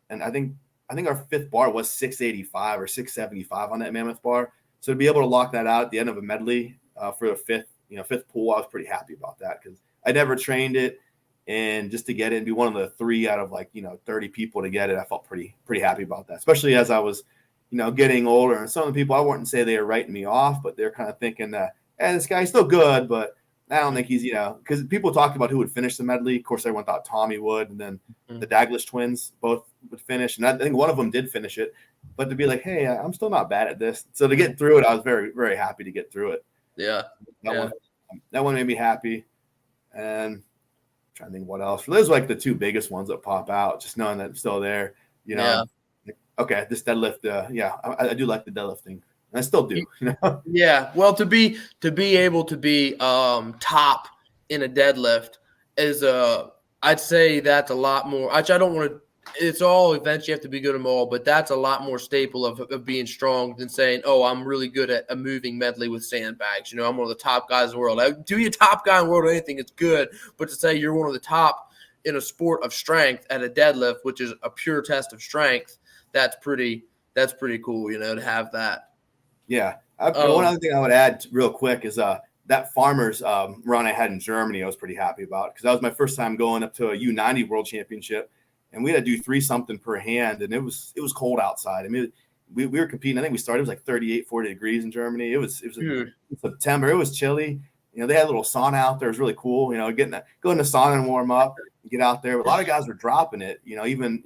and I think our 5th bar was 685 or 675 on that mammoth bar. So to be able to lock that out at the end of a medley for the 5th pull, I was pretty happy about that, because I never trained it. And just to get it and be one of the 3 out of 30 people to get it, I felt pretty happy about that, especially as I was, getting older. And some of the people, I wouldn't say they were writing me off, but they're kind of thinking that, this guy's still good, but I don't think he's, because people talked about who would finish the medley. Of course, everyone thought Tommy would, and then the Daglish twins both would finish. And I think one of them did finish it, but to be like, hey, I'm still not bad at this. So to get through it, I was very, very happy to get through it. Yeah. That one made me happy. And trying to think what else. Those are like the 2 biggest ones that pop out, just knowing that I'm still there, Okay, this deadlift, I do like the deadlifting. I still do, Yeah. Well, to be able to be top in a deadlift is I'd say that's a lot more. I don't want to It's all events. You have to be good at them all, but that's a lot more staple of being strong than saying, oh, I'm really good at a moving medley with sandbags. You know, I'm one of the top guys in the world. To be a top guy in the world or anything, it's good. But to say you're one of the top in a sport of strength at a deadlift, which is a pure test of strength, that's pretty cool, you know, to have that. Yeah. One other thing I would add real quick is that farmers run I had in Germany, I was pretty happy about, because that was my first time going up to a U90 World Championship, and we had to do 3 something per hand, and it was cold outside. I mean, we were competing. I think we started, it was like 38, 40 degrees in Germany. It was in September. It was chilly. You know, they had a little sauna out there. It was really cool. You know, go in the sauna and warm up, and get out there. But a lot of guys were dropping it. You know, even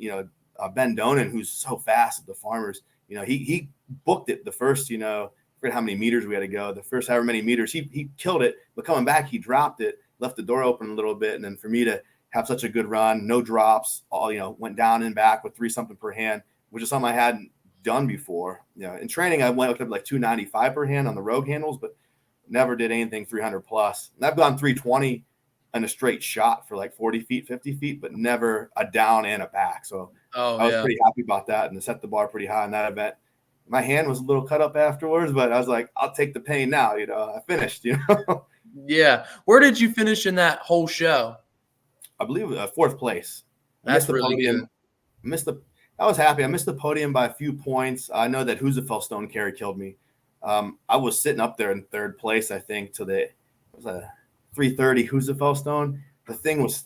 Ben Donen, who's so fast at the farmers. You know, he booked it the first, you know, I forget how many meters we had to go. The first however many meters, he killed it. But coming back, he dropped it, left the door open a little bit. And then for me to have such a good run, no drops, all, you know, went down and back with 3 something per hand, which is something I hadn't done before. You know, in training, I went up to like 295 per hand on the rogue handles, but never did anything 300 plus. And I've gone 320 in a straight shot for like 40 feet, 50 feet, but never a down and a back. So I was pretty happy about that, and to set the bar pretty high in that event. My hand was a little cut up afterwards, but I was like, I'll take the pain now. You know, I finished, you know. Yeah. Where did you finish in that whole show? I believe 4th place. That's really good. I was happy. I missed the podium by a few points. I know that Husafel Stone Carry killed me. I was sitting up there in 3rd place, I think, to it was a 330 Husafel Stone. The thing was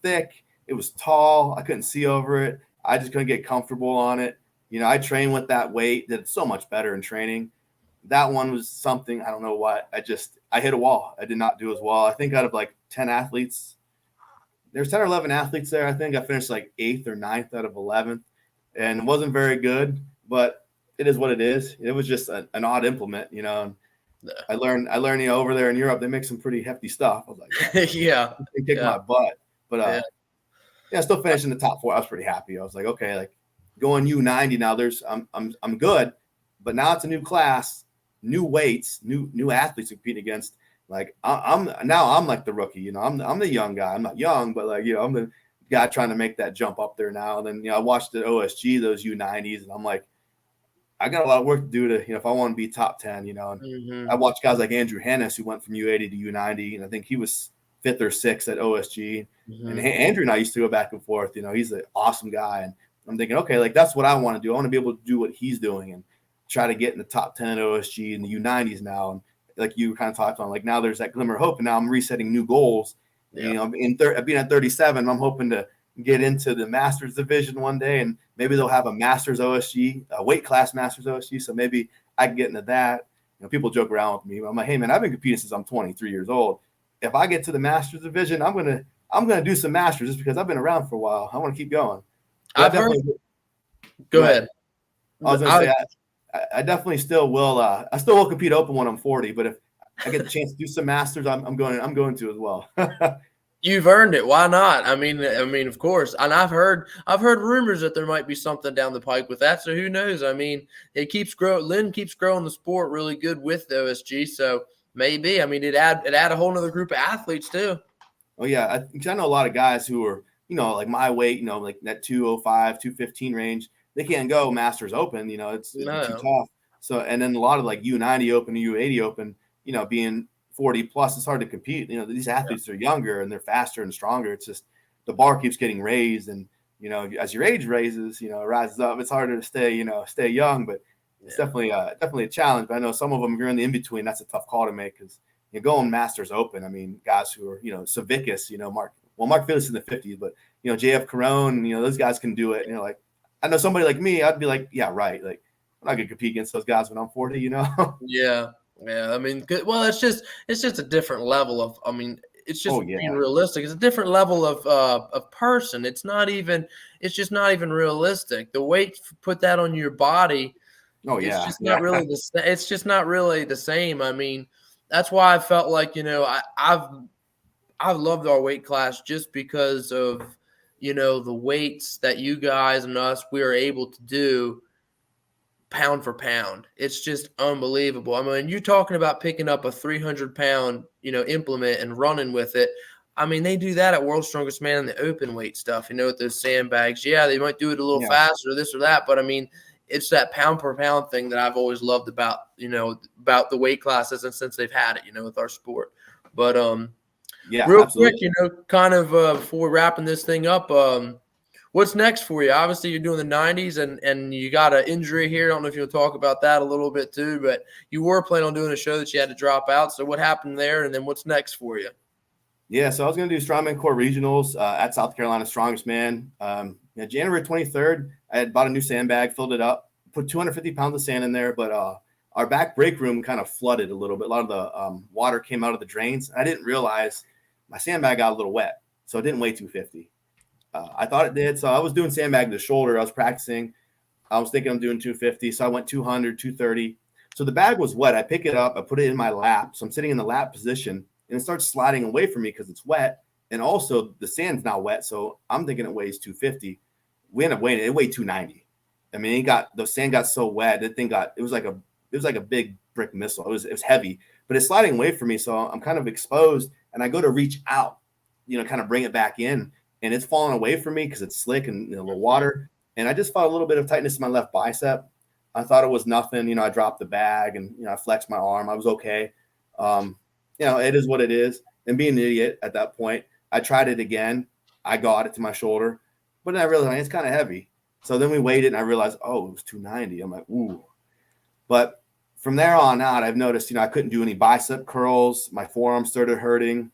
thick. It was tall. I couldn't see over it. I just couldn't get comfortable on it. You know, I trained with that weight. Did so much better in training. That one was something, I don't know what. I hit a wall. I did not do as well. I think out of like 10 athletes, there's 10 or 11 athletes there. I think I finished like 8th or 9th out of 11th, and it wasn't very good, but it is what it is. It was just an odd implement, you know. I learned, you know, over there in Europe, they make some pretty hefty stuff. I was like, yeah, they kicked my butt, but yeah, still finished in the top 4. I was pretty happy. I was like, okay, like going U90 now. I'm good, but now it's a new class, new weights, new athletes to compete against. Like I'm like the rookie, you know. I'm the young guy. I'm not young, but like, you know, I'm the guy trying to make that jump up there now. And then, you know, I watched the OSG, those U90s, and I'm like, I got a lot of work to do to, you know, if I want to be top 10, you know. And I watched guys like Andrew Hennis, who went from U80 to U90, and I think he was 5th or 6th at OSG. And Andrew and I used to go back and forth. You know, he's an awesome guy, and I'm thinking, okay, like that's what I want to do. I want to be able to do what he's doing and try to get in the top 10 at OSG and the U90s now. And like you kind of talked on, like now there's that glimmer of hope, and now I'm resetting new goals. You know, being at 37, I'm hoping to get into the Masters division one day, and maybe they'll have a Masters OSG, a weight class Masters OSG. So maybe I can get into that. You know, people joke around with me. I'm like, hey man, I've been competing since I'm 23 years old. If I get to the Masters division, I'm gonna do some Masters just because I've been around for a while. I want to keep going. Go ahead. I was gonna say I definitely still will. I still will compete open when I'm 40, but if I get the chance to do some Masters, I'm going to as well. You've earned it. Why not? I mean, of course. And I've heard rumors that there might be something down the pike with that. So who knows? I mean, it keeps growing. Lynn keeps growing the sport really good with the OSG. So maybe. I mean, it add a whole other group of athletes too. Oh yeah, I know a lot of guys who are, you know, like my weight, you know, like that 205, 215 range. They can't go Masters Open. You know, it's too tough. So, and then a lot of like U90 Open, U80 Open, you know, being 40 plus, it's hard to compete. You know, these athletes are younger and they're faster and stronger. It's just the bar keeps getting raised, and you know, as your age raises, you know, rises up. It's harder to stay young, but it's definitely a challenge. But I know some of them, if you're in the in between, that's a tough call to make, because you go on Masters Open. I mean, guys who are, you know, Savickas, you know, Mark Phillips in the 50s, but you know, JF Carone, you know, those guys can do it. And, you know, like I know somebody like me, I'd be like, yeah, right. Like I'm not gonna compete against those guys when I'm 40, you know. Yeah. I mean, well, it's just a different level of. I mean, it's just being realistic. It's a different level of person. It's just not even realistic. The weight, put that on your body. It's just not really it's just not really the same. I mean, that's why I felt like, you know, I've loved our weight class just because of, you know, the weights that you guys and us, we are able to do pound for pound. It's just unbelievable. I mean, you're talking about picking up a 300-pound, you know, implement and running with it. I mean, they do that at World's Strongest Man in the open weight stuff, with those sandbags. Yeah, they might do it a little faster, this or that, but I mean, it's that pound per pound thing that I've always loved about, about the weight classes and since they've had it, with our sport. But real absolutely. quick, kind of before we're wrapping this thing up, what's next for you? Obviously, you're doing the 90s and you got an injury here. I don't know if you'll talk about that a little bit too, but you were planning on doing a show that you had to drop out. So what happened there, and then what's next for you? Yeah, so I was going to do Strongman Core Regionals at South Carolina Strongest Man. January 23rd, I had bought a new sandbag, filled it up, put 250 pounds of sand in there, but our back break room kind of flooded a little bit. A lot of the water came out of the drains. I didn't realize my sandbag got a little wet, so it didn't weigh 250. I thought it did, so I was doing sandbag to the shoulder. I was practicing. I was thinking I'm doing 250, so I went 200, 230. So the bag was wet. I pick it up, I put it in my lap. So I'm sitting in the lap position, and it starts sliding away from me because it's wet. And also the sand's not wet. So I'm thinking it weighs 250. We ended up weighing it weighed 290. I mean, the sand got so wet. It was like a big brick missile. It was heavy, but it's sliding away from me. So I'm kind of exposed, and I go to reach out, kind of bring it back in, and it's falling away from me because it's slick and a little water. And I just felt a little bit of tightness in my left bicep. I thought it was nothing. I dropped the bag and, I flexed my arm. I was okay. It is what it is. And being an idiot at that point, I tried it again. I got it to my shoulder, but then I realized it's kind of heavy. So then we weighed it and I realized, it was 290. I'm like, ooh. But from there on out, I've noticed, I couldn't do any bicep curls. My forearm started hurting.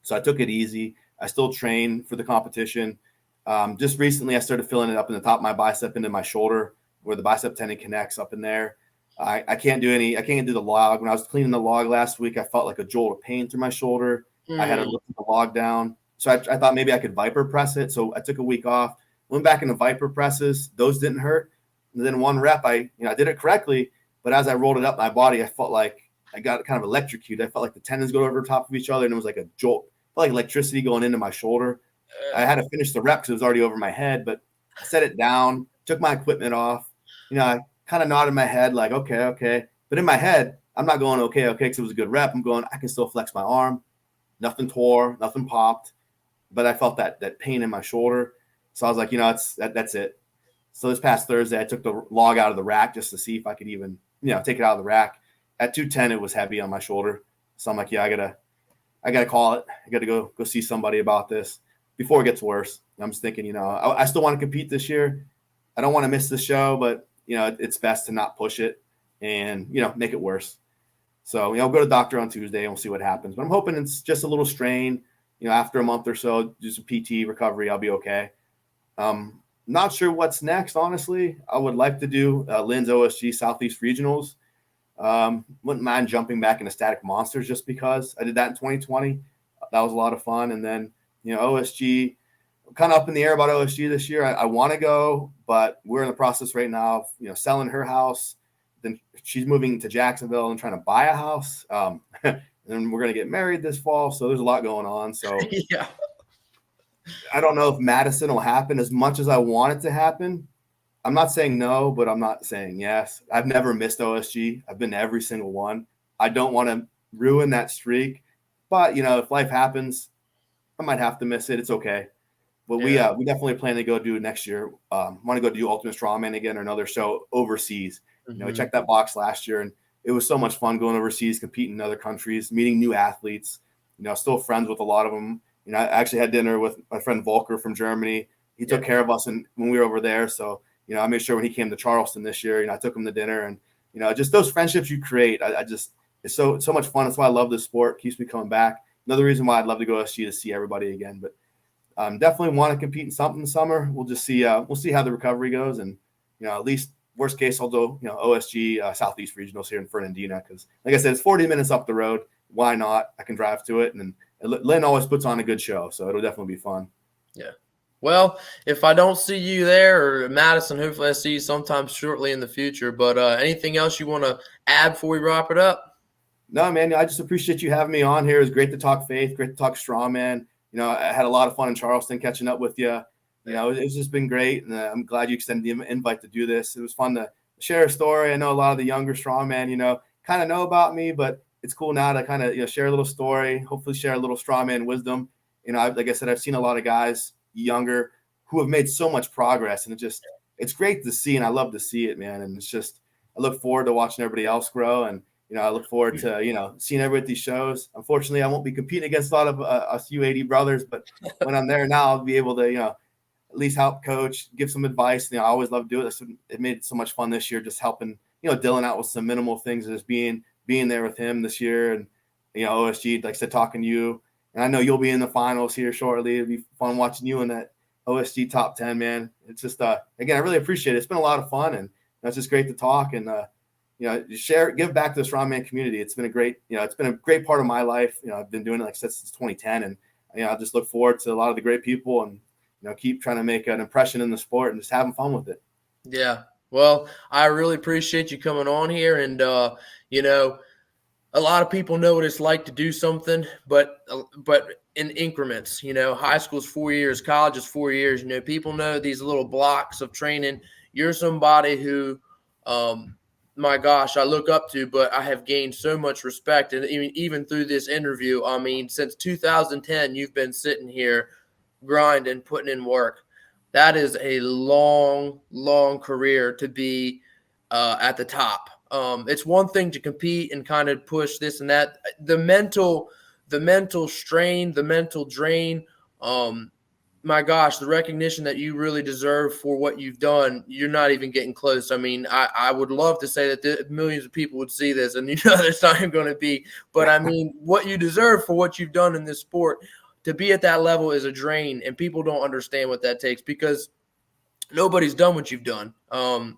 So I took it easy. I still train for the competition. Just recently, I started filling it up in the top of my bicep into my shoulder where the bicep tendon connects up in there. I can't do the log. When I was cleaning the log last week, I felt like a jolt of pain through my shoulder. I had to lift the log down. So I thought maybe I could Viper press it. So I took a week off, went back into Viper presses. Those didn't hurt. And then one rep, I did it correctly. But as I rolled it up my body, I felt like I got kind of electrocuted. I felt like the tendons go over the top of each other, and it was like a jolt. I felt like electricity going into my shoulder. I had to finish the rep because it was already over my head, but I set it down, took my equipment off. I kind of nodded my head like, okay. But in my head, I'm not going okay, because it was a good rep. I'm going, I can still flex my arm. Nothing tore, nothing popped. But I felt that pain in my shoulder. So I was like, that's it. So this past Thursday, I took the log out of the rack just to see if I could even, take it out of the rack. At 210, it was heavy on my shoulder. So I'm like, I gotta call it. I gotta go see somebody about this before it gets worse. I'm just thinking, I still want to compete this year. I don't want to miss the show, but it's best to not push it and, make it worse. So, I'll go to the doctor on Tuesday and we'll see what happens. But I'm hoping it's just a little strain. After a month or so, do some PT recovery, I'll be okay. Not sure what's next, honestly. I would like to do Lynn's OSG Southeast Regionals. Wouldn't mind jumping back into Static Monsters just because I did that in 2020. That was a lot of fun. And then, OSG, kind of up in the air about OSG this year. I want to go, but we're in the process right now of, selling her house. Then she's moving to Jacksonville and trying to buy a house. And we're going to get married this fall. So there's a lot going on. So yeah, I don't know if Madison will happen as much as I want it to happen. I'm not saying no, but I'm not saying yes. I've never missed OSG. I've been to every single one. I don't want to ruin that streak, but if life happens, I might have to miss it. It's okay. But we definitely plan to go do it next year. Want to go do Ultimate Strongman again or another show overseas. Mm-hmm. We checked that box last year, and it was so much fun going overseas, competing in other countries, meeting new athletes. Still friends with a lot of them. I actually had dinner with my friend Volker from Germany. He took care of us when we were over there. So, I made sure when he came to Charleston this year, I took him to dinner, and, just those friendships you create. It's so much fun. That's why I love this sport. Keeps me coming back. Another reason why I'd love to go SG to see everybody again, but definitely want to compete in something in the summer. We'll just see. We'll see how the recovery goes, and at least worst case, I'll do OSG Southeast Regionals here in Fernandina because, like I said, it's 40 minutes up the road. Why not? I can drive to it, and Lynn always puts on a good show, so it'll definitely be fun. Yeah. Well, if I don't see you there or Madison, hopefully I see you sometime shortly in the future. But anything else you want to add before we wrap it up? No, man, I just appreciate you having me on here. It's great to talk faith, great to talk strongman. I had a lot of fun in Charleston catching up with you. It's just been great, and I'm glad you extended the invite to do this. It was fun to share a story. I know a lot of the younger strongman, kind of know about me, but it's cool now to kind of share a little story, hopefully share a little strongman wisdom. like I said, I've seen a lot of guys younger who have made so much progress, and it's great to see, and I love to see it, man. And I look forward to watching everybody else grow, and I look forward to seeing everybody at these shows. Unfortunately, I won't be competing against a lot of us U80 brothers, but when I'm there now, I'll be able to at least help coach, give some advice. I always love to do it. It made it so much fun this year, just helping Dylan out with some minimal things, just being there with him this year, and OSG, like I said, talking to you. And I know you'll be in the finals here shortly. It'll be fun watching you in that OSG top 10, man. It's just, again, I really appreciate it. It's been a lot of fun, and it's just great to talk and, give back to the Strongman community. It's been a great, it's been a great part of my life. I've been doing it, like I said, since 2010. And, I just look forward to a lot of the great people and, keep trying to make an impression in the sport and just having fun with it. Yeah. Well, I really appreciate you coming on here. And, a lot of people know what it's like to do something, but in increments. High school's 4 years, college is 4 years. People know these little blocks of training. You're somebody who, my gosh, I look up to, but I have gained so much respect. And even through this interview, since 2010, you've been sitting here grinding, putting in work. That is a long, long career to be at the top. It's one thing to compete and kind of push this and that. The mental strain, the mental drain, my gosh, the recognition that you really deserve for what you've done, you're not even getting close. I would love to say that millions of people would see this, and there's not even going to be. But what you deserve for what you've done in this sport, to be at that level is a drain, and people don't understand what that takes because nobody's done what you've done.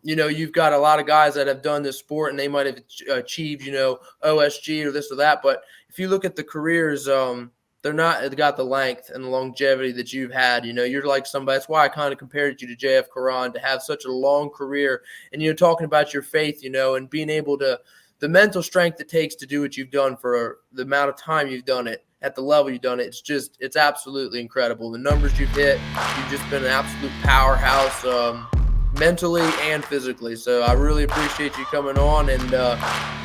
You've got a lot of guys that have done this sport and they might have achieved, OSG or this or that. But if you look at the careers, they're not got the length and the longevity that you've had. You're like somebody. That's why I kind of compared you to JF Karan, to have such a long career. And talking about your faith, and being able to, the mental strength it takes to do what you've done for the amount of time you've done it, at the level you've done it, it's absolutely incredible. The numbers you've hit, you've just been an absolute powerhouse, mentally and physically. So I really appreciate you coming on, and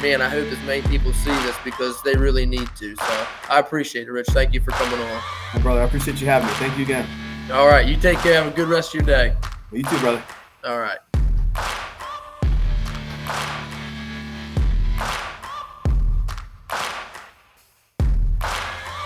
man, I hope as many people see this because they really need to. So I appreciate it, Rich. Thank you for coming on. My brother, I appreciate you having me. Thank you again. All right, you take care. Have a good rest of your day. You too, brother. All right.